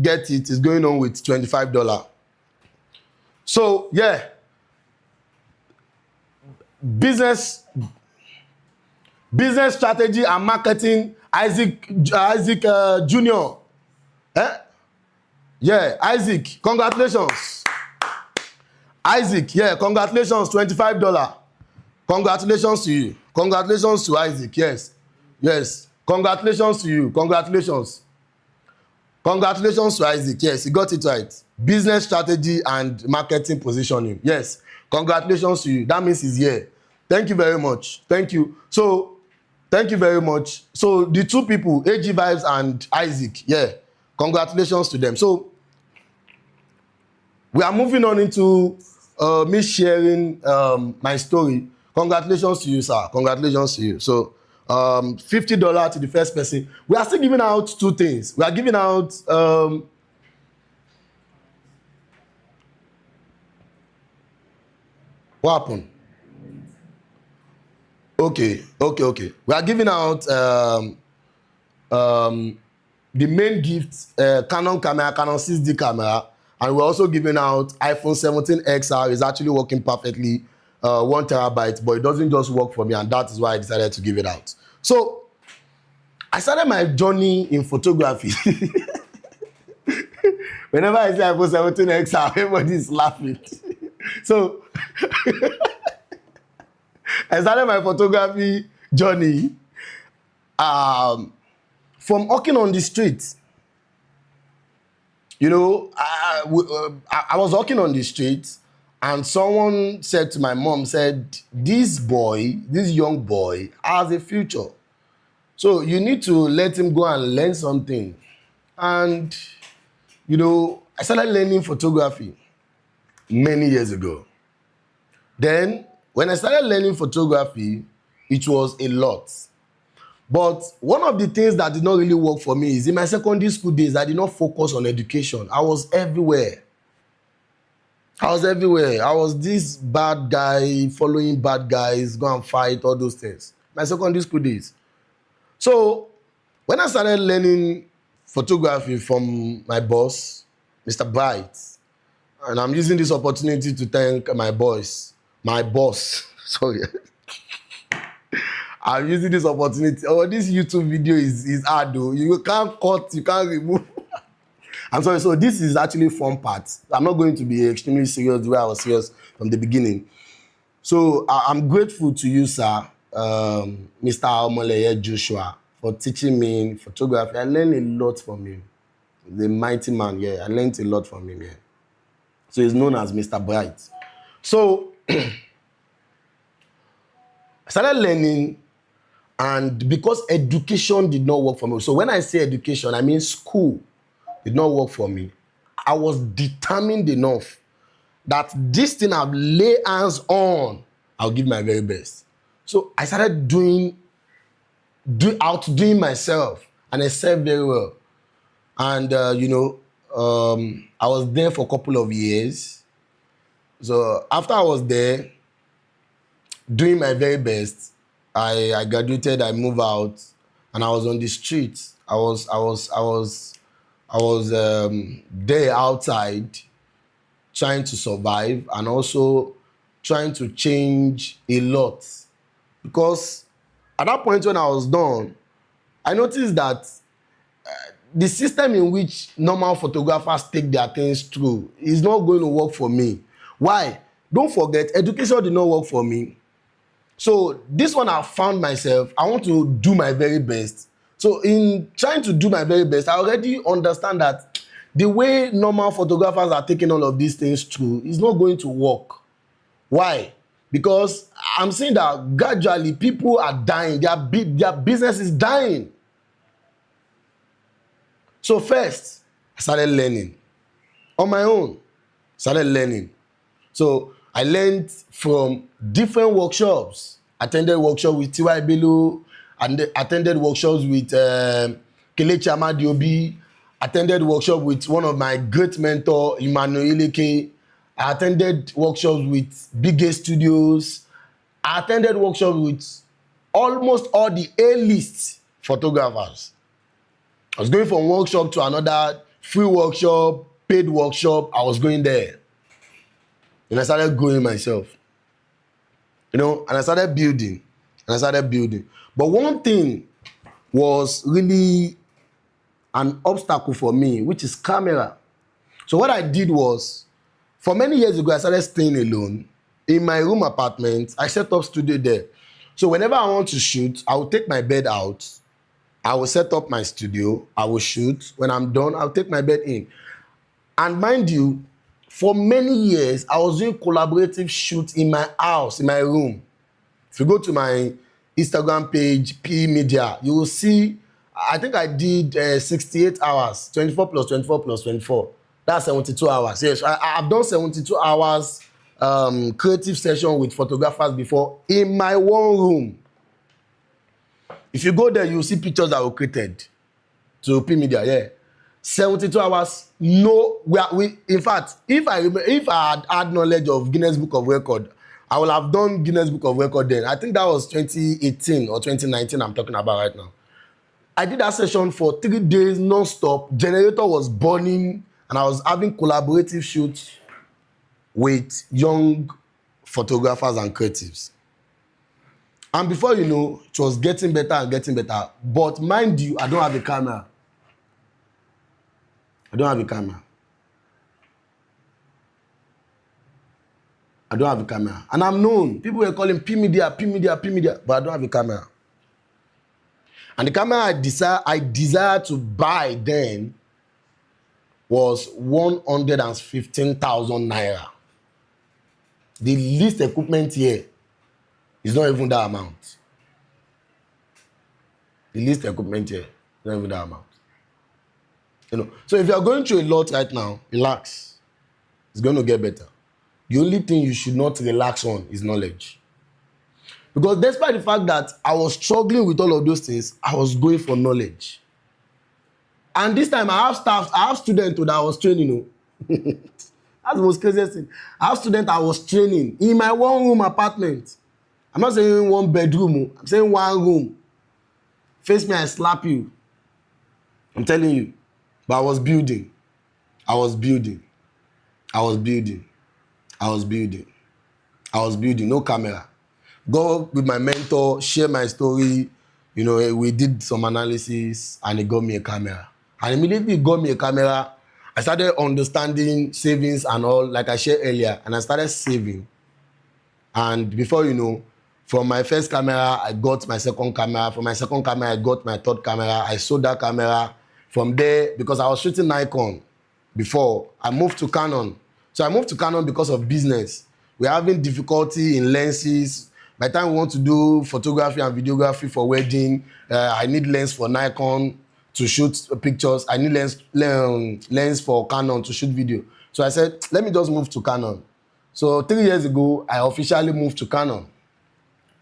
get it is going on with $25. So yeah, business strategy and marketing, Isaac Junior. Yeah, Isaac, congratulations. Isaac, yeah, congratulations, $25. Congratulations to you. Congratulations to Isaac, yes. Congratulations to you, congratulations. Congratulations to Isaac, yes, he got it right. Business strategy and marketing positioning, yes. Congratulations to you, that means he's here. Thank you very much, thank you. So, thank you very much. So, the two people, AG Vibes and Isaac, yeah, congratulations to them. So, we are moving on into me sharing my story. Congratulations to you, sir. Congratulations to you. So, $50 to the first person. We are still giving out two things. We are giving out what happened? Okay. We are giving out the main gift, Canon camera, Canon 6D camera, and we're also giving out iPhone 17 XR. Is actually working perfectly, 1 terabyte, but it doesn't just work for me, and that is why I decided to give it out. So I started my journey in photography. Whenever I say iPhone 17 XR, everybody is laughing. So I started my photography journey from walking on the street. You know, I was walking on the street, and someone said to my mom, said, this young boy has a future. So you need to let him go and learn something. And, you know, I started learning photography many years ago. Then, when I started learning photography, it was a lot. But one of the things that did not really work for me is in my secondary school days, I did not focus on education. I was everywhere. I was this bad guy, following bad guys, go and fight, all those things. My secondary school days. So, when I started learning photography from my boss, Mr. Bright, and I'm using this opportunity to thank my boss, sorry. I'm using this opportunity. Oh, this YouTube video is hard though. You can't cut, you can't remove. I'm sorry, so this is actually fun part. I'm not going to be extremely serious the way I was serious from the beginning. So I'm grateful to you, sir, Mr. Omoleye Joshua, for teaching me photography. I learned a lot from him. The mighty man, yeah. I learned a lot from him, yeah. So he's known as Mr. Bright. So I started learning, and because education did not work for me. So when I say education, I mean school did not work for me. I was determined enough that this thing I've laid hands on, I'll give my very best. So I started outdoing myself, and I served very well. And you know, I was there for a couple of years. So after I was there, doing my very best, I graduated, I moved out, and I was on the street. I was there outside trying to survive, and also trying to change a lot. Because at that point when I was done, I noticed that the system in which normal photographers take their things through is not going to work for me. Why? Don't forget, education did not work for me. So this one I found myself, I want to do my very best. So in trying to do my very best, I already understand that the way normal photographers are taking all of these things through is not going to work. Why? Because I'm seeing that gradually people are dying, their business is dying. So first, I started learning. On my own, started learning. So I learned from different workshops. Attended workshop with T.Y. Bello, and attended workshops with Kelechi Amadiobi, attended workshop with one of my great mentor, Emmanuel Ileke, I attended workshops with biggest studios. I attended workshops with almost all the A-list photographers. I was going from workshop to another, free workshop, paid workshop. I was going there. And I started growing myself. And I started building. But one thing was really an obstacle for me, which is camera. So what I did was, for many years ago, I started staying alone. In my room apartment, I set up studio there. So whenever I want to shoot, I will take my bed out. I will set up my studio. I will shoot. When I'm done, I'll take my bed in. And mind you, for many years, I was doing collaborative shoots in my house, in my room. If you go to my Instagram page, P Media, you will see, I think I did 68 hours, 24 plus 24 plus 24. That's 72 hours. Yes, I've done 72 hours creative session with photographers before in my one room. If you go there, you'll see pictures that were created to P Media, yeah. 72 hours, no, in fact, if I had had knowledge of Guinness Book of Record, I would have done Guinness Book of Record then. I think that was 2018 or 2019 I'm talking about right now. I did that session for 3 days non-stop. Generator was burning, and I was having collaborative shoots with young photographers and creatives. And before you know, it was getting better and getting better. But mind you, I don't have a camera. I don't have a camera. And I'm known. People were calling P Media, but I don't have a camera. And the camera I desired to buy then was 115,000 naira. The least equipment here is not even that amount. So if you are going through a lot right now, relax. It's going to get better. The only thing you should not relax on is knowledge. Because despite the fact that I was struggling with all of those things, I was going for knowledge. And this time I have students that I was training. That's the most craziest thing. I have students I was training in my one room apartment. I'm not saying one bedroom, I'm saying one room. Face me, I slap you. I'm telling you. But I was building. No camera. Go with my mentor, share my story. We did some analysis and he got me a camera. And immediately he got me a camera. I started understanding savings and all, like I shared earlier, and I started saving. And before you know, from my first camera, I got my second camera. From my second camera, I got my third camera. I sold that camera. From there, because I was shooting Nikon before, I moved to Canon. So I moved to Canon because of business. We're having difficulty in lenses. By the time we want to do photography and videography for wedding, I need lens for Nikon to shoot pictures. I need lens for Canon to shoot video. So I said, let me just move to Canon. So 3 years ago, I officially moved to Canon.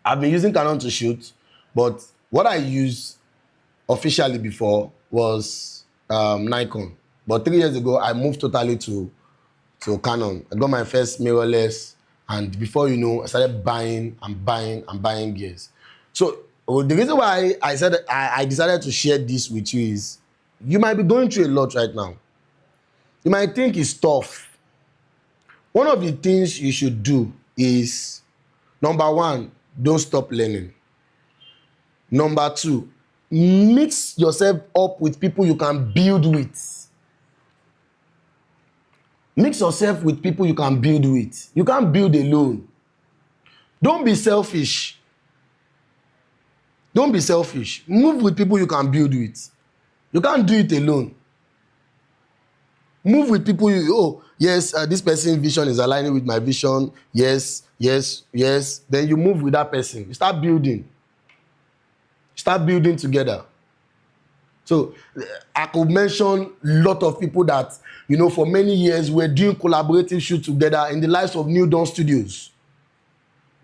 I've been using Canon to shoot, but what I used officially before was Nikon. But 3 years ago, I moved totally to Canon. I got my first mirrorless, and before you know, I started buying gears. So the reason why I said I decided to share this with you is, you might be going through a lot right now. You might think it's tough. One of the things you should do is, number one, don't stop learning. Number two, mix yourself up with people you can build with. Mix yourself with people you can build with. You can't build alone. Don't be selfish. Move with people you can build with. You can't do it alone. Move with people this person's vision is aligning with my vision. Yes. Then you move with that person. You start building. Together. So I could mention a lot of people that, for many years we're doing collaborative shoots together in the lives of New Dawn Studios.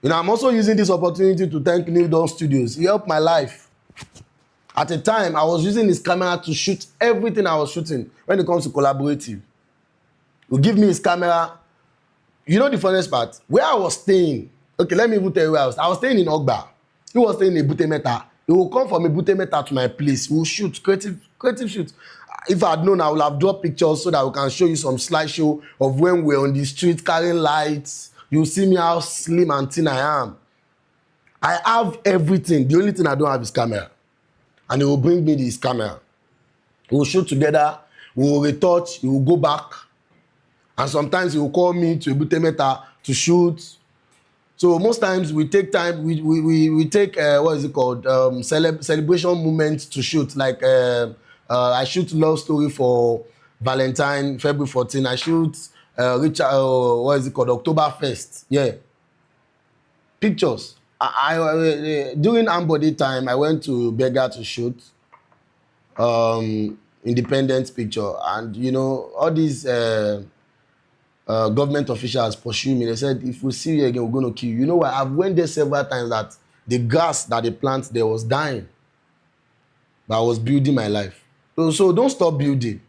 I'm also using this opportunity to thank New Dawn Studios. He helped my life. At a time, I was using his camera to shoot everything I was shooting when it comes to collaborative. He'll give me his camera, you know the funniest part? Where I was staying, okay, let me even tell you where I was staying in Ogba. He was staying in Ebute Meta. He will come from Ebute Meta to my place. We will shoot, creative shoot. If I had known, I would have dropped pictures so that we can show you some slideshow of when we're on the street carrying lights. You'll see me how slim and thin I am. I have everything. The only thing I don't have is camera. And he will bring me this camera. We will shoot together. We will retouch. He will go back. And sometimes he will call me to Ebute Meta to shoot. So most times we take time, we take, what is it called, celebration moments to shoot. Like I shoot love story for Valentine, February 14. I shoot Richard, what is it called, Oktoberfest. Yeah. Pictures. During Ambody time, I went to Berger to shoot independent picture. And, you know, all these government officials pursue me. They said, if we see you again, we're going to kill you. You know what? I've went there several times that the grass that they plant there was dying. But I was building my life. So don't stop building.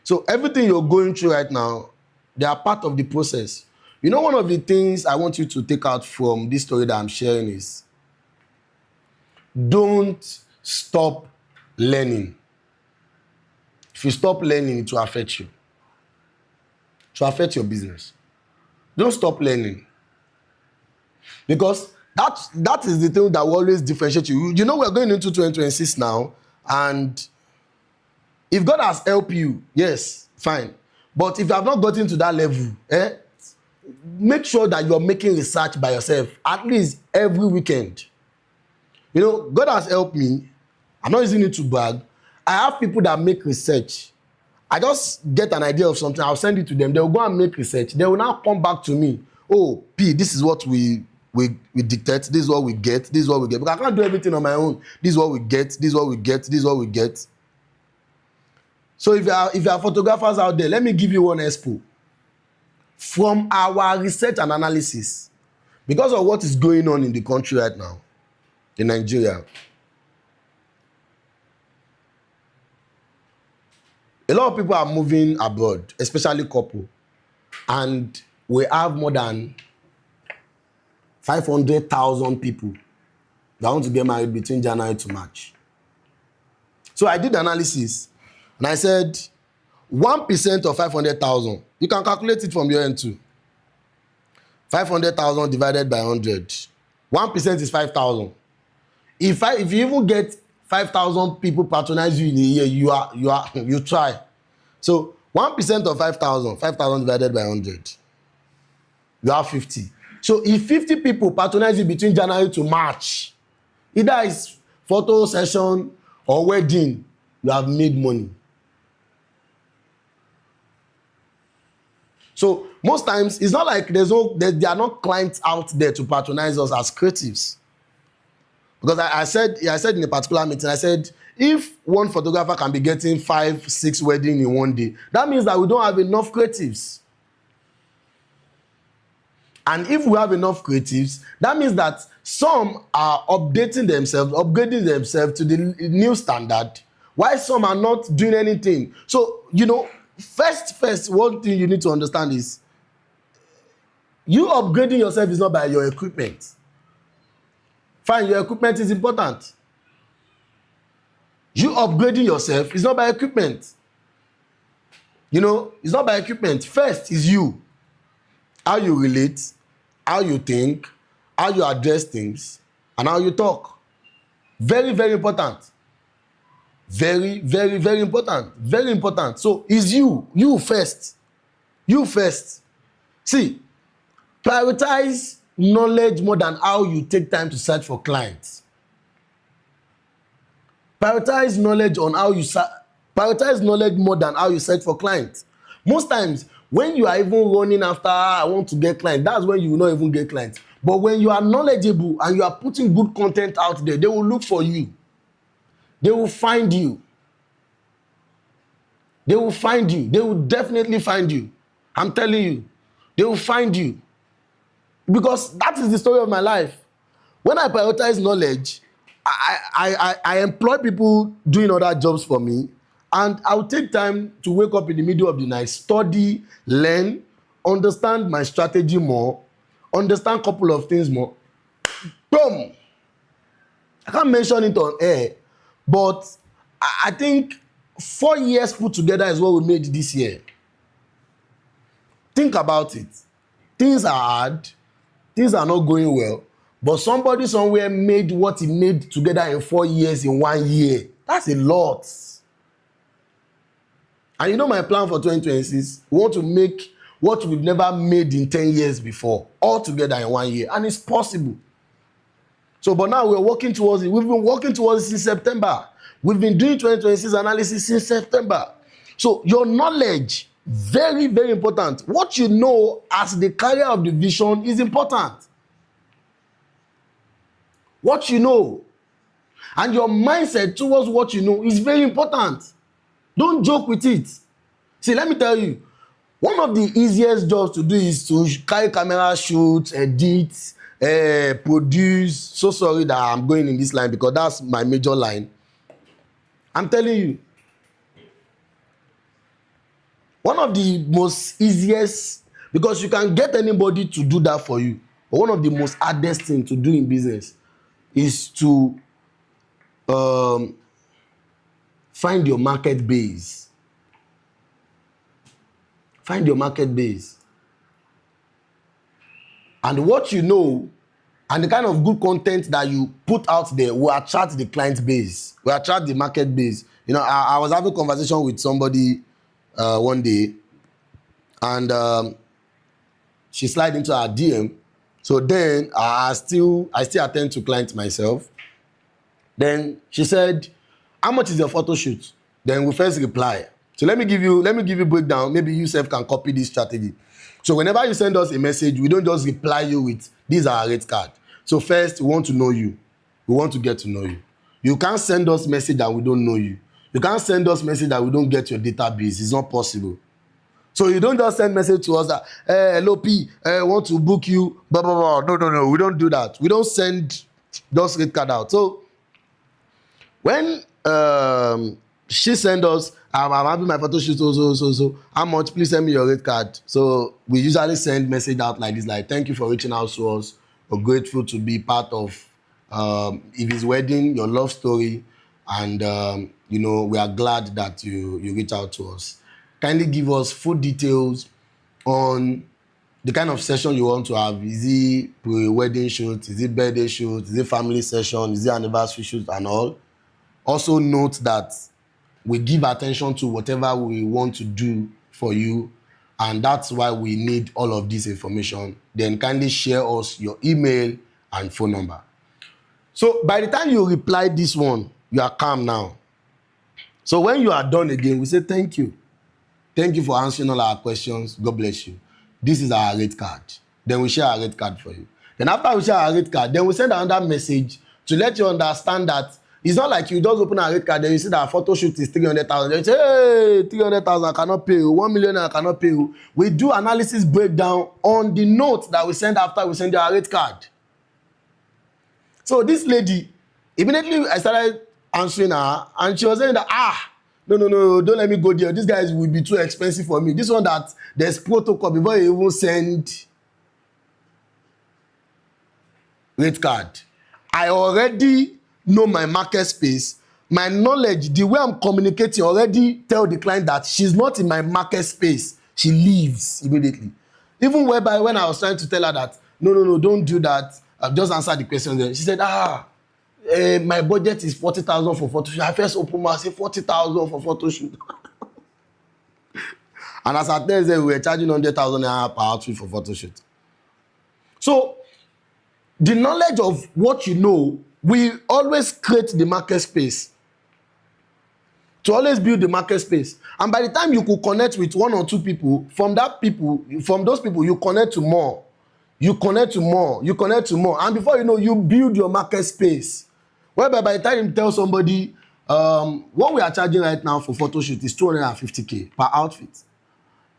So everything you're going through right now, they are part of the process. You know, one of the things I want you to take out from this story that I'm sharing is, don't stop learning. If you stop learning, it will affect you. To affect your business. Don't stop learning. Because that is the thing that will always differentiate you. You know, we're going into 2026 now, and if God has helped you, yes, fine. But if you have not gotten to that level, make sure that you're making research by yourself, at least every weekend. You know, God has helped me. I'm not using it to brag. I have people that make research. I just get an idea of something, I'll send it to them. They will go and make research. They will now come back to me. Oh, P, this is what we dictate. This is what we get. This is what we get. Because I can't do everything on my own. This is what we get. This is what we get. This is what we get. So if you are photographers out there, let me give you one expo. From our research and analysis, because of what is going on in the country right now, in Nigeria, a lot of people are moving abroad, especially couple, and we have more than 500,000 people that want to get married between January to March. So I did analysis, and I said 1% of 500,000, you can calculate it from your end too. 500,000 divided by 100, 1% is 5,000. If you even get 5,000 people patronize you in a year, you try. So 1% of 5,000 divided by 100, you have 50. So if 50 people patronize you between January to March, either it's photo session or wedding, you have made money. So most times, it's not like there are not clients out there to patronize us as creatives. Because I said in a particular meeting, I said, if one photographer can be getting 5-6 weddings in one day, that means that we don't have enough creatives. And if we have enough creatives, that means that some are upgrading themselves to the new standard, while some are not doing anything. So, you know, first, one thing you need to understand is, you upgrading yourself is not by your equipment. Fine, your equipment is important. You upgrading yourself is not by equipment. You know, it's not by equipment. First is you. How you relate, how you think, how you address things, and how you talk. Very, very important. Very, very, very important. Very important. So it's you. You first. You first. See, prioritize knowledge more than how you take time to search for clients. Prioritize knowledge more than how you search for clients. Most times, when you are even running after, I want to get clients, that's when you will not even get clients. But when you are knowledgeable and you are putting good content out there, they will look for you. They will find you. They will find you. They will definitely find you. I'm telling you. They will find you. Because that is the story of my life. When I prioritize knowledge, I employ people doing other jobs for me, and I'll take time to wake up in the middle of the night, study, learn, understand my strategy more, understand a couple of things more, boom. I can't mention it on air, but I think 4 years put together is what we made this year. Think about it. Things are hard, things are not going well, but somebody somewhere made what he made together in 4 years in 1 year. That's a lot. And you know my plan for 2026? We want to make what we've never made in 10 years before, all together in 1 year. And it's possible. So, but now we're working towards it. We've been working towards it since September. We've been doing 2026 analysis since September. So your knowledge, very, very important. What you know as the carrier of the vision is important. What you know. And your mindset towards what you know is very important. Don't joke with it. See, let me tell you, one of the easiest jobs to do is to carry camera, shoot, edit, produce. So sorry that I'm going in this line because that's my major line. I'm telling you, one of the most easiest, because you can get anybody to do that for you, but one of the most hardest things to do in business is to find your market base. Find your market base. And what you know and the kind of good content that you put out there will attract the client base, will attract the market base. You know, I was having a conversation with somebody one day, and she slid into her DM. So then I still attend to clients myself. Then she said, "How much is your photo shoot?" Then we first reply. So let me give you breakdown. Maybe you self can copy this strategy. So whenever you send us a message, we don't just reply you with "These are our rate card." So first, we want to know you. We want to get to know you. You can't send us message that we don't know you. You can't send us message that we don't get your database. It's not possible. So you don't just send message to us that, hello P, want to book you, blah, blah, blah. No. We don't do that. We don't send those rate card out. So when she send us, I'm having my photo shoot, so, how much? Please send me your rate card. So we usually send message out like this, like, thank you for reaching out to us. We're grateful to be part of if it's wedding, your love story, and you know, we are glad that you reach out to us. Kindly give us full details on the kind of session you want to have. Is it pre-wedding shoot? Is it birthday shoot? Is it family session? Is it anniversary shoot and all? Also note that we give attention to whatever we want to do for you, and that's why we need all of this information. Then kindly share us your email and phone number. So by the time you reply this one, you are calm now. So when you are done again, we say thank you. Thank you for answering all our questions. God bless you. This is our rate card. Then we share our rate card for you. Then after we share our rate card, then we send another message to let you understand that it's not like you just open a rate card, then you see that our photo shoot is 300,000. Then you say, hey, 300,000, I cannot pay you. 1 million, I cannot pay you. We do analysis breakdown on the note that we send after we send you our rate card. So this lady, immediately I started answering her, and she was saying that, no, don't let me go there. These guys will be too expensive for me. This one that there's protocol before you even send rate card. I already know my market space. My knowledge, the way I'm communicating, already tell the client that she's not in my market space. She leaves immediately. Even whereby when I was trying to tell her that, no, don't do that. I've just answered the question there. She said, my budget is 40,000 for photo shoot. I first opened my, say 40,000 for photo shoot. And as at Thursday, we were charging 100,000 per outfit for photo shoot. So the knowledge of what you know will always create the market space. To always build the market space. And by the time you could connect with 1 or 2 people, from those people, you connect to more. You connect to more. And before you know, you build your market space. Whereby by the time you tell somebody, what we are charging right now for photo shoot is 250K per outfit.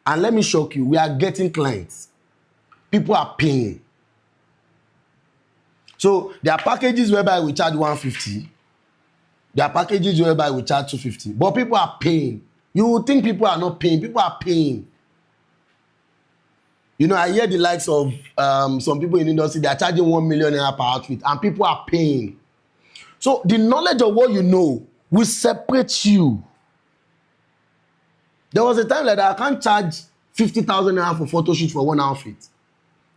And let me shock you, we are getting clients. People are paying. So there are packages whereby we charge 150. There are packages whereby we charge 250. But people are paying. You would think people are not paying. People are paying. You know, I hear the likes of some people in the industry, they are charging 1 million naira per outfit, and people are paying. So the knowledge of what you know will separate you. There was a time that I can't charge 50,000 naira for photo shoot for one outfit.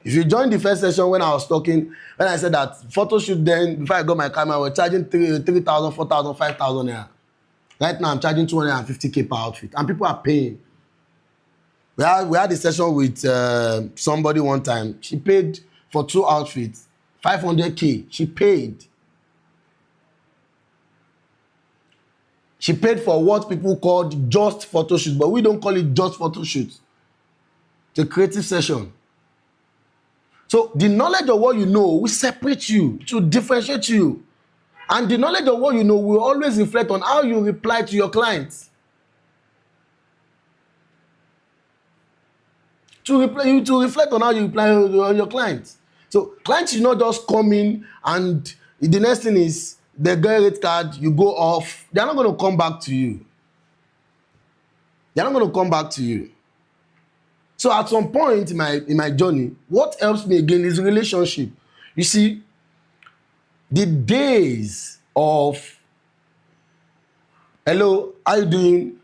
If you joined the first session when I was talking, when I said that photo shoot then, before I got my camera, I was charging 3,000, 4,000, 5,000 naira. Right now, I'm charging 250K per outfit, and people are paying. We had a session with somebody one time. She paid for 2 outfits, 500K. She paid. She paid for what people called just photo shoot, but we don't call it just photo shoot. It's a creative session. So the knowledge of what you know will separate you, to differentiate you. And the knowledge of what you know will always reflect on how you reply to your clients. To reflect on how you reply on your clients. So clients should not just come in and the next thing is they get a rate card, you go off. They're not going to come back to you. They're not going to come back to you. So at some point in my journey, what helps me again is relationship. You see, the days of hello, how you doing?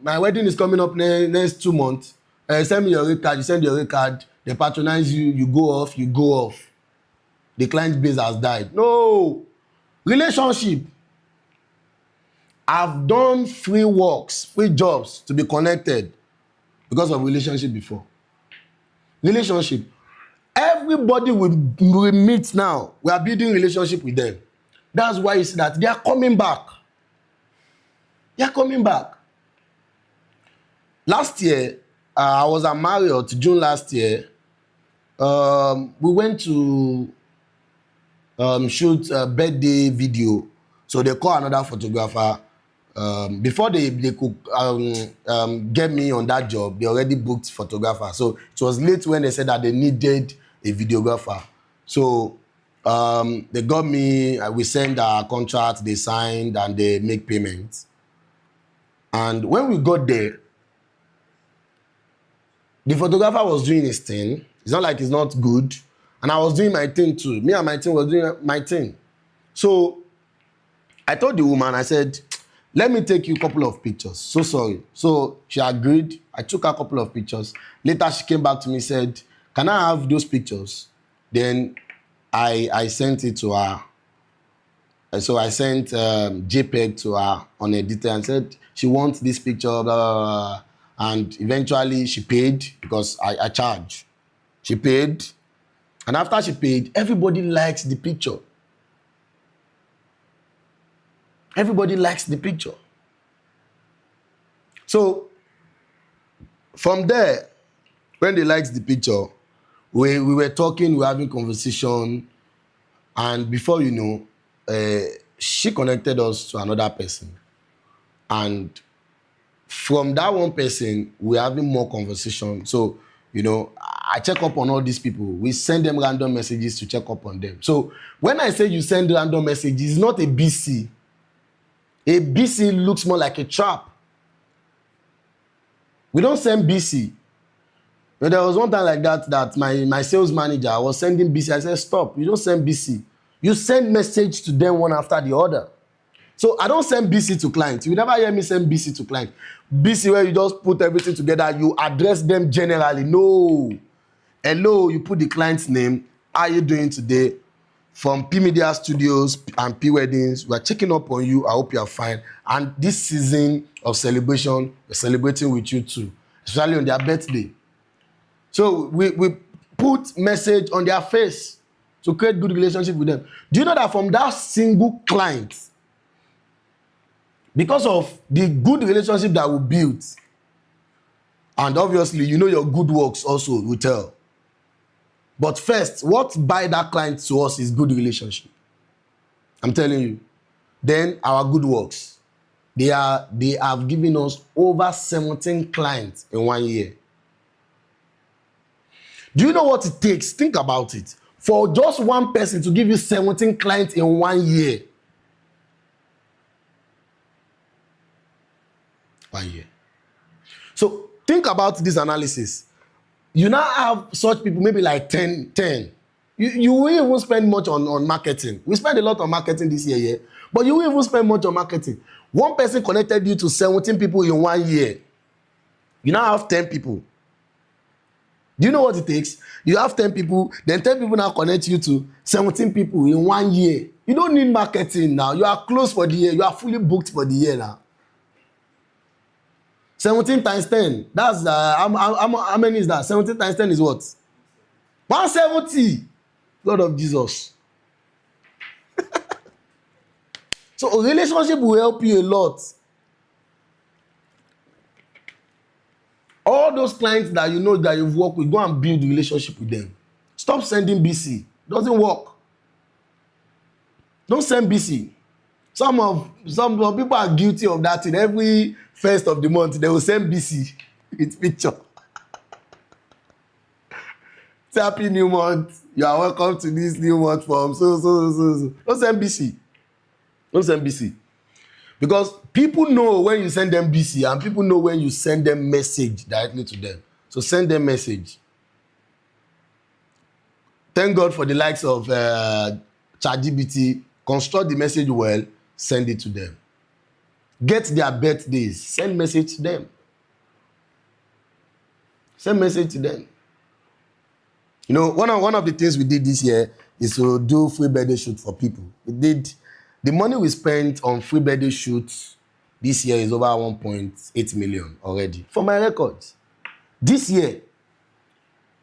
My wedding is coming up next 2 months. Send me your rate card. You send your rate card. They patronize you. You go off. You go off. The client base has died. No. Relationship. I've done free works, free jobs to be connected because of relationship before. Relationship. Everybody we meet now, we are building relationship with them. That's why you see that they are coming back. They are coming back. Last year, I was at Marriott, June last year. We went to shoot a birthday video. So they call another photographer. Before they could get me on that job, they already booked photographer. So it was late when they said that they needed a videographer. So they got me, we sent our contract, they signed, and they make payments. And when we got there, the photographer was doing his thing. It's not like it's not good. And I was doing my thing too. Me and my team was doing my thing. So I told the woman, I said, let me take you a couple of pictures. So sorry. So she agreed. I took her a couple of pictures. Later she came back to me and said, can I have those pictures? Then I sent it to her. So I sent JPEG to her on editor and said, she wants this picture, blah, blah, blah. And eventually she paid because I charge. She paid. And after she paid, everybody likes the picture. Everybody likes the picture. So from there, when they liked the picture, we were talking, we were having conversation. And before you know, she connected us to another person. And from that one person, we're having more conversation. So, you know, I check up on all these people. We send them random messages to check up on them. So when I say you send random messages, it's not a BC. A BC looks more like a trap. We don't send BC. But there was one time like that my sales manager was sending BC. I said, stop, you don't send BC. You send message to them one after the other. So I don't send BC to clients. You never hear me send BC to clients. BC where you just put everything together, you address them generally. No. Hello, you put the client's name. How are you doing today? From P Media Studios and P Weddings, we're checking up on you. I hope you are fine. And this season of celebration, we're celebrating with you too, especially on their birthday. So we put message on their face to create good relationship with them. Do you know that from that single client, because of the good relationship that we built, and obviously, you know your good works also will tell. But first, what buy that client to us is good relationship. I'm telling you. Then our good works. They have given us over 17 clients in 1 year. Do you know what it takes? Think about it. For just one person to give you 17 clients in 1 year. 1 year. So think about this analysis. You now have such people, maybe like 10. You will even spend much on marketing. We spend a lot on marketing this year, yeah. But you will even spend much on marketing. One person connected you to 17 people in 1 year. You now have 10 people. Do you know what it takes? You have 10 people, then 10 people now connect you to 17 people in 1 year. You don't need marketing now. You are closed for the year. You are fully booked for the year now. 17 times 10. That's how many is that? 17 times 10 is what? 170. Lord of Jesus. So a relationship will help you a lot. All those clients that you know that you've worked with, go and build a relationship with them. Stop sending BC. Doesn't work. Don't send BC. Some people are guilty of that. In every first of the month, they will send BC with picture. Say happy new month. You are welcome to this new month form. So. Don't send BC. Don't send BC. Because people know when you send them BC and people know when you send them message directly to them. So send them message. Thank God for the likes of ChatGPT. Construct the message well, send it to them. Get their birthdays, send message to them. Send message to them. You know, one of the things we did this year is to do free birthday shoot for people. The money we spent on free birthday shoots this year is over 1.8 million already. For my records. This year.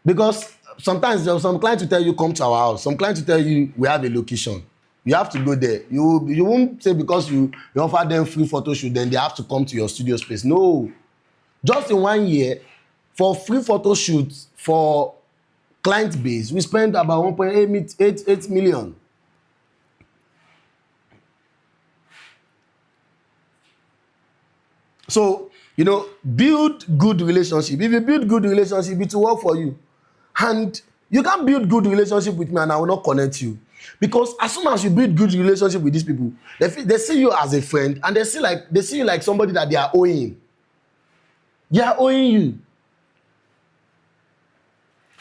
Because sometimes there are some clients will tell you, come to our house. Some clients will tell you, we have a location. You have to go there. You won't say because you offer them free photo shoot, then they have to come to your studio space. No. Just in 1 year, for free photo shoots, for client base, we spent about 1.8 million. So, you know, build good relationship. If you build good relationship, it will work for you. And you can't build good relationship with me and I will not connect you. Because as soon as you build good relationship with these people, they see you as a friend and they see you like somebody that they are owing. They are owing you.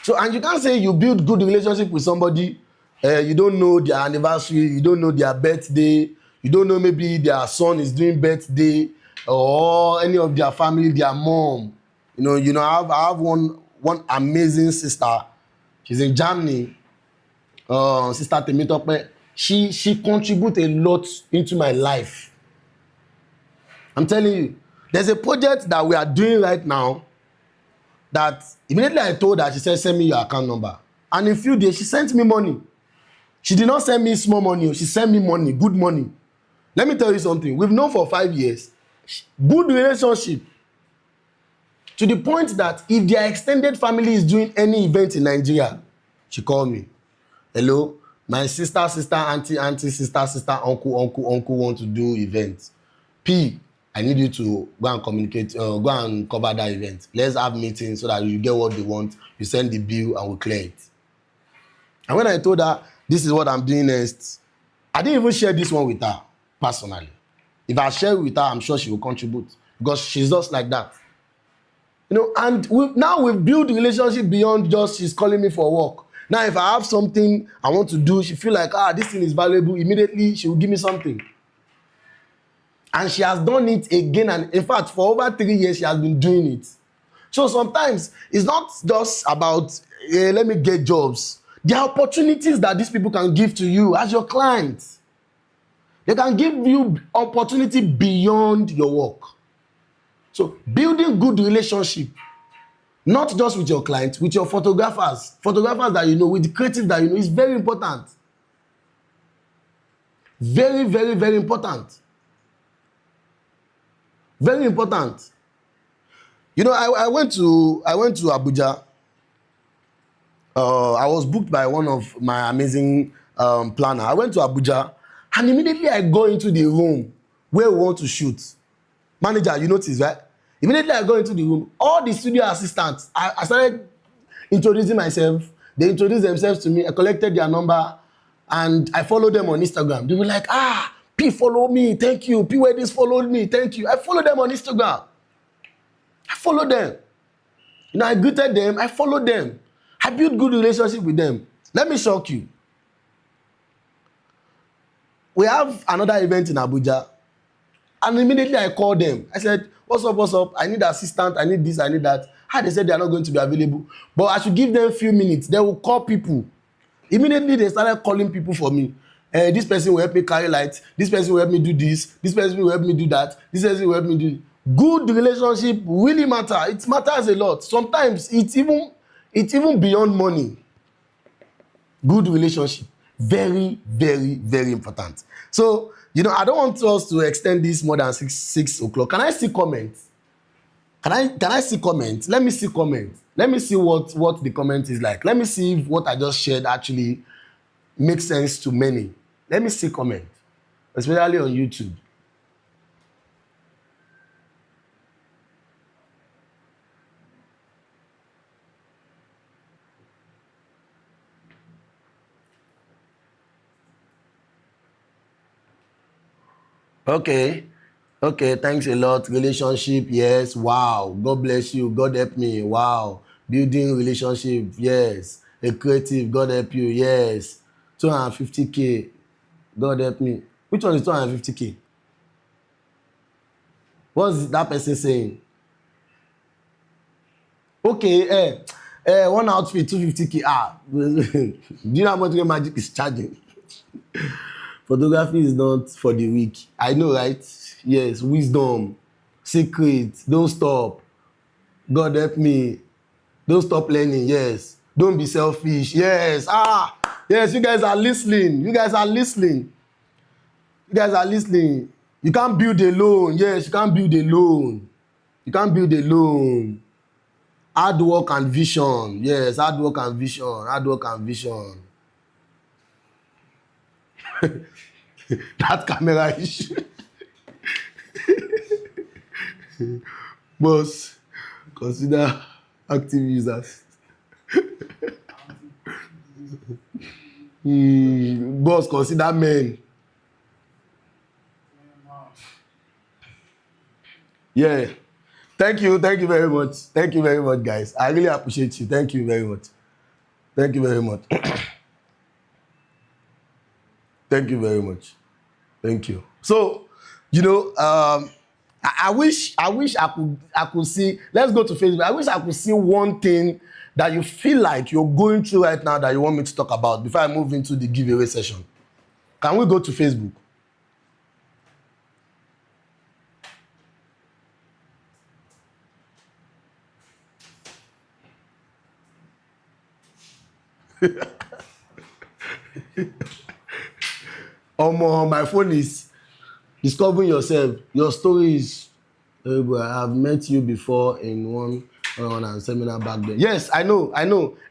So, and you can't say you build good relationship with somebody, you don't know their anniversary, you don't know their birthday, you don't know maybe their son is doing birthday, or any of their family, their mom. You know, I have one amazing sister. She's in Germany. Sister Temitope. She contributes a lot into my life. I'm telling you, there's a project that we are doing right now that immediately I told her, she said, send me your account number. And in a few days, she sent me money. She did not send me small money. She sent me money, good money. Let me tell you something. We've known for 5 years. Good relationship. To the point that if their extended family is doing any event in Nigeria, she called me. Hello, my sister, auntie, sister, uncle want to do events. P, I need you to go and communicate, go and cover that event. Let's have meetings so that you get what they want. You send the bill and we'll clear it. And when I told her, this is what I'm doing next, I didn't even share this one with her personally. If I share with her, I'm sure she will contribute because she's just like that. You know, and we've built a relationship beyond just she's calling me for work. Now, if I have something I want to do, she feel like, this thing is valuable, immediately she will give me something. And she has done it again. And in fact, for over 3 years, she has been doing it. So sometimes it's not just about, let me get jobs. There are opportunities that these people can give to you as your clients. They can give you opportunity beyond your work. So building good relationship, not just with your clients, with your photographers that you know, with the creatives that you know, is very important. Very, very, very important. Very important. You know, I went to Abuja. I was booked by one of my amazing planner. I went to Abuja, and immediately I go into the room where we want to shoot. Manager, you notice, right? Immediately I go into the room. All the studio assistants, I started introducing myself. They introduced themselves to me. I collected their number, and I followed them on Instagram. They were like, P follow me, thank you. P Weddings followed me, thank you. I followed them on Instagram. I followed them. You know, I greeted them, I followed them. I built good relationship with them. Let me shock you. We have another event in Abuja, and immediately I called them. I said, what's up, what's up? I need assistant, I need this, I need that. They said they are not going to be available. But I should give them a few minutes. They will call people. Immediately they started calling people for me. This person will help me carry lights. This person will help me do this. This person will help me do that. This person will help me do. Good relationship really matter. It matters a lot. Sometimes it's even beyond money. Good relationship, very, very, very important. So, you know, I don't want us to extend this more than 6 o'clock. Can I see comments? Can I see comments? Let me see comments. Let me see what the comment is like. Let me see if what I just shared actually makes sense to many. Let me see comments, especially on YouTube. Okay, thanks a lot. Relationship, yes. Wow, God bless you. God help me. Wow, building relationship, yes. A creative, God help you, yes. 250K, God help me. Which one is 250K? What's that person saying? Okay, one outfit 250K. Do you know how much Magic is charging? Photography is not for the weak. I know, right? Yes, wisdom, secret, don't stop. God help me. Don't stop learning, yes. Don't be selfish, yes. Yes, you guys are listening. You guys are listening. You can't build alone. Yes, you can't build alone. You can't build alone. Hard work and vision. Yes, hard work and vision. Hard work and vision. That camera issue. Boss, consider active users. Boss, consider men. Yeah. Thank you very much. Thank you very much, guys. I really appreciate you. Thank you very much. Thank you very much. Thank you very much. Thank you. So, you know, I wish I could see. Let's go to Facebook. I wish I could see one thing that you feel like you're going through right now that you want me to talk about before I move into the giveaway session. Can we go to Facebook? My phone is discovering yourself. Your story is, I have met you before in one seminar back then. Yes, I know.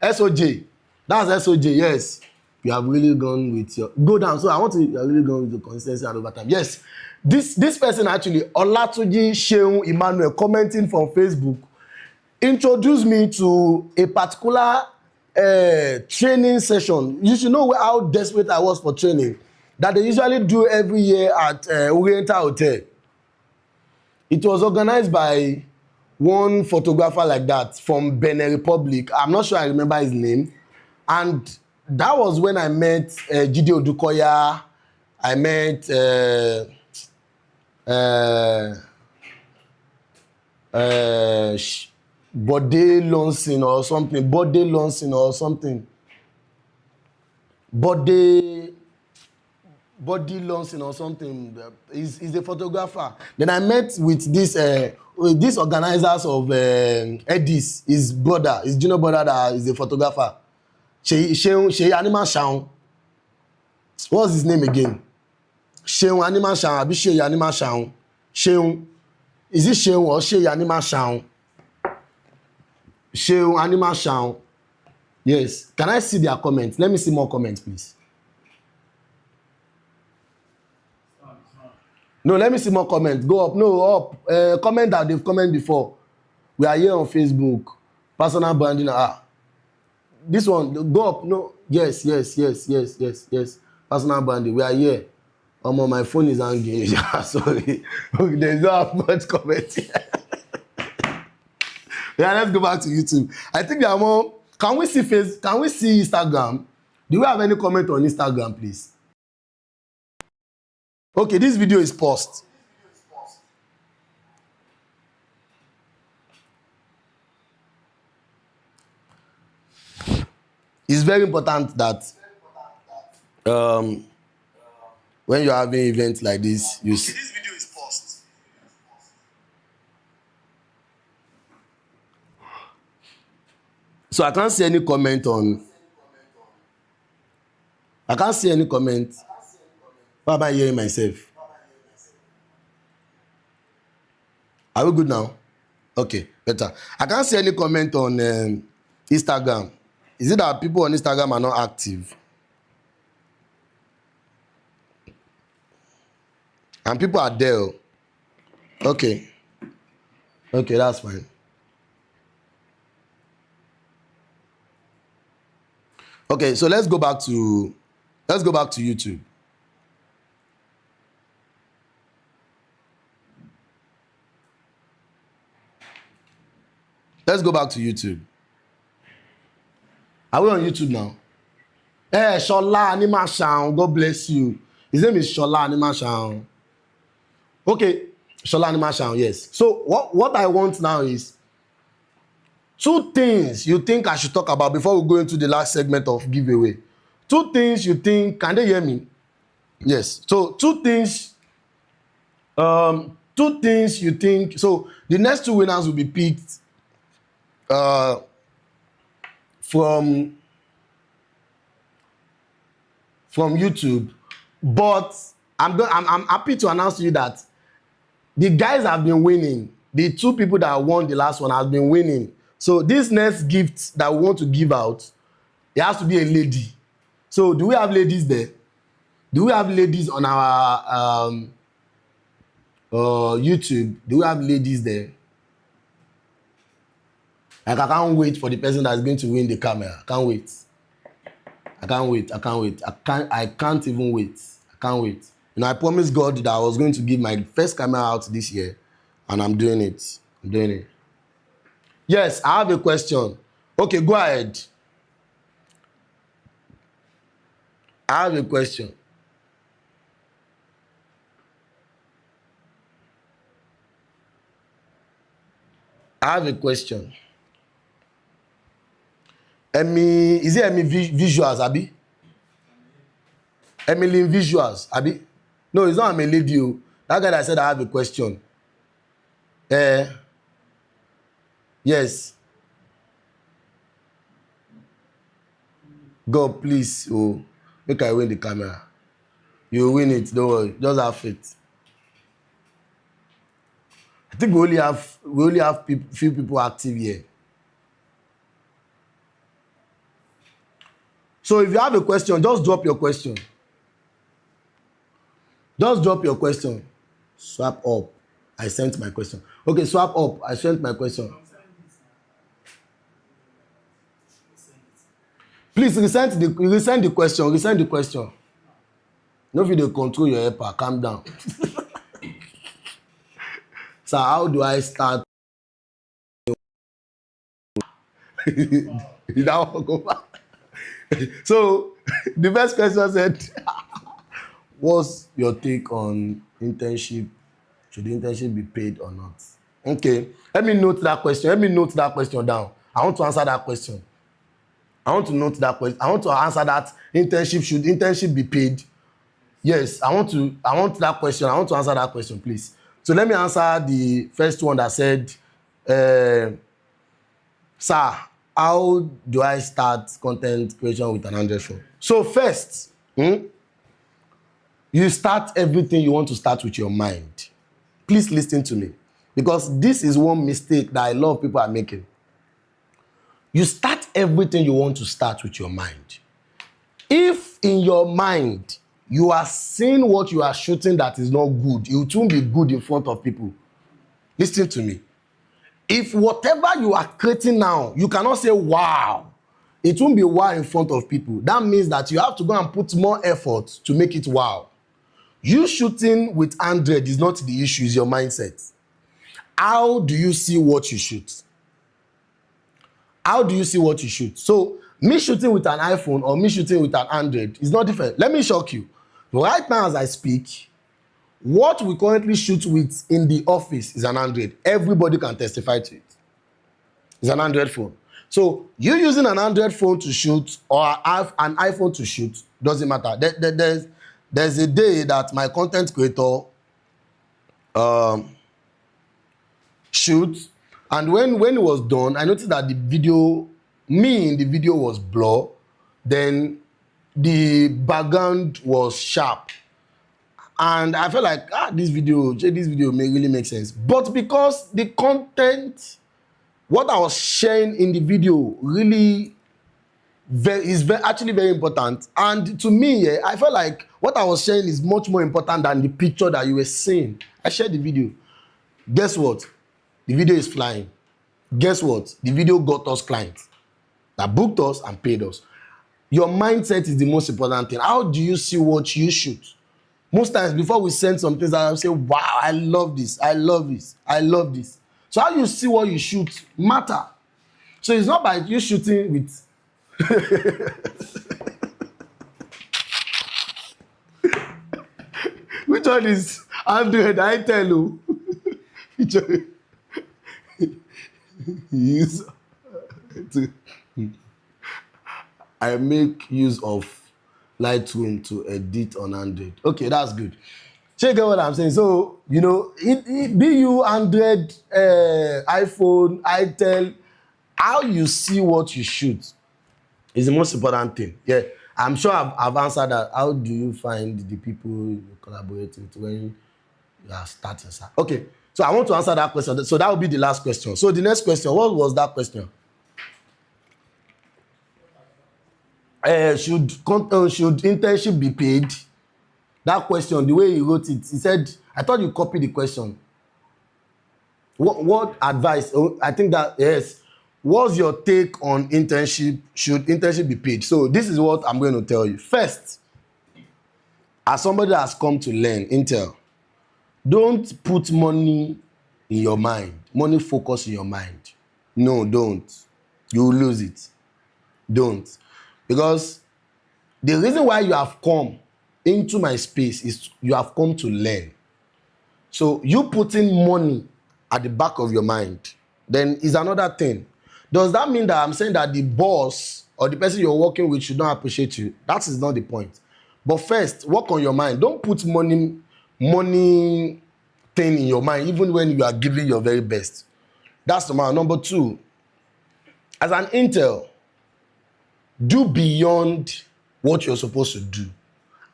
SOJ. That's SOJ, yes. You have really gone with your... Go down. So I want to... You have really gone with the consistency and over time. Yes. This person actually, Olatunji Sheun Emmanuel, commenting from Facebook, introduced me to a particular training session. You should know how desperate I was for training that they usually do every year at Oriental Hotel. It was organized by one photographer like that from Benin Republic. I'm not sure I remember his name. And that was when I met Jide Odukoya. I met Bode Lonson or something. Body Lonson or something. He's a photographer. Then I met with these organizers of Edis, his brother, his junior brother that is a photographer. Shey Animal Shaun. What's his name again? Sheun Animal Shaun. Abi Shey Animal Shaun. Sheun. Is it Sheun or Shey Animal Shaun? Sheun Animal Shaun. Yes. Can I see their comments? Let me see more comments, please. No, let me see more comments. Go up. No, up. Comment that they've commented before. We are here on Facebook. Personal branding. This one, go up. No, yes. Personal branding. We are here. My phone is hanging. Sorry. Okay, there's not much comment. Yeah, let's go back to YouTube. I think there are more. Can we see Can we see Instagram? Do we have any comment on Instagram, please? Okay, this video is paused. It's very important that when you're having events like this, you see. This video is paused. So I can't see any comment on. I can't see any comment. Why am I hearing myself? Are we good now? Okay, better. I can't see any comment on Instagram. Is it that people on Instagram are not active? And people are there. Okay. Okay, that's fine. Okay, so let's go back to YouTube. Let's go back to YouTube. Are we on YouTube now? Hey, Shola Animashan, God bless you. His name is Shola Animashan. Okay, Shola Animashan, yes. So what I want now is 2 things you think I should talk about before we go into the last segment of giveaway. 2 things you think, can they hear me? Yes. So 2 things, 2 things you think, so the next 2 winners will be picked from YouTube, but I'm happy to announce to you that the guys have been winning. The 2 people that won the last one have been winning. So this next gift that we want to give out, it has to be a lady. So do we have ladies there? Do we have ladies on our YouTube? Do we have ladies there? Like, I can't wait for the person that's going to win the camera. I can't wait. I can't even wait. I can't wait. You know, I promised God that I was going to give my first camera out this year, and I'm doing it. Yes, I have a question. Okay, go ahead. I have a question. Is it Emmy Visuals, Abi? Emily Visuals, Abi? No, it's not Emily lady. That guy that said I have a question. Yes. God, please, make I win the camera. You win it, don't worry. Just have faith. I think we only have few people active here. So if you have a question, just drop your question. Swap up. I sent my question. Okay, swap up. I sent my question. Please resend the question. No video control your helper. Calm down. So how do I start? That one go back. So the first question said, what's your take on internship? Should the internship be paid or not? Okay, let me note that question down. I want to answer that question. I want to answer that internship. Should internship be paid? Yes, I want that question. I want to answer that question, please. So let me answer the first one that said, sir, how do I start content creation with an Android phone? So first, you start everything you want to start with your mind. Please listen to me, because this is one mistake that a lot of people are making. You start everything you want to start with your mind. If in your mind you are seeing what you are shooting that is not good, it won't be good in front of people. Listen to me. If whatever you are creating now, you cannot say wow, it won't be wow in front of people. That means that you have to go and put more effort to make it wow. You shooting with Android is not the issue, it's your mindset. How do you see what you shoot? how do you see what you shoot? So me shooting with an iPhone or me shooting with an Android is not different. Let me shock you. Right now as I speak, what we currently shoot with in the office is an Android. Everybody can testify to it. It's an Android phone. So you using an Android phone to shoot or have an iPhone to shoot, doesn't matter. There's a day that my content creator shoot, and when it was done, I noticed that the video, me in the video was blur, then the background was sharp, and I felt like this video may really make sense. But because the content, what I was sharing in the video really actually very important, and to me, I felt like what I was sharing is much more important than the picture that you were seeing. I shared the video. Guess what? The video is flying. Guess what? The video got us clients that booked us and paid us. Your mindset is the most important thing. How do you see what you shoot? Most times before we send some things, I'll say, wow, I love this, I love this, I love this. So how you see what you shoot matter. So it's not by you shooting with which one is Android? I tell you. Which one? Use I make use of Lightroom to edit on Android. Okay, that's good. Check out what I'm saying. So, be you Android, iPhone, iTel, how you see what you shoot is the most important thing. Yeah, I'm sure I've answered that. How do you find the people you collaborate with when you are starting? Okay, so I want to answer that question. So that will be the last question. So the next question, what was that question? Should internship be paid? That question, the way he wrote it, he said, I thought you copied the question. What advice? I think that, yes. What's your take on internship? Should internship be paid? So this is what I'm going to tell you. First, as somebody that has come to learn Intel, don't put money in your mind. Money focus in your mind. No, don't. You will lose it. Don't. Because the reason why you have come into my space is you have come to learn. So you putting money at the back of your mind, then is another thing. Does that mean that I'm saying that the boss or the person you're working with should not appreciate you? That is not the point. But first, work on your mind. Don't put money thing in your mind, even when you are giving your very best. That's number one. Number two, as an Intel, do beyond what you're supposed to do.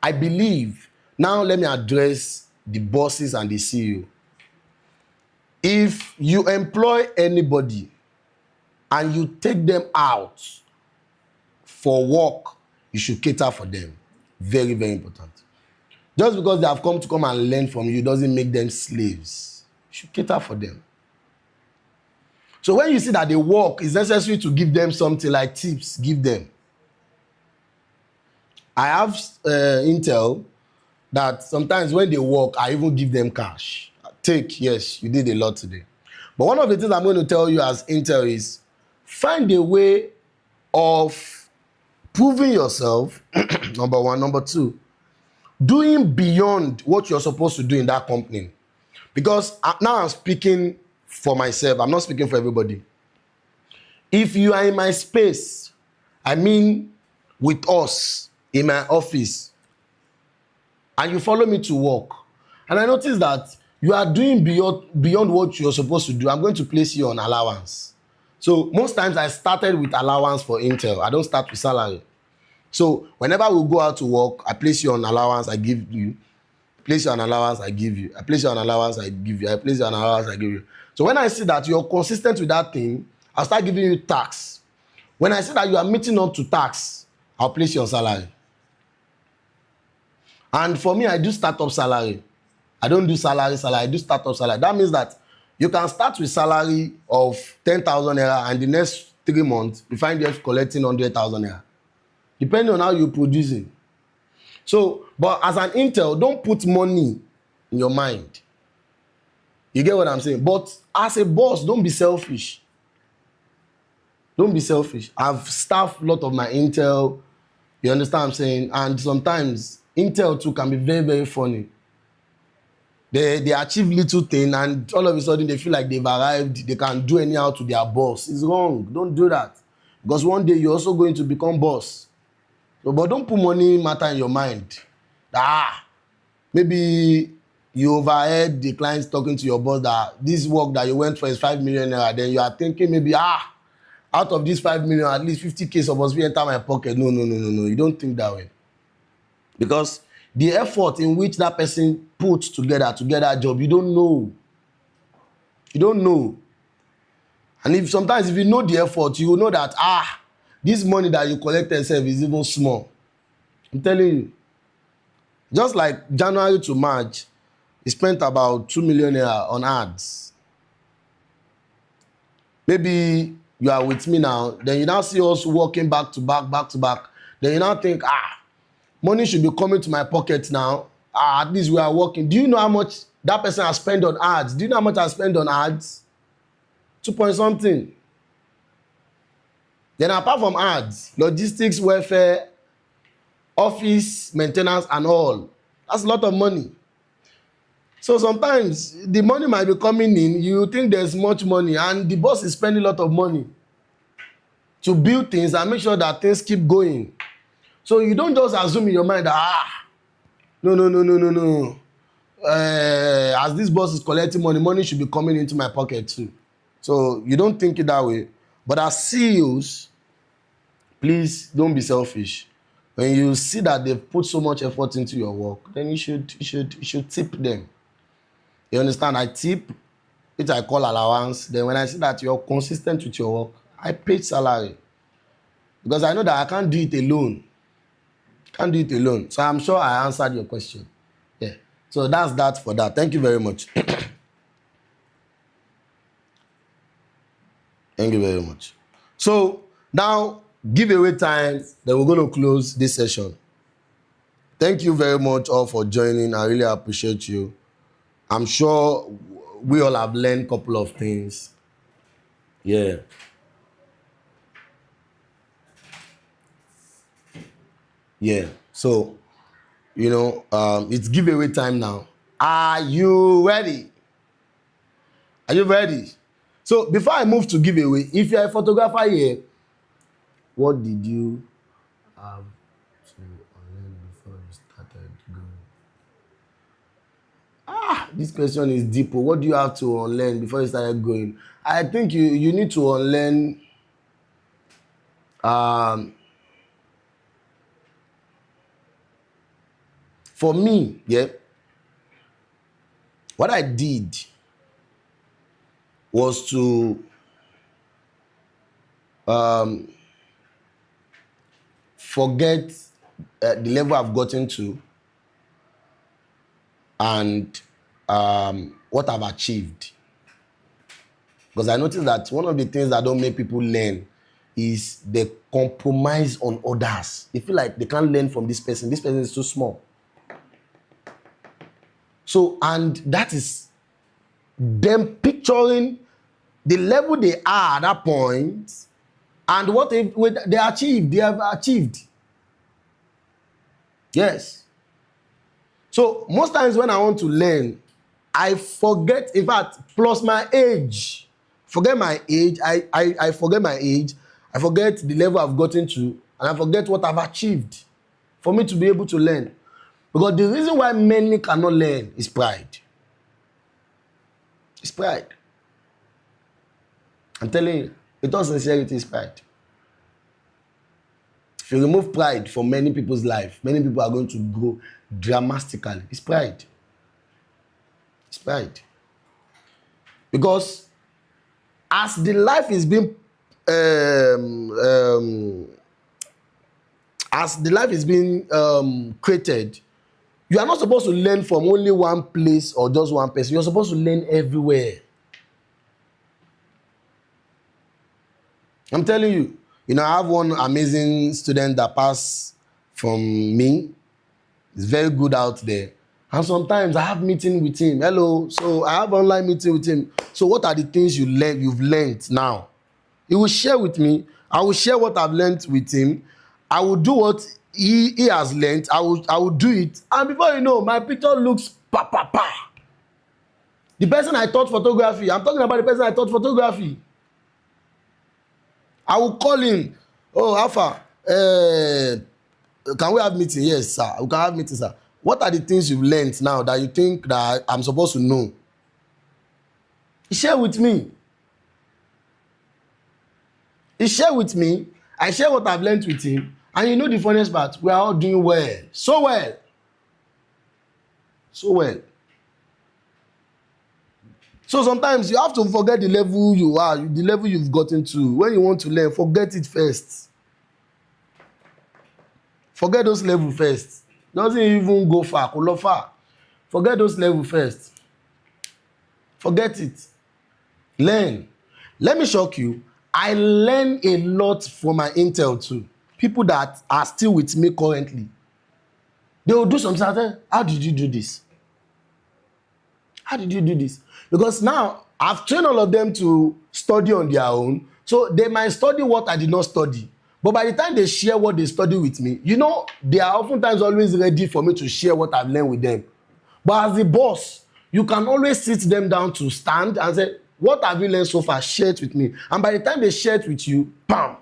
I believe, now let me address the bosses and the CEO. If you employ anybody and you take them out for work, you should cater for them. Very, very important. Just because they have come and learn from you doesn't make them slaves. You should cater for them. So when you see that they work, it's necessary to give them something like tips, give them. I have Intel that sometimes when they work, I even give them cash. Take, yes, you did a lot today. But one of the things I'm going to tell you as Intel is, find a way of proving yourself, number one. Number two, doing beyond what you're supposed to do in that company. Because now I'm speaking for myself. I'm not speaking for everybody. If you are in my space, I mean with us in my office, and you follow me to work, and I notice that you are doing beyond what you're supposed to do, I'm going to place you on allowance. So most times I started with allowance for Intel. I don't start with salary. So whenever we go out to work, I place you on allowance, I give you. Place you on allowance, I give you. I place you on allowance, I give you. I place you on allowance, I give you. So when I see that you're consistent with that thing, I'll start giving you tax. When I see that you are meeting up to tax, I'll place you on salary. And for me, I do startup salary. I don't do salary, I do startup salary. That means that you can start with salary of 10,000 naira and the next 3 months, you find yourself collecting 100,000 naira. Depending on how you're producing. So, but as an Intel, don't put money in your mind. You get what I'm saying? But as a boss, don't be selfish. Don't be selfish. I've staffed a lot of my intel. You understand what I'm saying? And sometimes intel too can be very, very funny. They achieve little thing and all of a sudden they feel like they've arrived. They can do anyhow to their boss. It's wrong. Don't do that. Because one day you're also going to become boss. So, but don't put money matter in your mind. Maybe you overheard the clients talking to your boss that this work that you went for is 5 million naira. Then you are thinking maybe, out of this 5 million, at least 50K supposed to enter my pocket. No. You don't think that way. Because the effort in which that person puts together to get that job, you don't know. You don't know. And if sometimes if you know the effort, you will know that, this money that you collect yourself is even small. I'm telling you. Just like January to March, he spent about 2 million naira on ads. Maybe you are with me now, then you now see us working back to back. Then you now think, money should be coming to my pocket now. At least we are working. Do you know how much that person has spent on ads? Do you know how much I spent on ads? 2 point something. Then apart from ads, logistics, welfare, office maintenance and all, that's a lot of money. So sometimes the money might be coming in, you think there's much money and the boss is spending a lot of money to build things and make sure that things keep going. So you don't just assume in your mind that no. As this boss is collecting money should be coming into my pocket too. So you don't think it that way. But as CEOs, please don't be selfish. When you see that they've put so much effort into your work, then you should tip them. You understand? I tip, which I call allowance. Then when I see that you're consistent with your work, I pay salary. Because I know that I can't do it alone. So I'm sure I answered your question. Yeah. So that's that for that. Thank you very much. Thank you very much. So now, giveaway time, then we're going to close this session. Thank you very much all for joining. I really appreciate you. I'm sure we all have learned a couple of things. Yeah. So, it's giveaway time now. Are you ready? So before I move to giveaway, if you're a photographer here, what did you have to learn before you started going? This question is deep. What do you have to unlearn before you started going? I think you need to unlearn for me, what I did was to forget the level I've gotten to and what I've achieved. Because I noticed that one of the things that don't make people learn is the compromise on others. They feel like they can't learn from this person. This person is too small. So, and that is them picturing the level they are at that point and what they have achieved. Yes. So, most times when I want to learn, I forget, in fact, plus my age. I forget my age. I forget the level I've gotten to, and I forget what I've achieved for me to be able to learn. Because the reason why many cannot learn is pride. It's pride. I'm telling you, with all sincerity, it's pride. If you remove pride from many people's life, many people are going to grow dramatically. It's pride. It's pride. Because as the life is being created, you are not supposed to learn from only one place or just one person. You're supposed to learn everywhere. I'm telling you, I have one amazing student that passed from me. He's very good out there. And sometimes I have meeting with him. Hello. So I have online meeting with him. So what are the things you've learned now? He will share with me. I will share what I've learned with him. I will do what he has learned. I will do it. And before you know, my picture looks pa. The person I taught photography, I'm talking about the person I taught photography. I will call him. Oh, Alpha, can we have meeting? Yes, sir. We can have meeting, sir. What are the things you've learned now that you think that I'm supposed to know? He shared with me. He shared with me. I share what I've learned with him. And you know the funniest part? We are all doing well. So well. So well. So sometimes you have to forget the level you are, the level you've gotten to. When you want to learn, forget it first. Forget those levels first. Doesn't even go far, go far. Forget those levels first. Forget it. Learn. Let me shock you. I learn a lot from my intel too. People that are still with me currently. They will do something. How did you do this? How did you do this? Because now I've trained all of them to study on their own. So they might study what I did not study. But by the time they share what they study with me, you know, they are oftentimes always ready for me to share what I've learned with them. But as the boss, you can always sit them down to stand and say, what have you learned so far? Share it with me. And by the time they share it with you, bam.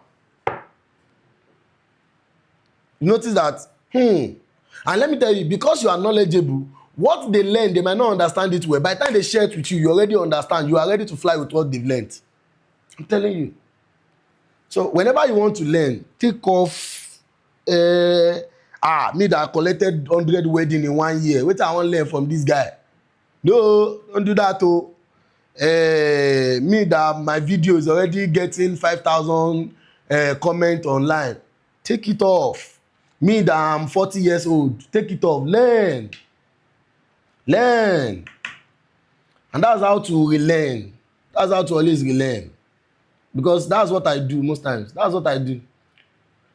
You notice that, And let me tell you, because you are knowledgeable, what they learn, they might not understand it well. By the time they share it with you, you already understand. You are ready to fly with what they've learned. I'm telling you. So whenever you want to learn, take off, me that collected 100 wedding in 1 year. What I want to learn from this guy? No, don't do that. Me that my video is already getting 5,000 comments online. Take it off. Me that I'm 40 years old. Take it off. Learn. Learn. And that's how to relearn. That's how to always relearn. Because that's what I do most times. That's what I do.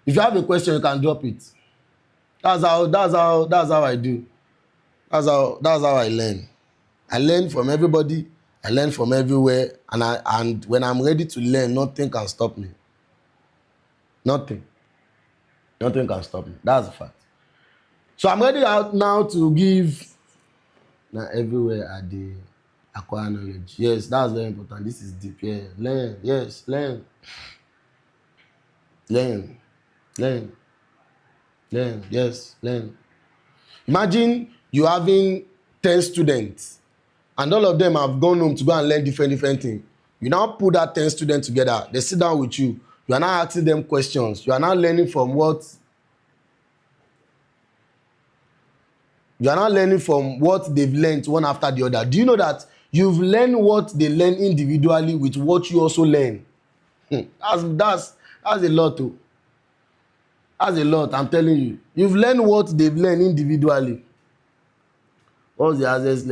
If you have a question, you can drop it. That's how I do. That's how I learn. I learn from everybody. I learn from everywhere. And when I'm ready to learn, nothing can stop me. Nothing. Nothing can stop me. That's the fact. So I'm ready out now to give. Now everywhere I did acquire knowledge. Yes, that's very important. This is deep. Yeah, learn. Yes, learn. Learn. Learn. Learn. Yes, learn. Imagine you having 10 students and all of them have gone home to go and learn different things. You now put that 10 students together. They sit down with you. You are now asking them questions. You are now learning from what they've learned one after the other. Do you know that you've learned what they learn individually with what you also learn? That's a lot too. That's a lot, I'm telling you. You've learned what they've learned individually. What's the hardest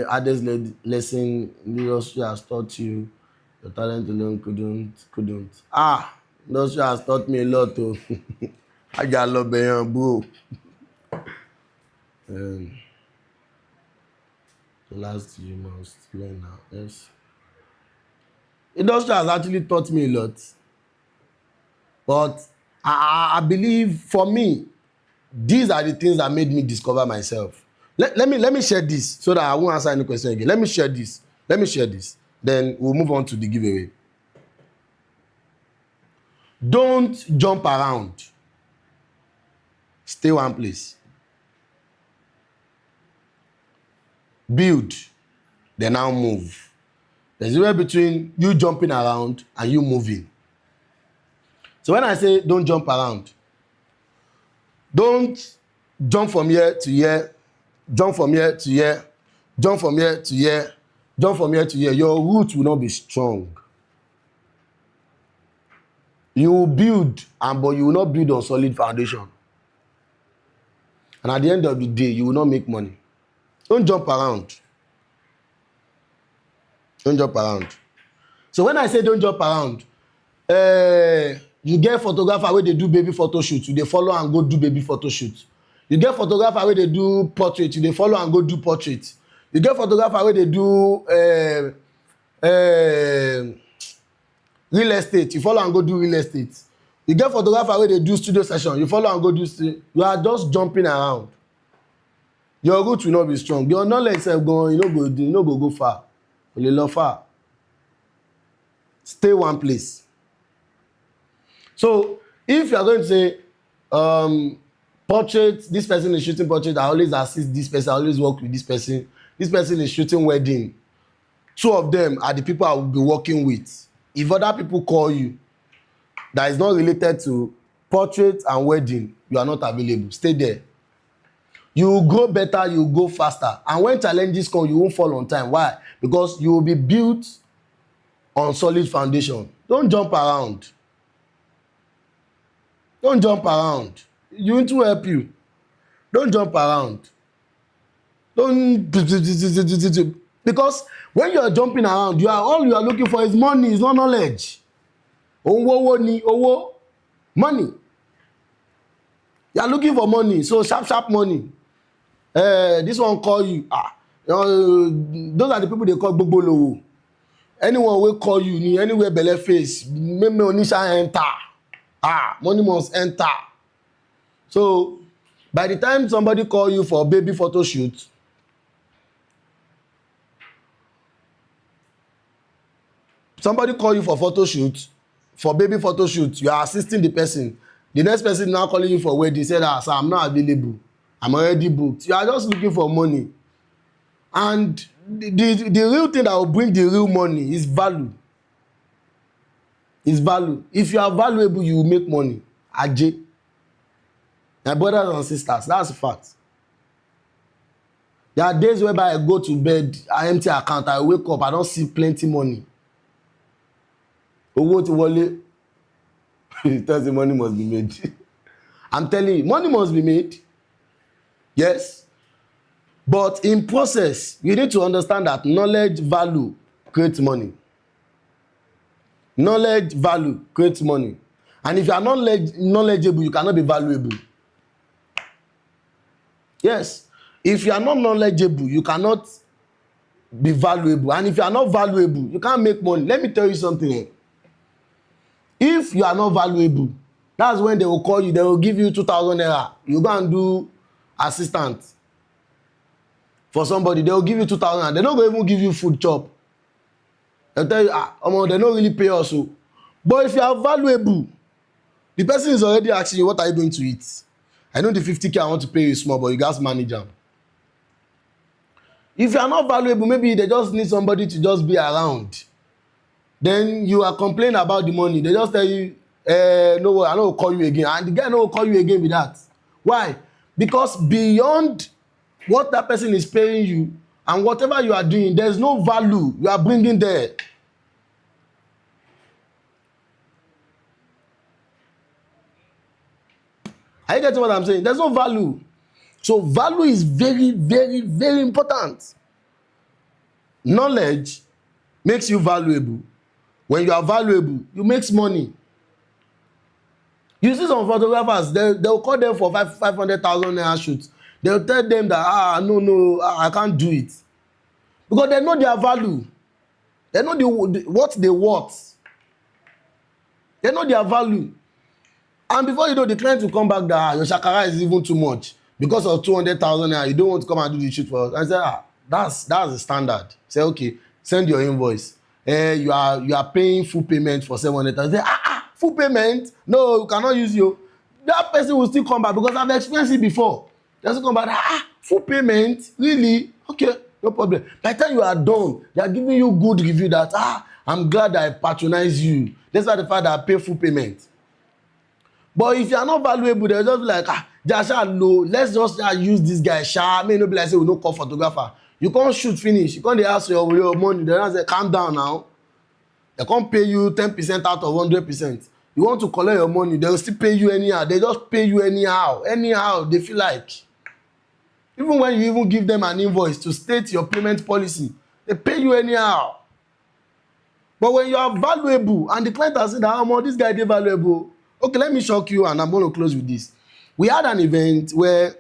lesson the industry has taught you? Your talent alone couldn't. Industry has taught me a lot too. I got a lot beyond, bro. The last you must learn now. Yes. Industry has actually taught me a lot. But I believe for me, these are the things that made me discover myself. Let me share this so that I won't answer any question again. Let me share this. Then we'll move on to the giveaway. Don't jump around. Stay one place. Build, then now move. There's a way between you jumping around and you moving. So when I say don't jump around, don't jump from here to here, jump from here to here, jump from here to here, jump from here to here. Your roots will not be strong. You will build, but you will not build on solid foundation. And at the end of the day, you will not make money. Don't jump around. Don't jump around. So when I say don't jump around, you get photographer where they do baby photo shoot, they follow and go do baby photo shoot. You get photographer where they do portrait, they follow and go do portrait. You get photographer where they do real estate, you follow and go do real estate. You get photographer wey dey do studio session, you follow and go do studio. You are just jumping around. Your root will not be strong. Your knowledge sef gan, you no go far. O lè lọ far. Stay one place. So if you are going to say portrait, this person is shooting portrait, I always assist this person, I always work with this person is shooting wedding, 2 of them are the people I will be working with. If other people call you that is not related to portrait and wedding, you are not available. Stay there. You will grow better, you will go faster, and when challenges come, you won't fall on time. Why? Because you will be built on solid foundation. Don't jump around. Don't jump around. You need to help you. Don't jump around. Don't, because when you are jumping around, all you are looking for is money, is not knowledge. Owo, money. You are looking for money, so sharp money. This one call you. Those are the people they call gbogbolowo. Anyone will call you, anywhere belle face, make me onisha enter. Money must enter. So by the time somebody call you for a baby photo shoot, for baby photo shoot, you are assisting the person. The next person now calling you for wedding, said, sir, I'm not available, I'm already booked. You are just looking for money. And the real thing that will bring the real money is value. Is value. If you are valuable, you will make money. Ajay. My brothers and sisters, that's a fact. There are days whereby I go to bed, I empty account, I wake up, I don't see plenty money. Owó ti wọlé. He tells the money must be made. I'm telling you, money must be made. Yes. But in process, you need to understand that knowledge value creates money. Knowledge value creates money. And if you are not knowledgeable, you cannot be valuable. Yes. If you are not knowledgeable, you cannot be valuable. And if you are not valuable, you can't make money. Let me tell you something. If you are not valuable, that's when they will call you, they will give you 2,000 naira. You go and do assistant for somebody, they will give you 2,000 naira. They're not going to even give you food chop. They'll tell you, they don't really pay also. But if you are valuable, the person is already asking you, what are you going to eat? I know the 50K I want to pay you small, but you guys manage them. If you are not valuable, maybe they just need somebody to just be around. Then you are complaining about the money. They just tell you, no, I don't call you again. And the guy no will call you again with that. Why? Because beyond what that person is paying you and whatever you are doing, there's no value you are bringing there. Are you getting what I'm saying? There's no value. So value is very, very, very important. Knowledge makes you valuable. When you are valuable, you make money. You see some photographers, they'll call them for 500,000 naira shoots. They'll tell them that, no, I can't do it. Because they know their value. They know what they worth. They know their value. And before you know, the client will come back that your shakara is even too much. Because of 200,000 naira, you don't want to come and do the shoot for us. I say, that's the standard. Say, okay, send your invoice. You are paying full payment for 700,000. Say, full payment? No, you cannot use you. That person will still come back because I've experienced it before. They still come back, full payment? Really? Okay, no problem. By the time you are done, they are giving you good review that, I'm glad I patronize you. That's why the fact that I pay full payment. But if you are not valuable, they'll just be like, Jasha low, let's just use this guy. May not be like, say, we don't call photographer. You can't shoot finish. You can't ask your money. They'll say, calm down now. They can't pay you 10% out of 100%. You want to collect your money, they'll still pay you anyhow. They just pay you anyhow. Anyhow, they feel like. Even when you even give them an invoice to state your payment policy, they pay you anyhow. But when you are valuable, and the client has said, this guy is valuable. Okay, let me shock you, and I'm going to close with this. We had an event where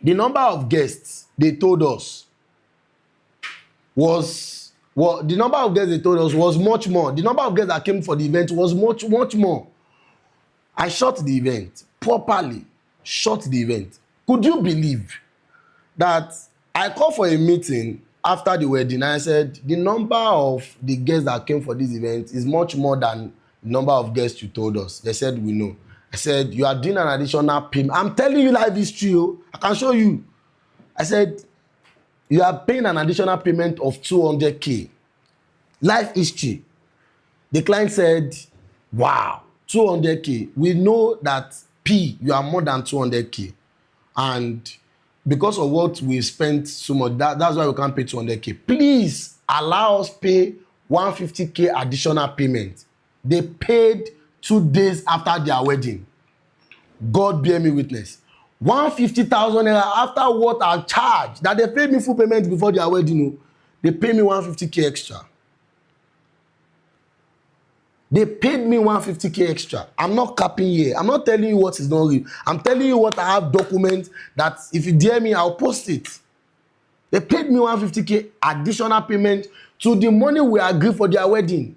the number of guests they told us was Well, the number of guests they told us was much more. The number of guests that came for the event was much, much more. I shot the event properly. Shot the event. Could you believe that I called for a meeting after the wedding? I said, the number of the guests that came for this event is much more than the number of guests you told us. They said, we know. I said, you are doing an additional payment. I'm telling you live history. I can show you. I said, you are paying an additional payment of 200K. Life history. The client said, wow, 200K. We know that P, you are more than 200K. And because of what we spent so much, that's why we can't pay 200K. Please allow us pay 150K additional payment. They paid 2 days after their wedding. God bear me witness. 150,000 naira after what I charged, that they paid me full payment before their wedding. They paid me 150K extra. They paid me 150K extra. I'm not capping here. I'm not telling you what is not real. I'm telling you what I have documents that if you dare me, I'll post it. They paid me 150K additional payment to the money we agreed for their wedding.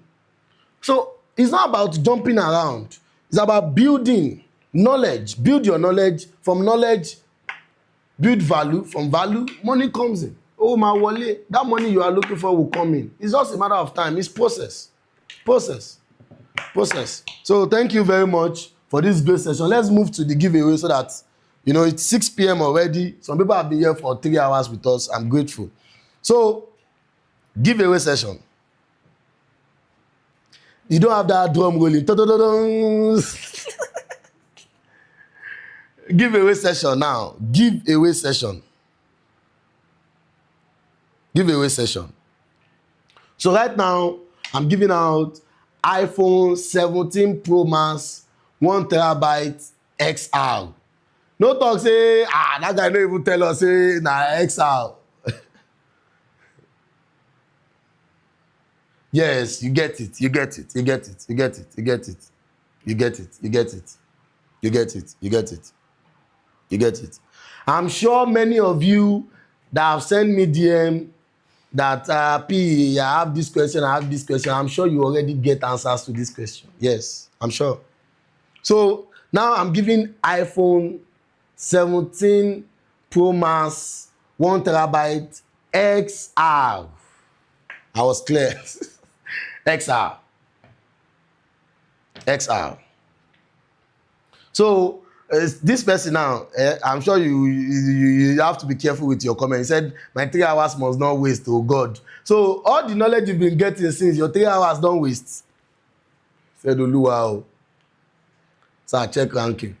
So it's not about jumping around. It's about building knowledge. Build your knowledge. From knowledge, build value. From value, money comes in. Oh, my wale, that money you are looking for will come in. It's just a matter of time. It's process. Process. So thank you very much for this great session. Let's move to the giveaway so that, it's 6 p.m. already. Some people have been here for 3 hours with us. I'm grateful. So, giveaway session. You don't have that drum rolling. Giveaway session now. Giveaway session. So right now, I'm giving out iPhone 17 Pro Max 1TB XR. No talk say, that guy no even tell us say na XR. Yes, you get it. I'm sure many of you that have sent me DM that P, I have this question. I'm sure you already get answers to this question. Yes, I'm sure. So now I'm giving iPhone 17 Pro Max 1TB XR. I was clear. XR. So this person now, I'm sure you have to be careful with your comment. He said, my 3 hours must not waste, oh God. So all the knowledge you've been getting since, your 3 hours don't waste. Said Oluwa. So I check ranking.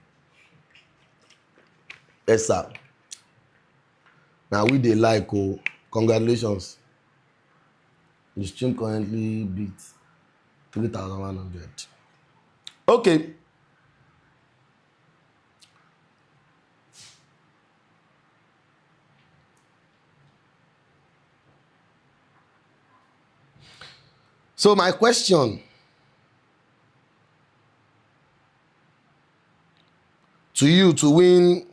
Yes, sir. Now we dey like, congratulations. The stream currently beat 3,100. Okay. So my question to you to win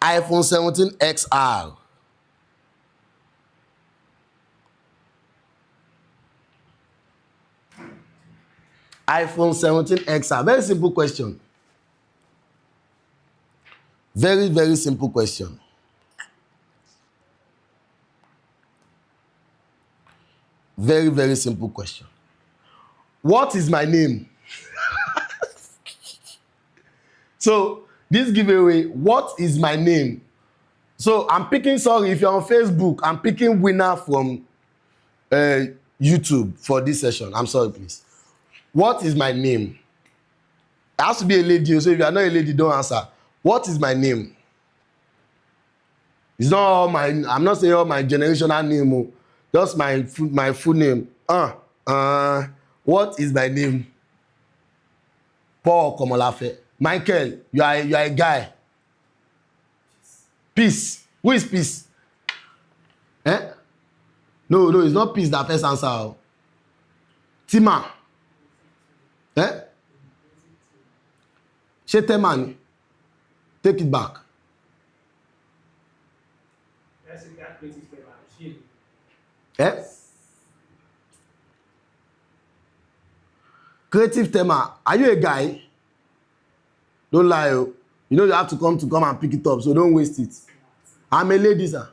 iPhone 17 XR. iPhone 17 XR. Very simple question. Very, very simple question. Very, very simple question. What is my name? So, this giveaway, what is my name? So, I'm picking, sorry, if you're on Facebook, I'm picking winner from YouTube for this session. I'm sorry, please. What is my name? It has to be a lady, so if you are not a lady, don't answer. What is my name? It's not all my, I'm not saying all my generational name, just my full name. What is my name? Paul Komolafe. Michael, you are a guy. Peace. Who is Peace? No, it's not Peace that first answer. Tima. Sheteman. Take it back. Creative Tema, are you a guy? Don't lie. Oh. You know you have to come and pick it up, so don't waste it. I'm a lady, sir.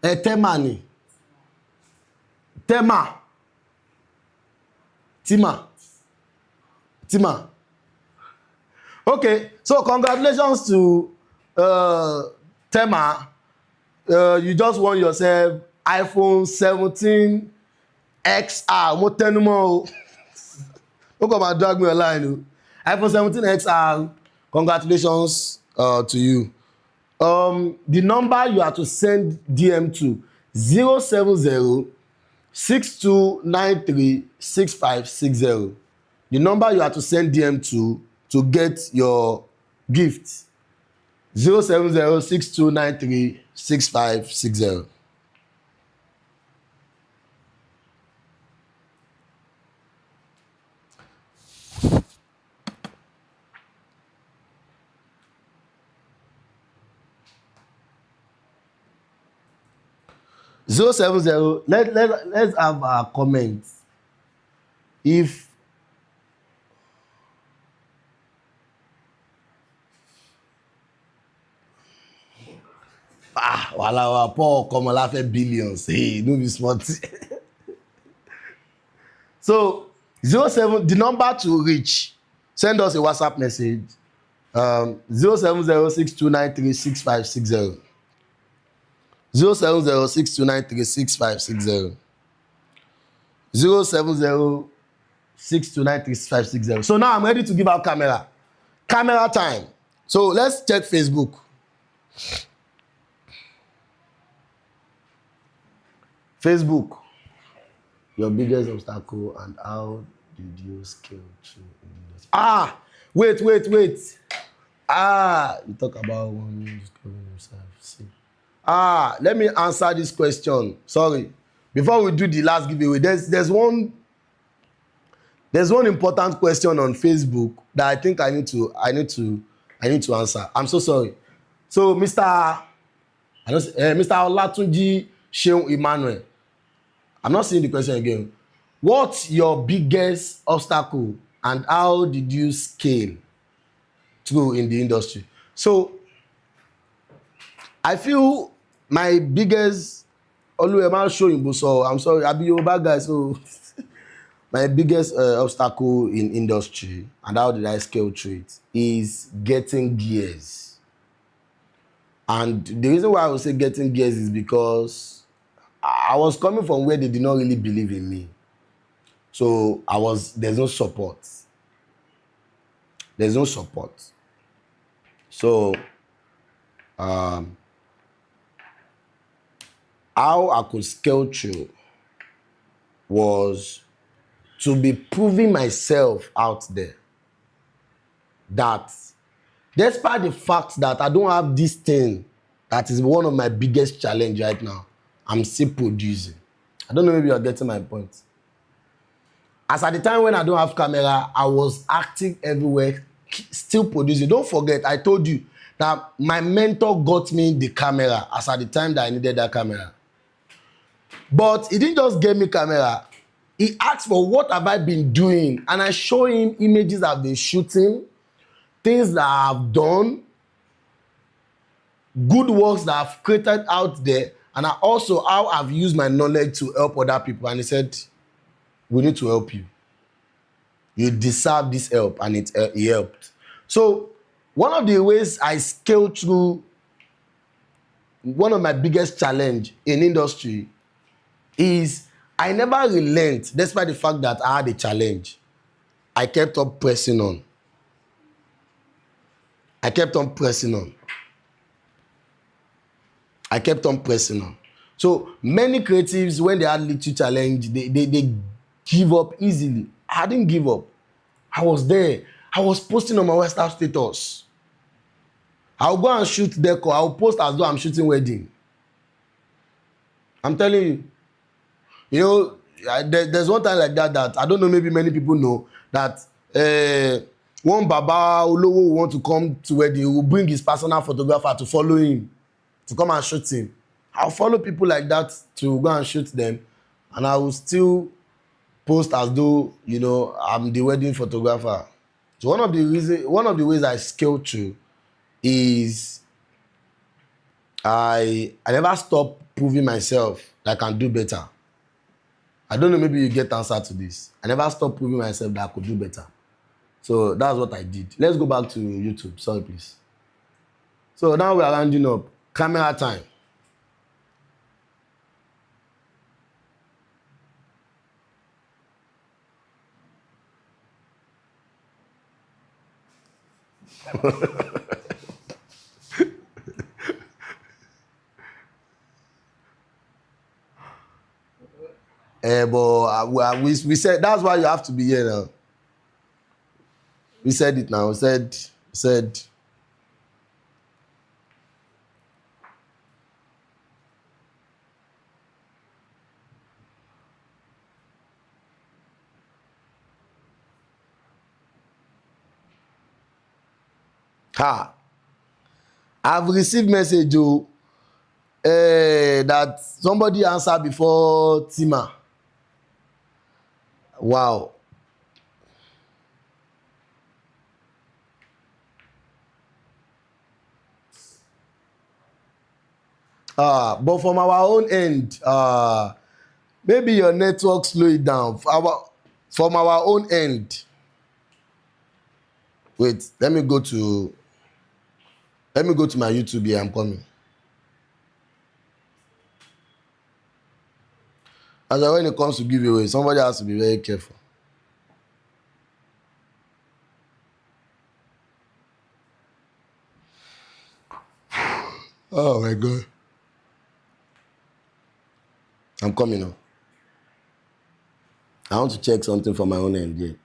Tema ni. Tema. Tima. Okay, so congratulations to Tema. You just won yourself iPhone 17 XR. Mo tẹnu mọ́ o. Don't come and drag me online. iPhone 17 XR. Congratulations to you. The number you have to send DM to 070-6293-6560. The number you have to send DM to get your gift. 070-6293-6560. Let's have a comment. If wala Paul Komolafe billions. Hey, no be smart. So 07, the number to reach, send us a WhatsApp message. 070-6293-6560. 070-6293-6560. 070-6293-6560. So now I'm ready to give out camera. Camera time. So let's check Facebook. Facebook. Your biggest obstacle and how did you scale through this? Wait. You talk about one discovering yourself. See. Let me answer this question. Sorry. Before we do the last giveaway, there's one important question on Facebook that I think I need to answer. I'm so sorry. So Mr. Olatunji Sheun Emmanuel. I'm not seeing the question again. What's your biggest obstacle and how did you scale through in the industry? So I feel my biggest I'm sorry, I'll be your bad guy. So my biggest obstacle in industry and how did I scale through it is getting gears. And the reason why I would say getting gears is because I was coming from where they did not really believe in me. So there's no support. So how I could scale through was to be proving myself out there that despite the fact that I don't have this thing that is one of my biggest challenge right now, I'm still producing. I don't know, maybe you're getting my point. As at the time when I don't have camera, I was active everywhere, still producing. Don't forget, I told you that my mentor got me the camera as at the time that I needed that camera. But he didn't just get me camera. He asked for what have I been doing, and I show him images I've been shooting, things that I've done, good works that I've created out there, and also how I've used my knowledge to help other people. And he said, we need to help you. You deserve this help, and he helped. So one of the ways I scaled through one of my biggest challenge in industry is I never relent despite the fact that I had a challenge. I kept on pressing on. So many creatives, when they had little challenge, they give up easily. I didn't give up. I was there. I was posting on my WhatsApp status. I'll go and shoot decor. I'll post as though I'm shooting wedding. I'm telling you. You know, there's one time like that I don't know, maybe many people know that one Baba Olowo will want to come to wedding, he will bring his personal photographer to follow him, to come and shoot him. I'll follow people like that to go and shoot them, and I will still post as though, you know, I'm the wedding photographer. So one of the ways I scale through is I never stop proving myself that I can do better. I don't know, maybe you get answer to this. I never stopped proving myself that I could do better. So that's what I did. Let's go back to YouTube. Sorry, please. So now we are rounding up. Camera time. But we said that's why you have to be here now. We said it now. We said. I've received message that somebody answered before Tima. Wow. But from our own end, maybe your network slow it down. From our own end. Wait, let me go to my YouTube here. I'm coming. As when it comes to giveaway, somebody has to be very careful. Oh my God. I'm coming now. I want to check something from my own end here.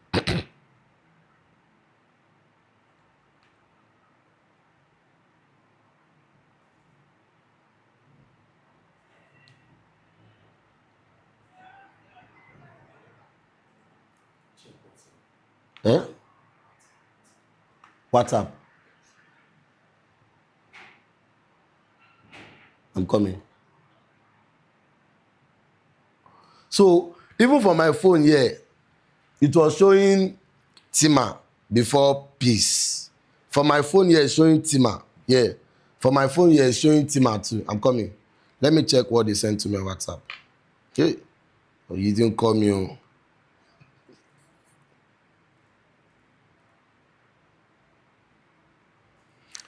WhatsApp. I'm coming. So even for my phone here, it was showing Tima before peace. For my phone here, it's showing Tima. Yeah. For my phone here, it's showing Tima too. I'm coming. Let me check what they sent to me on WhatsApp. Okay. Oh, you didn't call me. Oh.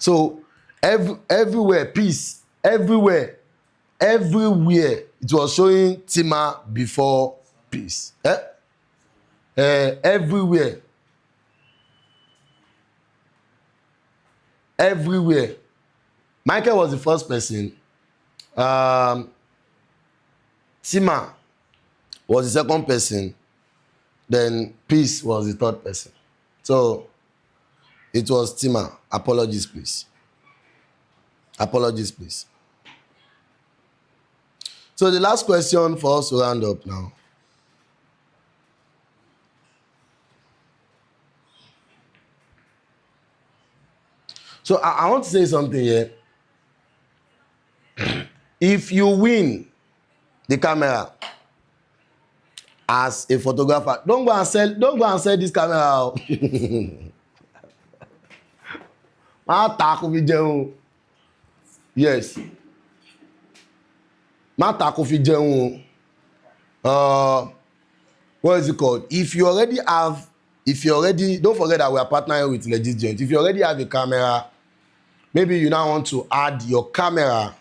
So everywhere, peace. Everywhere, it was showing Tima before peace. Everywhere. Michael was the first person. Tima was the second person. Then peace was the third person. So it was Tima. Apologies, please. So the last question for us to round up now. So I want to say something here. If you win the camera as a photographer, don't go and sell this camera. Yes. What is it called? If you already, don't forget that we are partnering with Legit Joint. If you already have a camera, maybe you now want to add your camera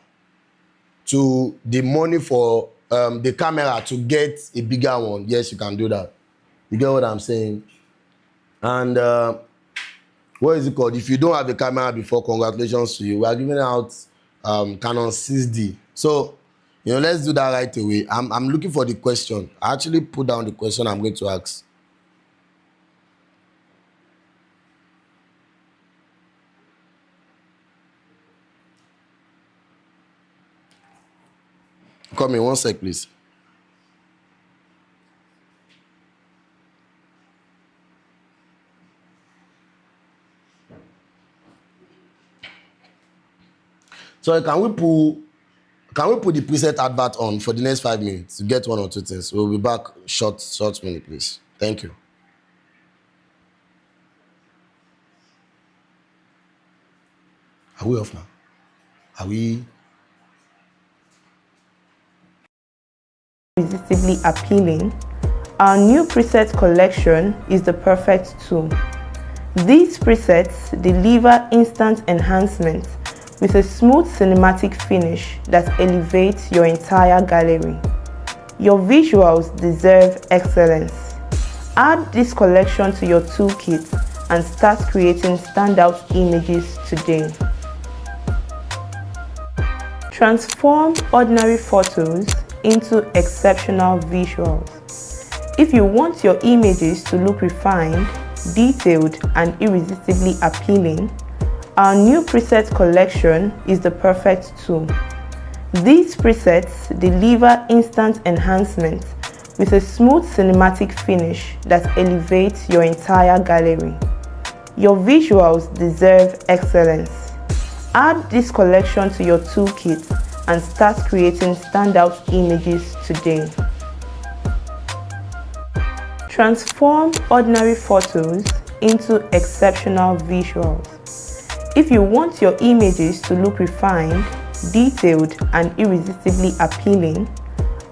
to the money for the camera to get a bigger one. Yes, you can do that. You get what I'm saying? And what is it called? If you don't have a camera before, congratulations to you. We are giving out Canon 6D. So, you know, let's do that right away. I'm looking for the question. I actually put down the question I'm going to ask. Come in, 1 sec, please. So can we Can we put the preset advert on for the next 5 minutes to get one or two things? We'll be back short minute, please. Thank you. Are we off now? Are we? Irresistibly appealing, our new preset collection is the perfect tool. These presets deliver instant enhancement with a smooth cinematic finish that elevates your entire gallery. Your visuals deserve excellence. Add this collection to your toolkit and start creating standout images today. Transform ordinary photos into exceptional visuals. If you want your images to look refined, detailed, and irresistibly appealing, our new preset collection is the perfect tool. These presets deliver instant enhancement with a smooth cinematic finish that elevates your entire gallery. Your visuals deserve excellence. Add this collection to your toolkit and start creating standout images today. Transform ordinary photos into exceptional visuals. If you want your images to look refined, detailed, and irresistibly appealing,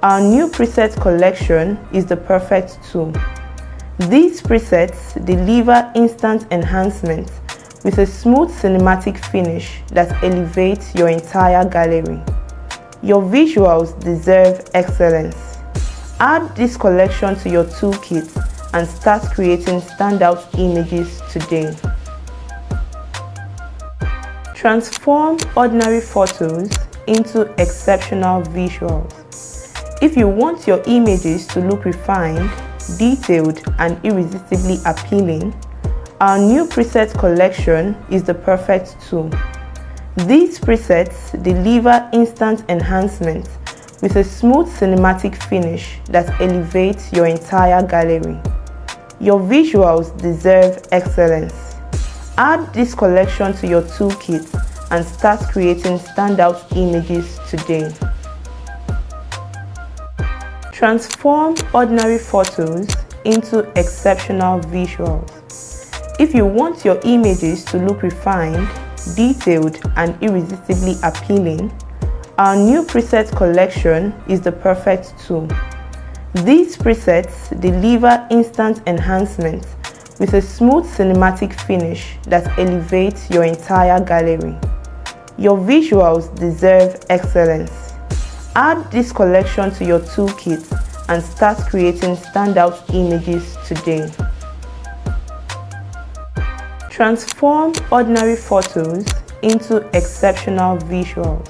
our new preset collection is the perfect tool. These presets deliver instant enhancement with a smooth cinematic finish that elevates your entire gallery. Your visuals deserve excellence. Add this collection to your toolkit and start creating standout images today. Transform ordinary photos into exceptional visuals. If you want your images to look refined, detailed, and irresistibly appealing, our new preset collection is the perfect tool. These presets deliver instant enhancement with a smooth cinematic finish that elevates your entire gallery. Your visuals deserve excellence. Add this collection to your toolkit and start creating standout images today. Transform ordinary photos into exceptional visuals. If you want your images to look refined, detailed, and irresistibly appealing, our new preset collection is the perfect tool. These presets deliver instant enhancement with a smooth cinematic finish that elevates your entire gallery. Your visuals deserve excellence. Add this collection to your toolkit and start creating standout images today. Transform ordinary photos into exceptional visuals.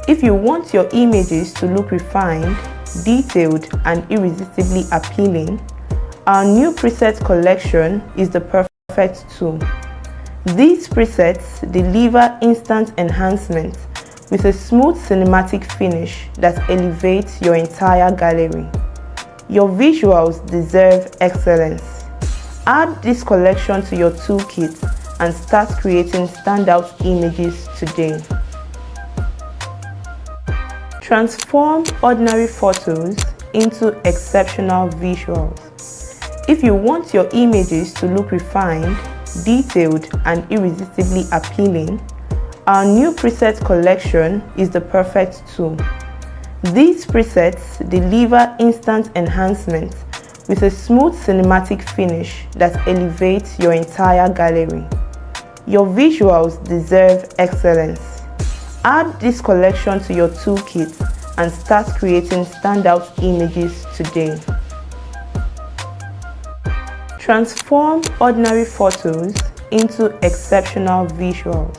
If you want your images to look refined, detailed, and irresistibly appealing, our new preset collection is the perfect tool. These presets deliver instant enhancement with a smooth cinematic finish that elevates your entire gallery. Your visuals deserve excellence. Add this collection to your toolkit and start creating standout images today. Transform ordinary photos into exceptional visuals. If you want your images to look refined, detailed, and irresistibly appealing, our new preset collection is the perfect tool. These presets deliver instant enhancement with a smooth cinematic finish that elevates your entire gallery. Your visuals deserve excellence. Add this collection to your toolkit and start creating standout images today. Transform ordinary photos into exceptional visuals.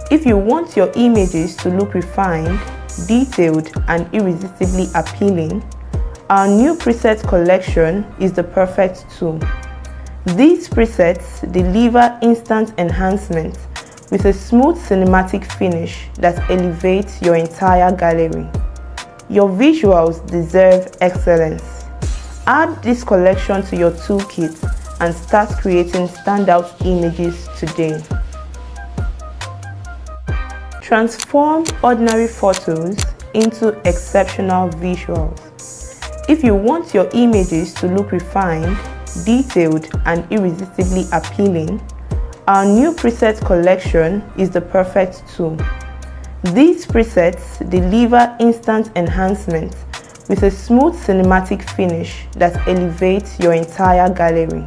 If you want your images to look refined, detailed, and irresistibly appealing, our new preset collection is the perfect tool. These presets deliver instant enhancement with a smooth cinematic finish that elevates your entire gallery. Your visuals deserve excellence. Add this collection to your toolkit and start creating standout images today. Transform ordinary photos into exceptional visuals. If you want your images to look refined, detailed, and irresistibly appealing, our new preset collection is the perfect tool. These presets deliver instant enhancement with a smooth cinematic finish that elevates your entire gallery.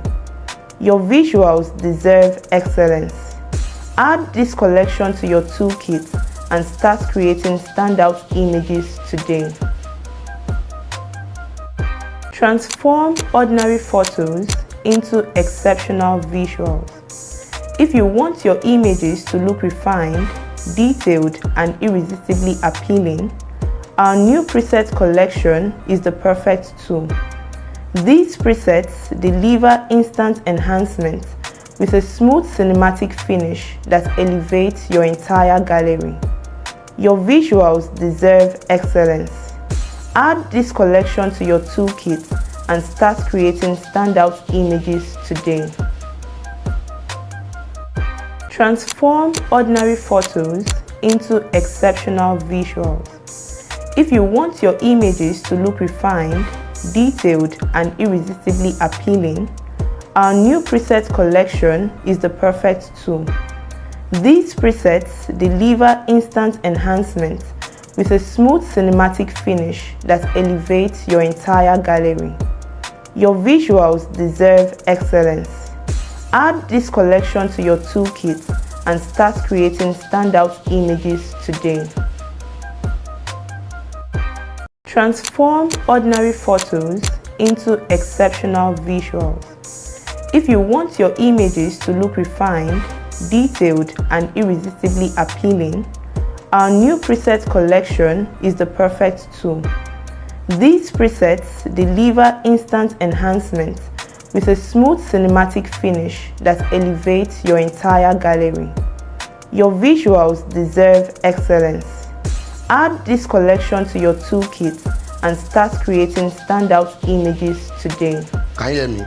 Your visuals deserve excellence. Add this collection to your toolkit and start creating standout images today. Transform ordinary photos into exceptional visuals. If you want your images to look refined, detailed, and irresistibly appealing, our new preset collection is the perfect tool. These presets deliver instant enhancement with a smooth cinematic finish that elevates your entire gallery. Your visuals deserve excellence. Add this collection to your toolkit and start creating standout images today. Transform ordinary photos into exceptional visuals. If you want your images to look refined, detailed, and irresistibly appealing, our new preset collection is the perfect tool. These presets deliver instant enhancement with a smooth cinematic finish that elevates your entire gallery. Your visuals deserve excellence. Add this collection to your toolkit and start creating standout images today. Transform ordinary photos into exceptional visuals. If you want your images to look refined, detailed, and irresistibly appealing, our new preset collection is the perfect tool. These presets deliver instant enhancement with a smooth cinematic finish that elevates your entire gallery. Your visuals deserve excellence. Add this collection to your toolkit and start creating standout images today. Can you hear me?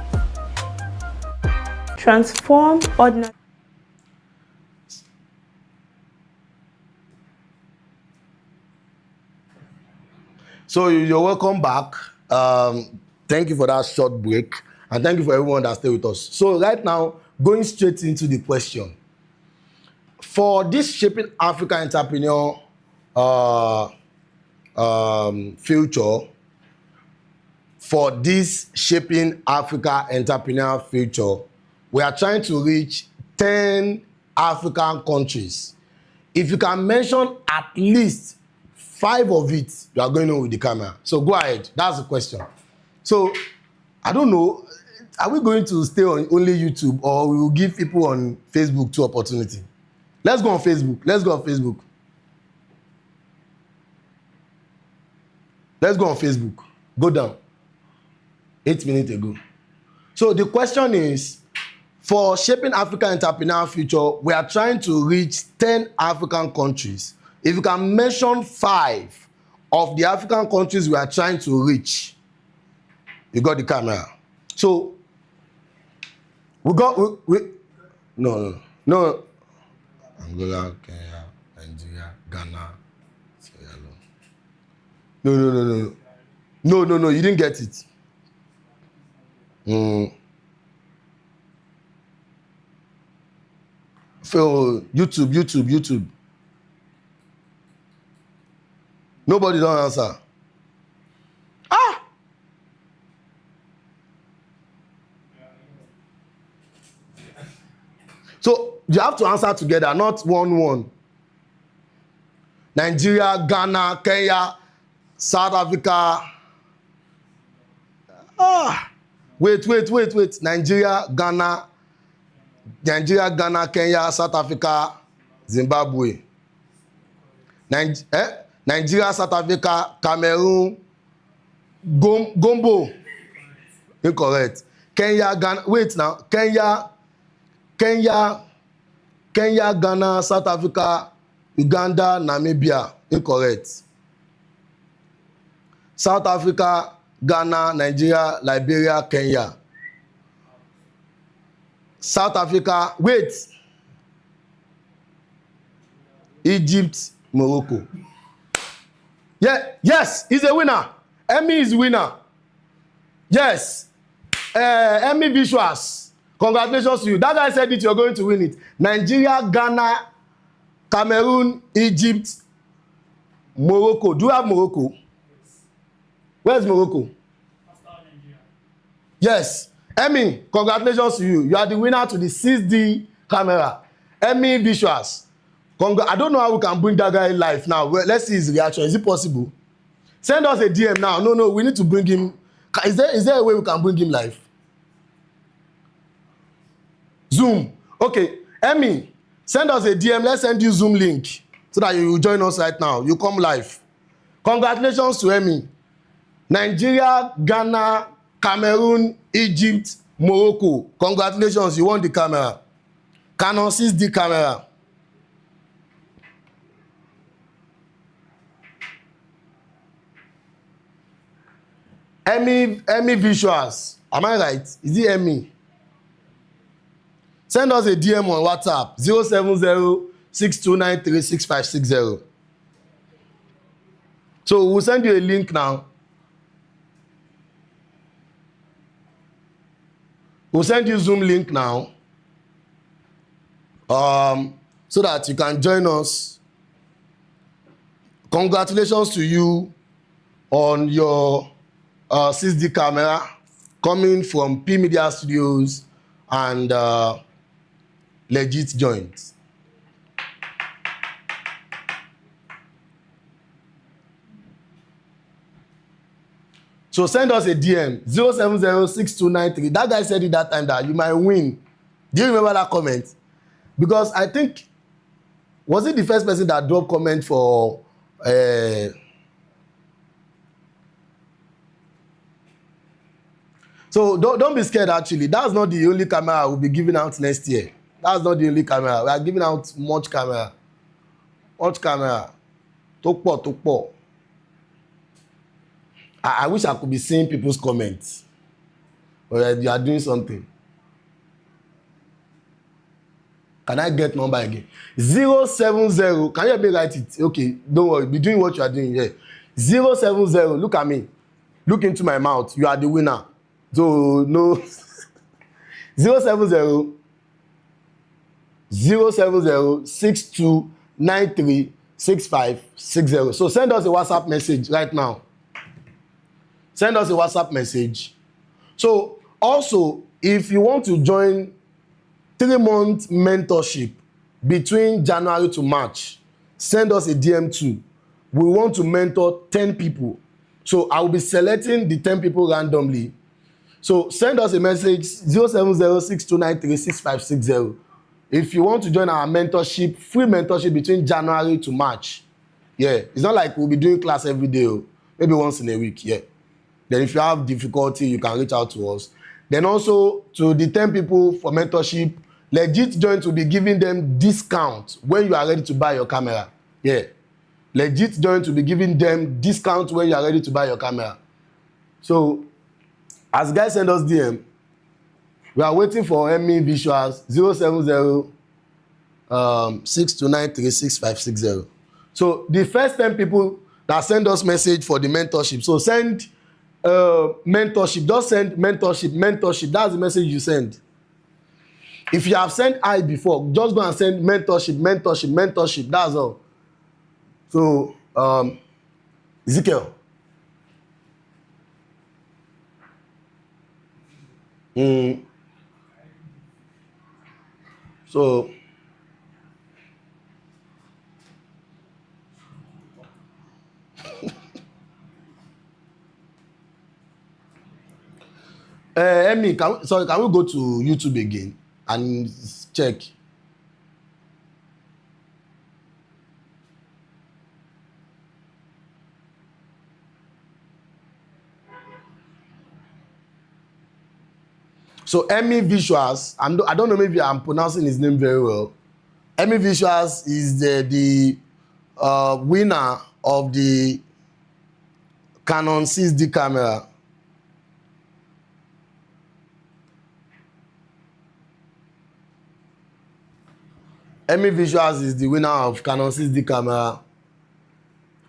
Transform ordinary. So you're welcome back. Thank you for that short break, and thank you for everyone that stayed with us. So right now, going straight into the question. For this Shaping Africa Entrepreneur future, for this Shaping Africa Entrepreneur future, we are trying to reach 10 African countries. If you can mention at least 5 of it, you are going on with the camera. So go ahead. That's the question. So I don't know. Are we going to stay on only YouTube, or we will give people on Facebook 2 opportunity? Let's go on Facebook. Let's go on Facebook. Let's go on Facebook. Go down. 8 minutes ago. So the question is, for Shaping Africa Entrepreneur Future, we are trying to reach 10 African countries. If you can mention 5 of the African countries we are trying to reach, you got the camera. So no. Angola, Kenya, Nigeria, Ghana, Sierra Leone. No, you didn't get it. So YouTube. Nobody don't answer. So you have to answer together, not one. Nigeria, Ghana, Kenya, South Africa. Wait. Nigeria, Ghana, Kenya, South Africa, Zimbabwe. Nigeria, South Africa, Cameroon, Gombo. Incorrect. Kenya, Ghana. Wait now. Kenya, Ghana, South Africa, Uganda, Namibia. Incorrect. South Africa, Ghana, Nigeria, Liberia, Kenya. South Africa, wait. Egypt, Morocco. Yeah, yes, he's a winner. Emmy is winner. Yes. Emmy Visuals. Congratulations to you. That guy said it, you're going to win it. Nigeria, Ghana, Cameroon, Egypt, Morocco. Do you have Morocco? Yes. Where's Morocco? After Nigeria. Yes. Emmy, congratulations to you. You are the winner to the 6D camera. Emmy Visuals. I don't know how we can bring that guy live now. Well, let's see his reaction. Is it possible? Send us a DM now. No, we need to bring him. Is there a way we can bring him live? Zoom. Okay. Emmy, send us a DM. Let's send you Zoom link so that you will join us right now. You come live. Congratulations to Emmy. Nigeria, Ghana, Cameroon, Egypt, Morocco. Congratulations. You won the camera. Canon 6D camera. Emmy Visuals. Am I right? Is it Emmy? Send us a DM on WhatsApp 070-6293-6560. So we'll send you a link now. We'll send you Zoom link now. So that you can join us. Congratulations to you on your 6D camera coming from P Media Studios and Legit Joint. So send us a DM 070-6293. That guy said it that time that you might win. Do you remember that comment? Because I think, was it the first person that dropped comment for So don't be scared actually. That's not the only camera we'll be giving out next year. That's not the only camera. We are giving out much camera. Much camera. Tokpo. I wish I could be seeing people's comments. But you are doing something. Can I get number again? 070. Can you help me write it? Okay, don't worry. Be doing what you are doing here. 070. Look at me. Look into my mouth. You are the winner. So no 070 62936560. So send us a WhatsApp message right now. Send us a WhatsApp message. So also, if you want to join 3-month mentorship between January to March, send us a DM too. We want to mentor 10 people. So I will be selecting the 10 people randomly. So send us a message 070-6293-6560 if you want to join our mentorship, free mentorship between January to March. Yeah, it's not like we'll be doing class every day, maybe once in a week. Yeah. Then if you have difficulty, you can reach out to us. Then also to the 10 people for mentorship, Legit Joint will be giving them discount when you are ready to buy your camera. Yeah. Legit Joint will be giving them discount when you are ready to buy your camera. So as guys send us DM, we are waiting for Emmy Visuals 070-6293-6560. So the first 10 people that send us message for the mentorship. So send mentorship. Just send mentorship. That's the message you send. If you have sent I before, just go and send mentorship. That's all. So Ezekiel. So Emmy, can we go to YouTube again and check? So Emmy Visuals, I don't know, maybe I'm pronouncing his name very well. Emmy Visuals is the winner of the Canon 6D camera. Emmy Visuals is the winner of Canon 6D camera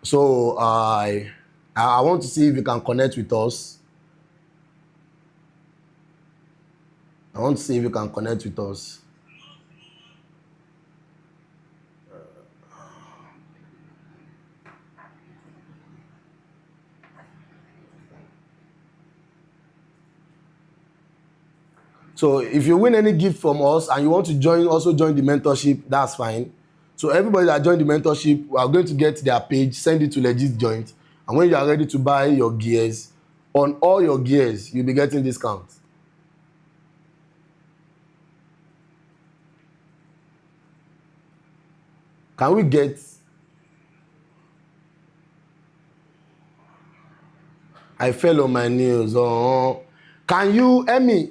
So I want to see if you can connect with us. I want to see if you can connect with us. So if you win any gift from us and you want to also join the mentorship, that's fine. So everybody that joined the mentorship, we are going to get their page, send it to Legit Joint, and when you are ready to buy your gears, on all your gears, you'll be getting discount. Can we get... I fell on my knees. Oh, can you, Emmy?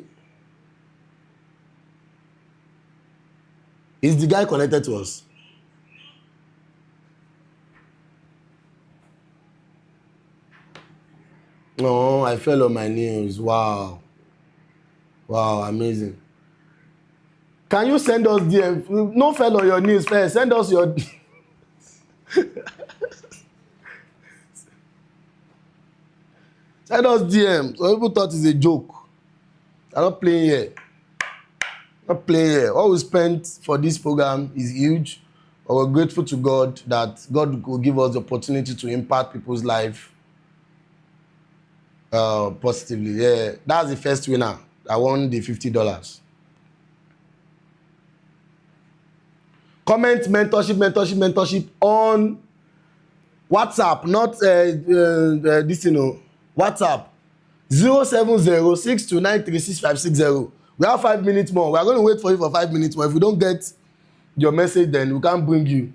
Is the guy connected to us? No, I fell on my knees. Wow. Wow, amazing. Can you send us DM? No, fell on your knees first. Send us your... Send us DM. So people thought it's a joke. I'm not playing here. Not playing here. What we spent for this program is huge. But we're grateful to God that God will give us the opportunity to impact people's life positively. Yeah, that's the first winner. I won the $50. Comment mentorship on WhatsApp, not this, WhatsApp 07062936560. We have 5 minutes more. We are going to wait for you for 5 minutes more. If we don't get your message, then we can't bring you.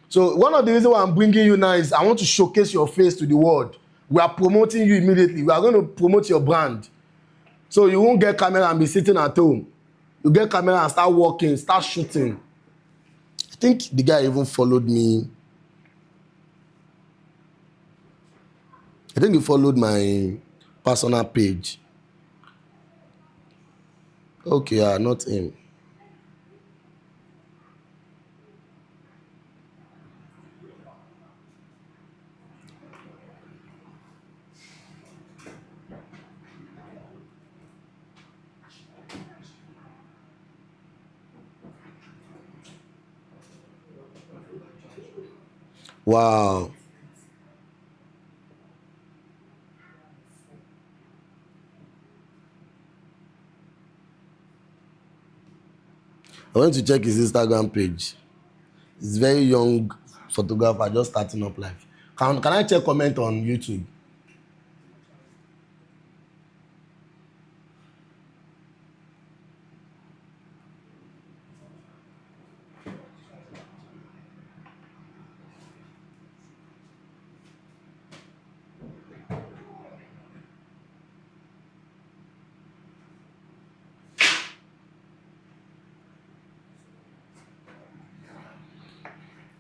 So one of the reasons why I'm bringing you now is I want to showcase your face to the world. We are promoting you immediately. We are going to promote your brand. So you won't get camera and be sitting at home. You get camera and start working, start shooting. I think the guy even followed me. I think he followed my personal page. Okay, not him. Wow. I went to check his Instagram page. He's a very young photographer, just starting up life. Can I check comment on YouTube?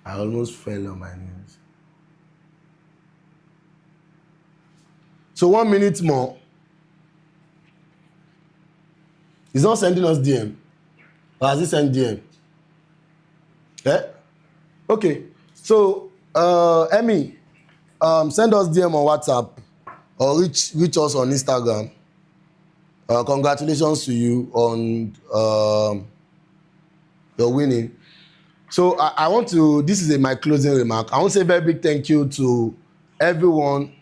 I almost fell on my knees. So 1 minute more. He's not sending us DM. Or has he sent DM? Yeah? Okay. So, Emmy, send us DM on WhatsApp or reach us on Instagram. Congratulations to you on your winning. So I want to, this is my closing remark. I want to say a very big thank you to everyone.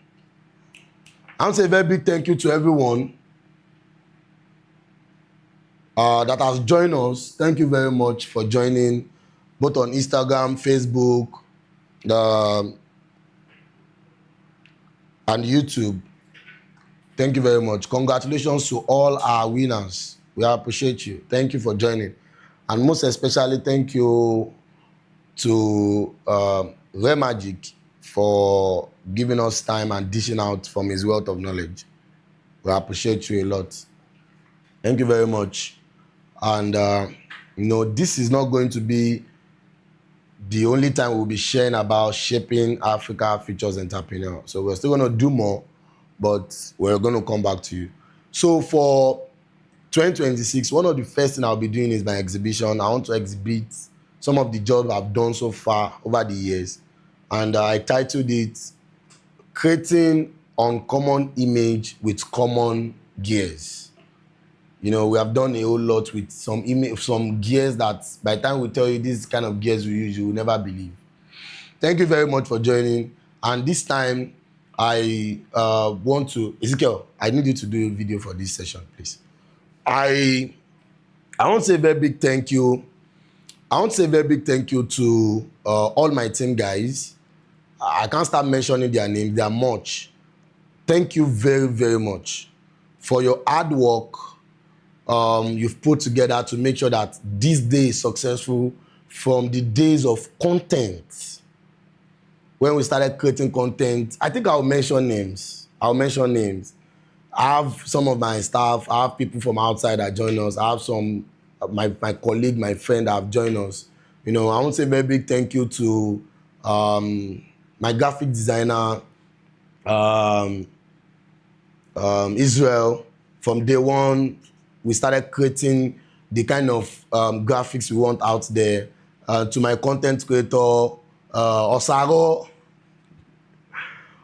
That has joined us. Thank you very much for joining, both on Instagram, Facebook, and YouTube. Thank you very much. Congratulations to all our winners. We appreciate you. Thank you for joining. And most especially, thank you to Remagic for giving us time and dishing out from his wealth of knowledge. We appreciate you a lot. Thank you very much. And, this is not going to be the only time we'll be sharing about shaping Africa Futures Entrepreneur. So we're still going to do more, but we're going to come back to you. So for 2026, one of the first things I'll be doing is my exhibition. I want to exhibit some of the jobs I've done so far over the years. and I titled it Creating Uncommon Image with Common Gears. You know, we have done a whole lot with some gears that by the time we tell you this kind of gears we use, you will never believe. Thank you very much for joining. And this time, I want to, Ezekiel, I need you to do a video for this session, please. I want to say a very big thank you. I want to say a very big thank you to all my team guys. I can't start mentioning their names. They are much. Thank you very, very much for your hard work you've put together to make sure that this day is successful from the days of content. When we started creating content, I think I'll mention names. I have some of my staff, I have people from outside that join us. I have some, my colleague, my friend that have joined us. You know, I want to say a very big thank you to my graphic designer, Israel. From day one, we started creating the kind of graphics we want out there. To my content creator, Osaro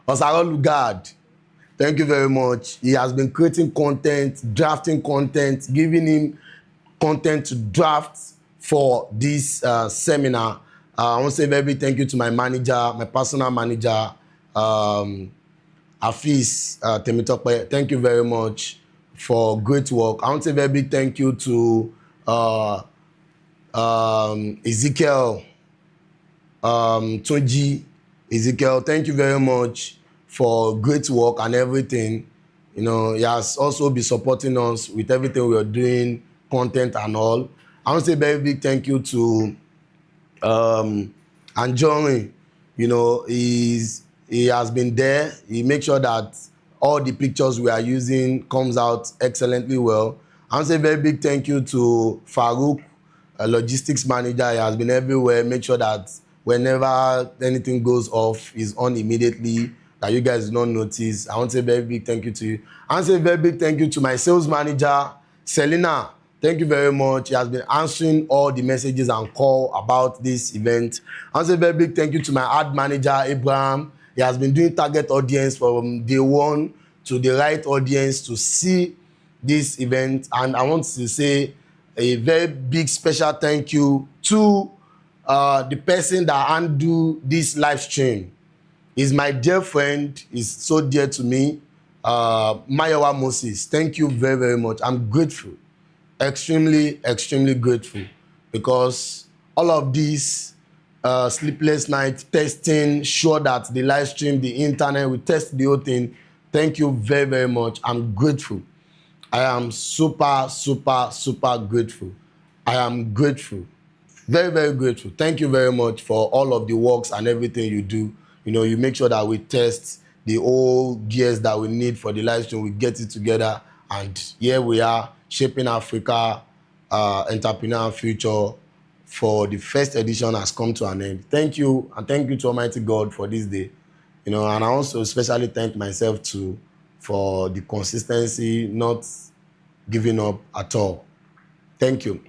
Lugard, thank you very much. He has been creating content, drafting content, giving him content to draft for this seminar. I want to say a very big thank you to my manager, my personal manager, Afis Temitope. Thank you very much for great work. I want to say a very big thank you to Ezekiel. Toji, Ezekiel, thank you very much for great work and everything. You know, he has also been supporting us with everything we are doing, content and all. I want to say a very big thank you to Anjori. You know, he has been there. He makes sure that all the pictures we are using comes out excellently well. I want to say a very big thank you to Farouk, a logistics manager. He has been everywhere, make sure that whenever anything goes off, is on immediately, that you guys do not notice. I want to say a very big thank you to you. I want to say a very big thank you to my sales manager, Selena. Thank you very much. He has been answering all the messages and call about this event. I want to say a very big thank you to my ad manager, Abraham. He has been doing target audience from day one to the right audience to see this event. And I want to say a very big special thank you to the person that handle this live stream. Is my dear friend, is so dear to me, Mayowa Moses. Thank you very, very much. I'm grateful, extremely, extremely grateful, because all of these sleepless nights, testing, sure that the live stream, the internet, we test the whole thing. Thank you very, very much. I'm grateful. I am super, super, super grateful. I am grateful. Very, very grateful. Thank you very much for all of the works and everything you do. You know, you make sure that we test the old gears that we need for the live stream. We get it together, and here we are, shaping Africa, entrepreneurial future. For the first edition has come to an end. Thank you, and thank you to Almighty God for this day. You know, and I also especially thank myself too for the consistency, not giving up at all. Thank you.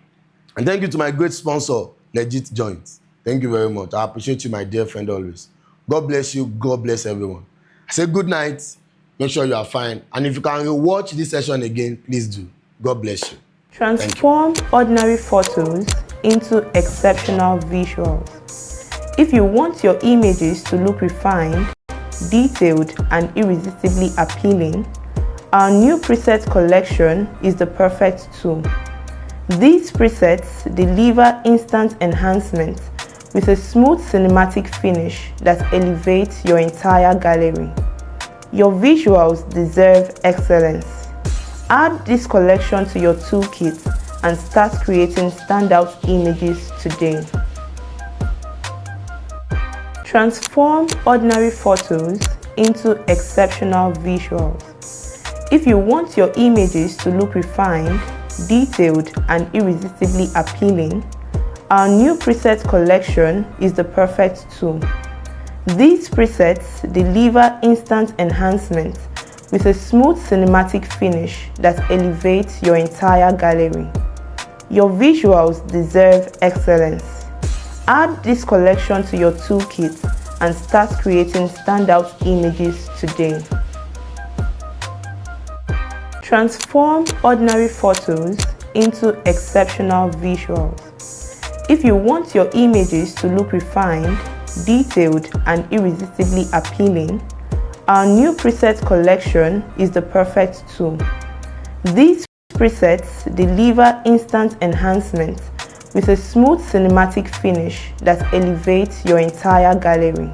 And thank you to my great sponsor, Legit Joints. Thank you very much. I appreciate you, my dear friend, always. God bless you. God bless everyone. I say good night. Make sure you are fine. And if you can watch this session again, please do. God bless you. Transform ordinary photos into exceptional visuals. If you want your images to look refined, detailed, and irresistibly appealing, our new preset collection is the perfect tool. These presets deliver instant enhancement with a smooth cinematic finish that elevates your entire gallery. Your visuals deserve excellence. Add this collection to your toolkit and start creating standout images today. Transform ordinary photos into exceptional visuals. If you want your images to look refined, detailed, and irresistibly appealing, our new preset collection is the perfect tool. These presets deliver instant enhancement with a smooth cinematic finish that elevates your entire gallery. Your visuals deserve excellence. Add this collection to your toolkit and start creating standout images today. Transform ordinary photos into exceptional visuals. If you want your images to look refined, detailed, and irresistibly appealing, our new preset collection is the perfect tool. These presets deliver instant enhancement with a smooth cinematic finish that elevates your entire gallery.